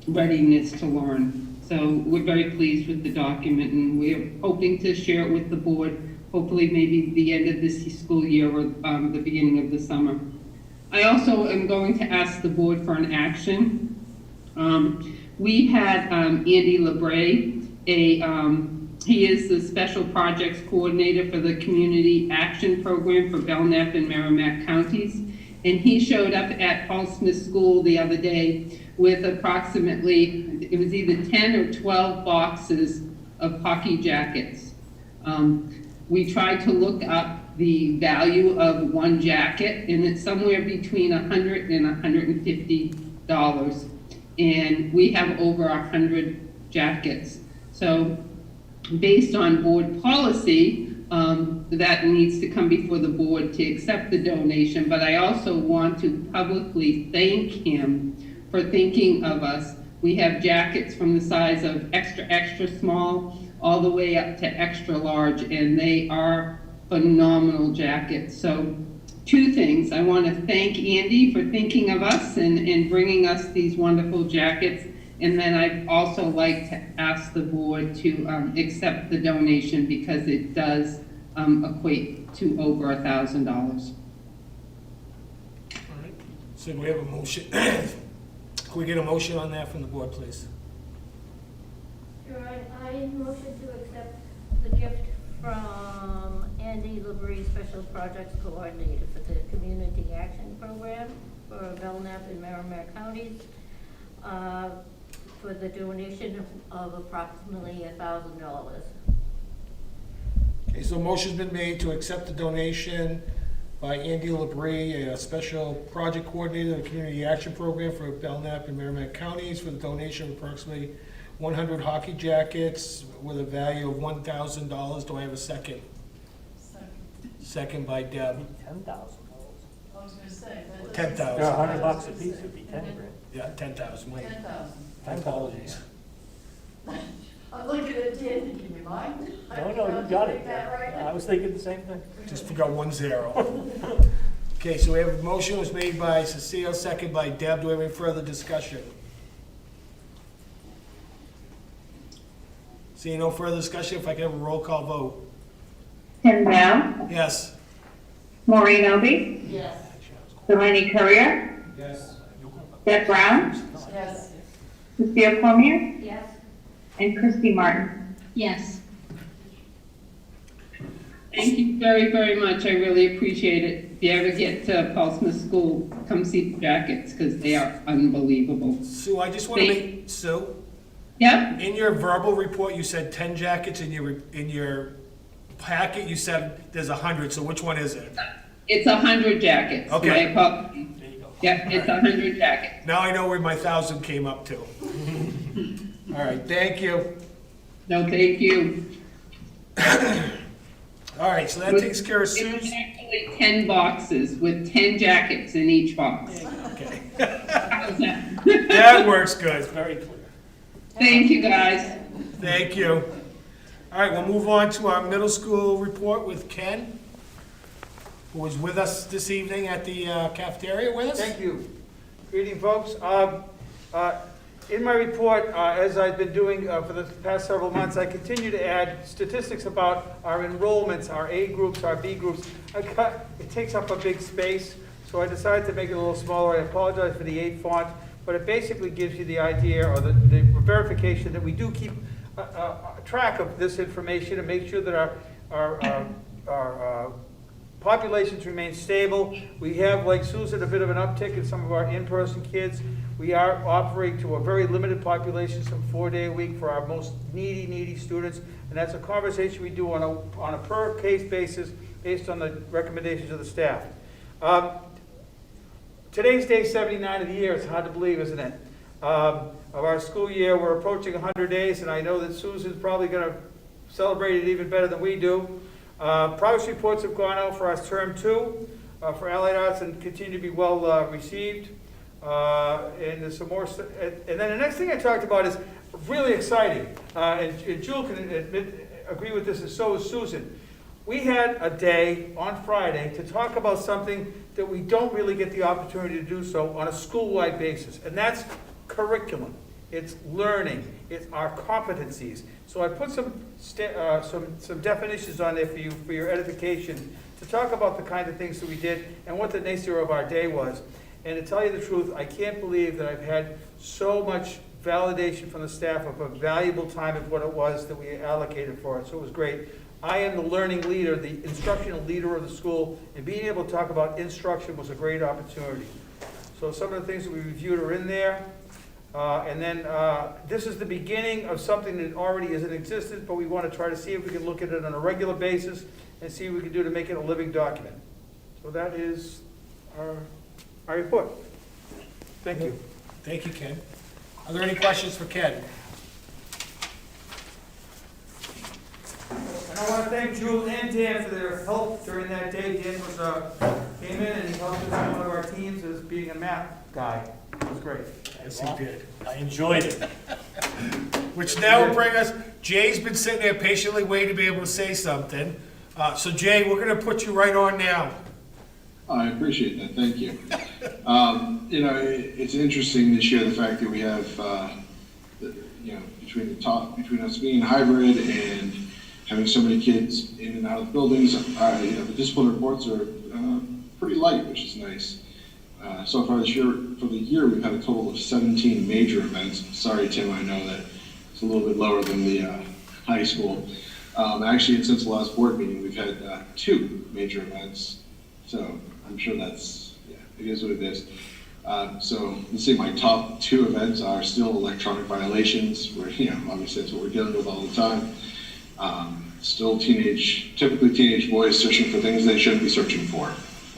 readiness to learn. So we're very pleased with the document, and we're hoping to share it with the board, hopefully maybe the end of this school year or the beginning of the summer. I also am going to ask the board for an action. We had Andy LeBray, he is the Special Projects Coordinator for the Community Action Program for Belknap and Merrimack counties. And he showed up at Paul Smith School the other day with approximately, it was either 10 or 12 boxes of hockey jackets. We tried to look up the value of one jacket, and it's somewhere between $100 and $150. And we have over 100 jackets. So based on board policy, that needs to come before the board to accept the donation, but I also want to publicly thank him for thinking of us. We have jackets from the size of extra, extra small all the way up to extra large, and they are phenomenal jackets. So 2 things. I want to thank Andy for thinking of us and bringing us these wonderful jackets. And then I'd also like to ask the board to accept the donation, because it does equate to over $1,000. All right, so do we have a motion? Can we get a motion on that from the board, please? Sure, I motion to accept the gift from Andy LeBrie, Special Projects Coordinator for the Community Action Program for Belknap and Merrimack counties, for the donation of approximately $1,000. Okay, so motion's been made to accept the donation by Andy LeBrie, a Special Project Coordinator of the Community Action Program for Belknap and Merrimack counties, for the donation of approximately 100 hockey jackets with a value of $1,000. Do I have a second? Second by Deb. $10,000. I was gonna say. 10,000. Yeah, $100 a piece would be 10 grand. Yeah, 10,000, wait. 10,000. My apologies. I'm looking at Dan, can you mind? No, you got it. That right? I was thinking the same thing. Just forgot 1 0. Okay, so we have a motion was made by Cecile, second by Deb. Do we have any further discussion? Seeing no further discussion, if I can have a roll call vote. Tim Bell, Yes. Maureen Obie, Yes. Delaney Courier, Yes. Deb Brown, Yes. Cecile Cormier, Yes? and Christy Martin. Yes. Thank you very, very much. I really appreciate it. If you ever get to Paul Smith School, come see the jackets, because they are unbelievable. Sue, I just want to make, Sue, Yep, in your verbal report, you said 10 jackets. In your packet, you said there's 100, so which one is it? it's 100 jackets. Okay. My apologies. Yep, it's 100 jackets. Now I know where my 1,000 came up to. All right, thank you. No, thank you. All right, so that takes care of It was Sue's. actually 10 boxes with 10 jackets in each box. Okay. How's that? That works good. Very clear. Thank you, guys. Thank you. All right, we'll move on to our middle school report with Ken, who was with us this evening at the cafeteria with us. Thank you. Good evening, folks. In my report, as I've been doing for the past several months, I continue to add statistics about our enrollments, our A groups, our B groups. It takes up a big space, so I decided to make it a little smaller. I apologize for the 8 font, but it basically gives you the idea or the verification that we do keep track of this information and make sure that our populations remain stable. We have, like Susan, a bit of an uptick in some of our in-person kids. We are offering to a very limited population some 4-day-a-week for our most needy students, and that's a conversation we do on a per-case basis based on the recommendations of the staff. Today's day 79 of the year. It's hard to believe, isn't it? Of our school year, we're approaching 100 days, and I know that Susan's probably going to celebrate it even better than we do. Progress reports have gone out for our term 2 for Allied Arts and continue to be well received. And there's some more. And then the next thing I talked about is really exciting. And Jewel can agree with this, and so is Susan. We had a day on Friday to talk about something that we don't really get the opportunity to do so on a school-wide basis, and that's curriculum. It's learning. It's our competencies. So I put some definitions on there for your edification to talk about the kind of things that we did and what the nature of our day was. And to tell you the truth, I can't believe that I've had so much validation from the staff of a valuable time of what it was that we allocated for it. So it was great. I am the learning leader, the instructional leader of the school, and being able to talk about instruction was a great opportunity. So some of the things that we reviewed are in there. And then this is the beginning of something that already is in existence, but we want to try to see if we can look at it on a regular basis and see what we can do to make it a living document. So that is our report. Thank you. Thank you, Ken. Are there any questions for Ken? And I want to thank Jewel and Dan for their help during that day. Dan came in and he helped us on one of our teams as being a math guy. It was great. Yes, he did. I enjoyed it. Which now will bring us, Jay's been sitting there patiently waiting to be able to say something. So Jay, we're going to put you right on now. I appreciate that. Thank you. It's interesting this year, the fact that we have, between us being hybrid and having so many kids in and out of the buildings, the discipline reports are pretty light, which is nice. So far this year, for the year, we've had a total of 17 major events. Sorry, Tim, I know that it's a little bit lower than the high school. Actually, since the last board meeting, we've had 2 major events. So I'm sure it is what it is. So let's see, my top 2 events are still electronic violations, where, obviously that's what we're dealing with all the time. Still typically teenage boys searching for things they shouldn't be searching for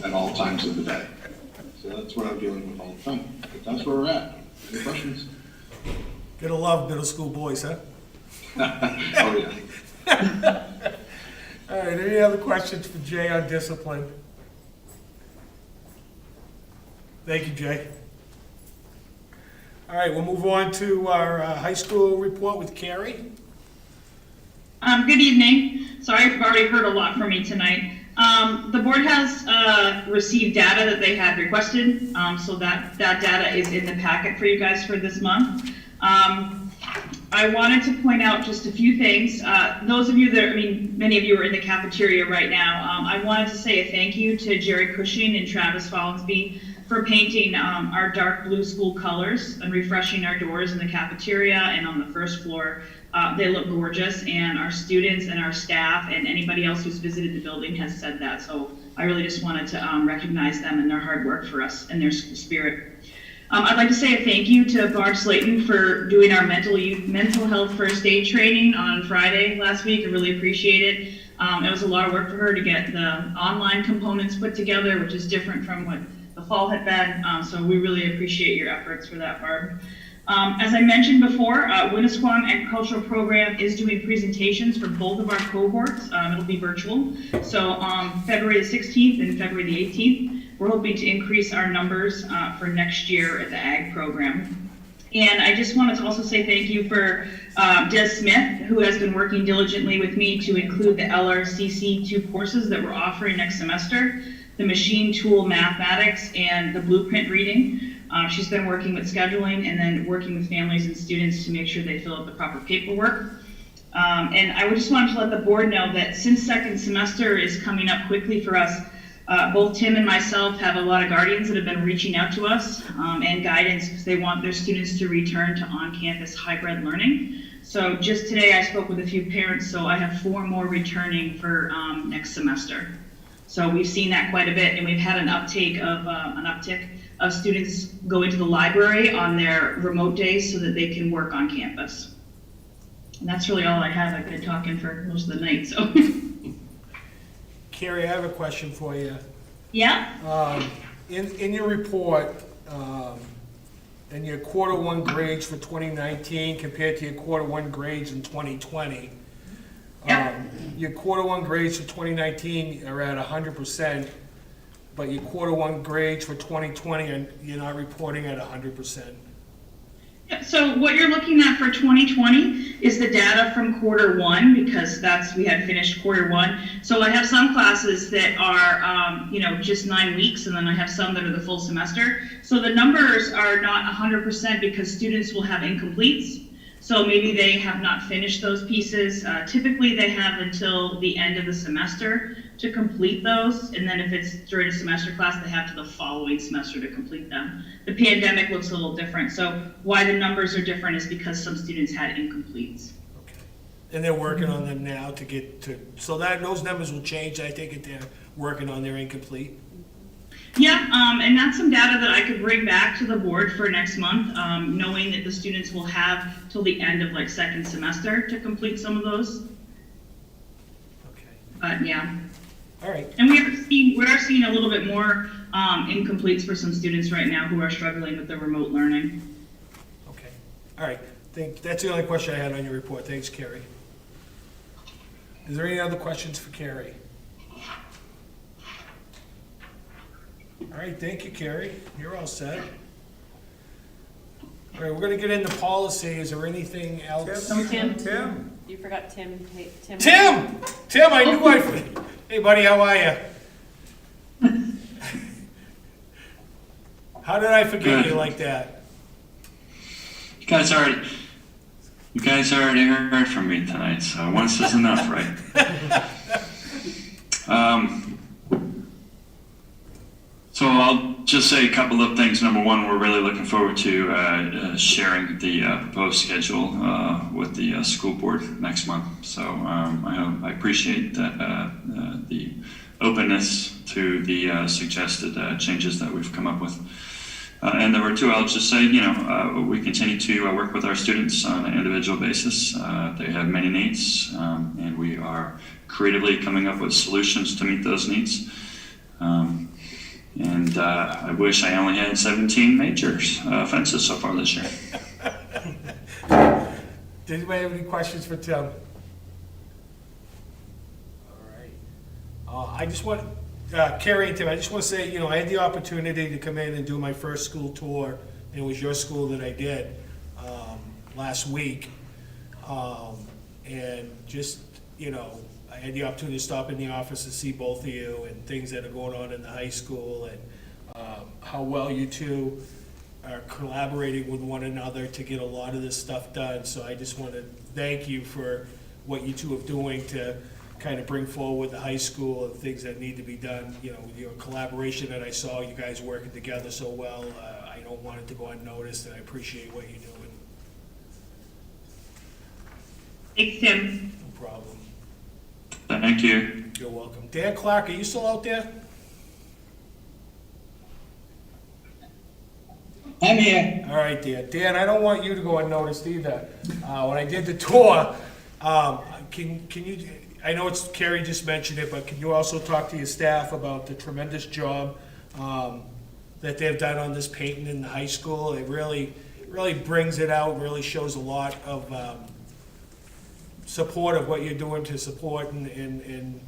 at all times of the day. So that's what I'm dealing with all the time. But that's where we're at. Any questions? Gonna love middle school boys, huh? Oh, yeah. All right, any other questions for Jay on discipline? Thank you, Jay. All right, we'll move on to our high school report with Carrie. Good evening. Sorry if you've already heard a lot from me tonight. The board has received data that they had requested, so that data is in the packet for you guys for this month. I wanted to point out just a few things. Those of you many of you are in the cafeteria right now. I wanted to say a thank you to Jerry Cushing and Travis Follinsby for painting our dark blue school colors and refreshing our doors in the cafeteria and on the first floor. They look gorgeous, and our students and our staff and anybody else who's visited the building has said that. So I really just wanted to recognize them and their hard work for us and their spirit. I'd like to say a thank you to Barb Slayton for doing our mental health first aid training on Friday last week. I really appreciate it. It was a lot of work for her to get the online components put together, which is different from what the fall had been. So we really appreciate your efforts for that, Barb. As I mentioned before, Winnisquam Agricultural Program is doing presentations for both of our cohorts. It'll be virtual. So February the 16th and February the 18th, we're hoping to increase our numbers for next year at the ag program. And I just wanted to also say thank you for Des Smith, who has been working diligently with me to include the LRCC 2 courses that we're offering next semester, the machine tool mathematics and the blueprint reading. She's been working with scheduling and then working with families and students to make sure they fill out the proper paperwork. And I just wanted to let the board know that since second semester is coming up quickly for us, both Tim and myself have a lot of guardians that have been reaching out to us and guidance because they want their students to return to on-campus hybrid learning. So just today I spoke with a few parents, so I have 4 more returning for next semester. So we've seen that quite a bit, and we've had an uptick of students going to the library on their remote days so that they can work on campus. And that's really all I have. I've been talking for most of the night, so. Carrie, I have a question for you. Yeah? In your report, and your quarter 1 grades for 2019 compared to your quarter 1 grades in 2020, your quarter 1 grades for 2019 are at 100%, but your quarter 1 grades for 2020, and you're not reporting at 100%. Yeah, so what you're looking at for 2020 is the data from quarter 1, because we had finished quarter 1. So I have some classes that are, just 9 weeks, and then I have some that are the full semester. So the numbers are not 100% because students will have incompletes. So maybe they have not finished those pieces. Typically they have until the end of the semester to complete those. And then if it's during a semester class, they have to the following semester to complete them. The pandemic looks a little different. So why the numbers are different is because some students had incompletes. Okay. And they're working on them now to get to, so that those numbers will change. I think they're working on their incomplete. Yeah, and that's some data that I could bring back to the board for next month, knowing that the students will have till the end of second semester to complete some of those. Okay. Yeah. All right. And we are seeing a little bit more incompletes for some students right now who are struggling with the remote learning. Okay. All right. That's the only question I had on your report. Thanks, Carrie. Is there any other questions for Carrie? All right, thank you, Carrie. You're all set. All right, we're gonna get into policy. Is there anything else? Tim. You forgot Tim. Tim, I knew I forgot. Hey, buddy, how are you? How did I forget you like that? You guys already heard from me tonight, so once is enough, right? So I'll just say a couple of things. Number one, we're really looking forward to sharing the proposed schedule with the school board next month. So I appreciate that, the openness to the suggested changes that we've come up with. And number two, I'll just say, we continue to work with our students on an individual basis. They have many needs, and we are creatively coming up with solutions to meet those needs. And I wish I only had 17 major offenses so far this year. Does anybody have any questions for Tim? All right. I just want, Carrie and Tim, I just want to say, I had the opportunity to come in and do my first school tour. And it was your school that I did last week. And just, I had the opportunity to stop in the office and see both of you and things that are going on in the high school and how well you two are collaborating with one another to get a lot of this stuff done. So I just want to thank you for what you two are doing to kind of bring forward the high school and things that need to be done. With your collaboration that I saw, you guys working together so well, I don't want it to go unnoticed, and I appreciate what you're doing. Thanks, Tim. No problem. Thank you. You're welcome. Dan Clark, are you still out there? I'm here. All right, Dan. Dan, I don't want you to go unnoticed either. When I did the tour, can you, I know it's Carrie just mentioned it, but can you also talk to your staff about the tremendous job that they've done on this painting in the high school? It really, really brings it out, really shows a lot of support of what you're doing to support and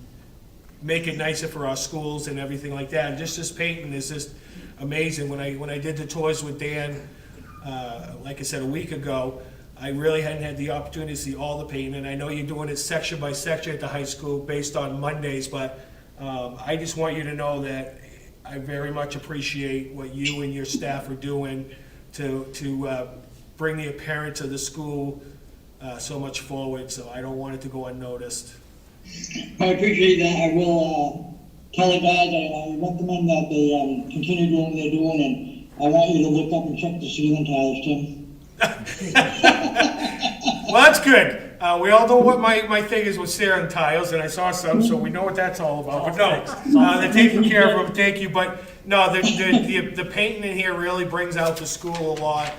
make it nicer for our schools and everything like that. And just this painting is just amazing. When I did the tours with Dan, like I said, a week ago, I really hadn't had the opportunity to see all the painting, and I know you're doing it section by section at the high school based on Mondays, but I just want you to know that I very much appreciate what you and your staff are doing to bring the appearance of the school so much forward, so I don't want it to go unnoticed. I appreciate that. I will tell the guys, I recommend that they continue doing what they're doing, and I want you to look up and check the ceiling tiles, Tim. Well, that's good. We all know what my thing is with ceiling tiles, and I saw some, so we know what that's all about. But no, they're taking care of them. Thank you. But no, the painting in here really brings out the school a lot,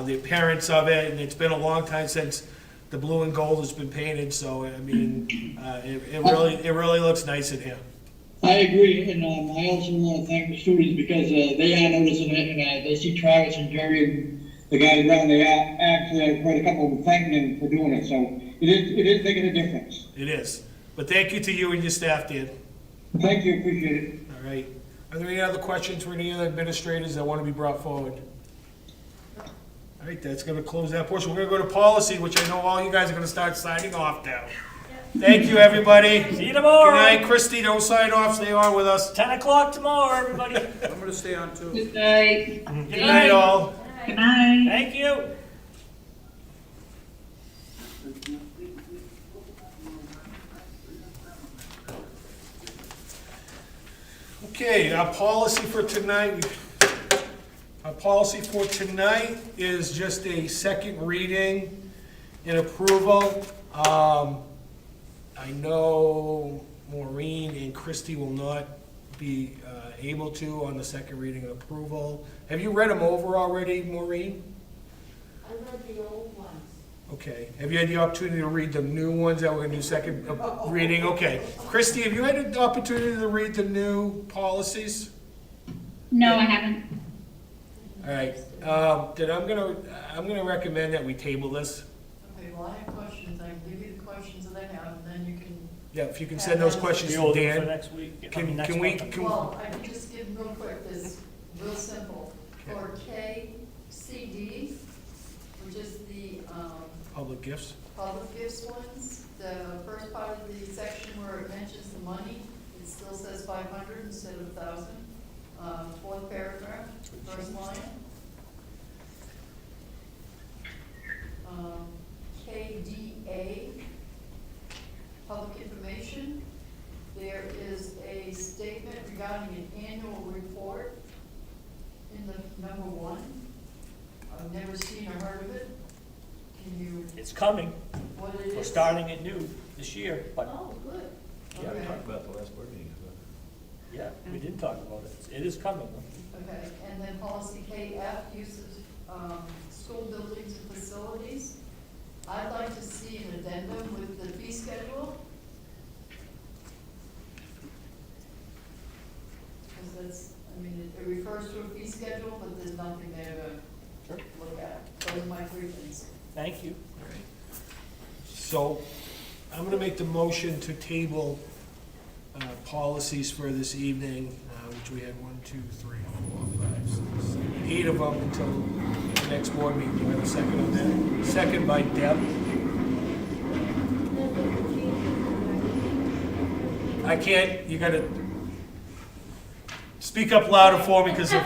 the appearance of it, and it's been a long time since the blue and gold has been painted. So I mean, it really looks nice in here. I agree, and I also want to thank the students because they are noticing it, and they see Travis and Jerry and the guys around. They actually, I've heard a couple of them thanking them for doing it, so it is making a difference. It is. But thank you to you and your staff, Dan. Thank you, appreciate it. All right. Are there any other questions for any other administrators that want to be brought forward? All right, that's going to close that portion. We're going to go to policy, which I know all you guys are going to start signing off now. Thank you, everybody. See you tomorrow. Good night, Christy. Don't sign off. Stay on with us. 10 o'clock tomorrow, everybody. I'm gonna stay on too. Good night. Good night, all. Good night. Thank you. Okay, our policy for tonight is just a second reading and approval. I know Maureen and Christy will not be able to on the second reading and approval. Have you read them over already, Maureen? I read the old ones. Okay. Have you had the opportunity to read the new ones that we're going to do second reading? Okay. Christy, have you had an opportunity to read the new policies? No, I haven't. All right. Then I'm gonna recommend that we table this. Okay, well, I have questions, I can give you the questions that I have, and then you can. Yeah, if you can send those questions We'll to do it for Dan. next week. Can we? Well, I can just give real quick, this, real simple. For KCD, which is the, Public gifts. public gifts ones, the first part of the section where it mentions the money, it still says 500 instead of 1,000. Fourth paragraph, first line. KDA, public information. There is a statement regarding an annual report in the number 1. I've never seen or heard of it. Can you, It's coming. what it is? We're starting it new this year, but Oh, good. Yeah, Okay. Talked about the last board meeting. yeah, we did talk about it. It is coming. Okay, and then policy KF, use of school buildings and facilities. I'd like to see an addendum with the fee schedule. Because that's, I mean, it refers to a fee schedule, but there's nothing there Sure. to look at. Those are my 3 things. Thank you. So I'm gonna make the motion to table policies for this evening, which we had 1, 2, 3, 4, 5, 6, 7, 8 of them until the next board meeting. Do I have a second on that? Second by Deb. I can't, you gotta speak up louder for me because of,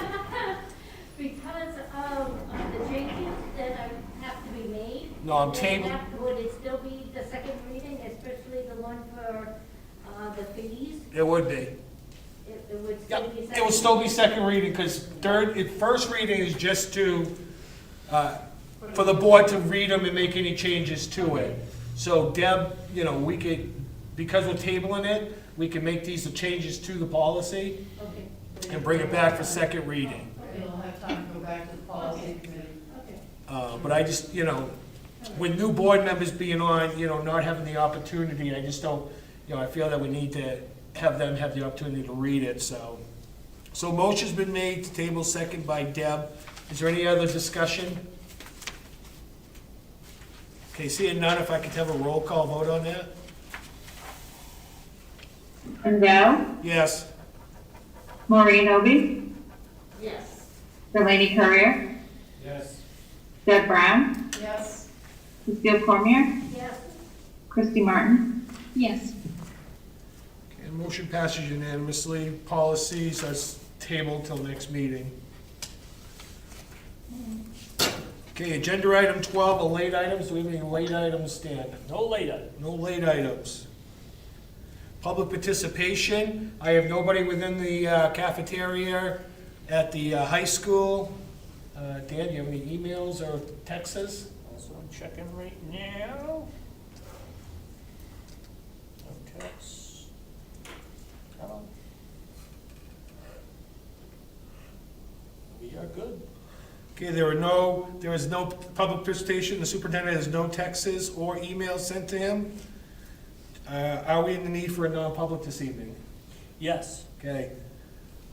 Because of the changes that have to be made. No, I'm then tabling. Would it still be the second reading, especially the one for the fees? it would be. It would Yeah, still be second? it will still be second reading, because first reading is just to, for the board to read them and make any changes to it. So Deb, we could, because we're tabling it, we can make these the changes to the policy Okay. and bring it back for second reading. You'll have time to go back to the policy committee. Okay. But I just, with new board members being on, not having the opportunity, I just don't, I feel that we need to have them have the opportunity to read it, so. So motion's been made to table, second by Deb. Is there any other discussion? Okay, seeing none, if I could have a roll call vote on that? Kendall, Yes. Maureen Obi, Yes. Delaney Courier, Yes. Deb Brown, Yes. Cecile Cormier, Yes. Christy Martin. Yes. Okay, motion passes unanimously. Policies are tabled till next meeting. Okay, agenda item 12, the late items. Do we have any late items, Stan? No later. No late items. Public participation, I have nobody within the cafeteria at the high school. Dan, you have any emails or texts? So I'm checking right now. Okay. Come on. We are good. Okay, there is no public participation, the superintendent has no texts or emails sent to him. Are we in the need for a non-public this evening? Yes. Okay,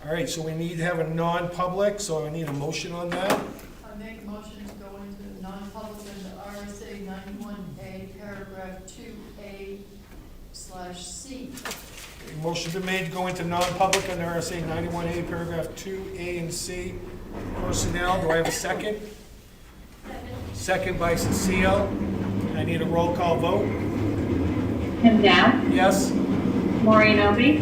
all right, so we need to have a non-public, so I need a motion on that. I make a motion to go into non-public under RSA 91A, paragraph 2A/C. Okay, motion been made to go into non-public under RSA 91A, paragraph 2A and C. Personnel, do I have a second? Second by Cecile. I need a roll call vote. Kendall, Yes? Maureen Obi,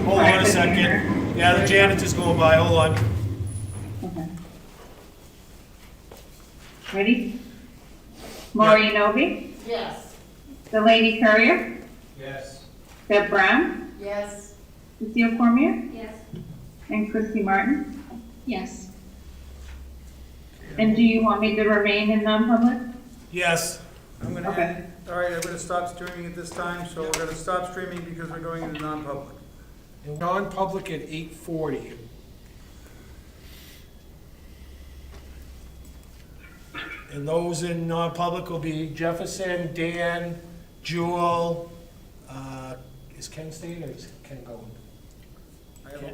Hold on a second. Yeah, the janitor's going by, hold on. okay. Ready? Maureen Obi, Yes. Delaney Courier, Yes. Deb Brown, Yes. Cecile Cormier, Yes. and Christy Martin. Yes. And do you want me to remain in non-public? Yes. I'm gonna Okay. end, all right, I'm gonna stop streaming at this time, so we're gonna stop streaming because we're going into non-public. Non-public at 8:40. And those in non-public will be Jefferson, Dan, Jewel, is Ken staying or is Ken going?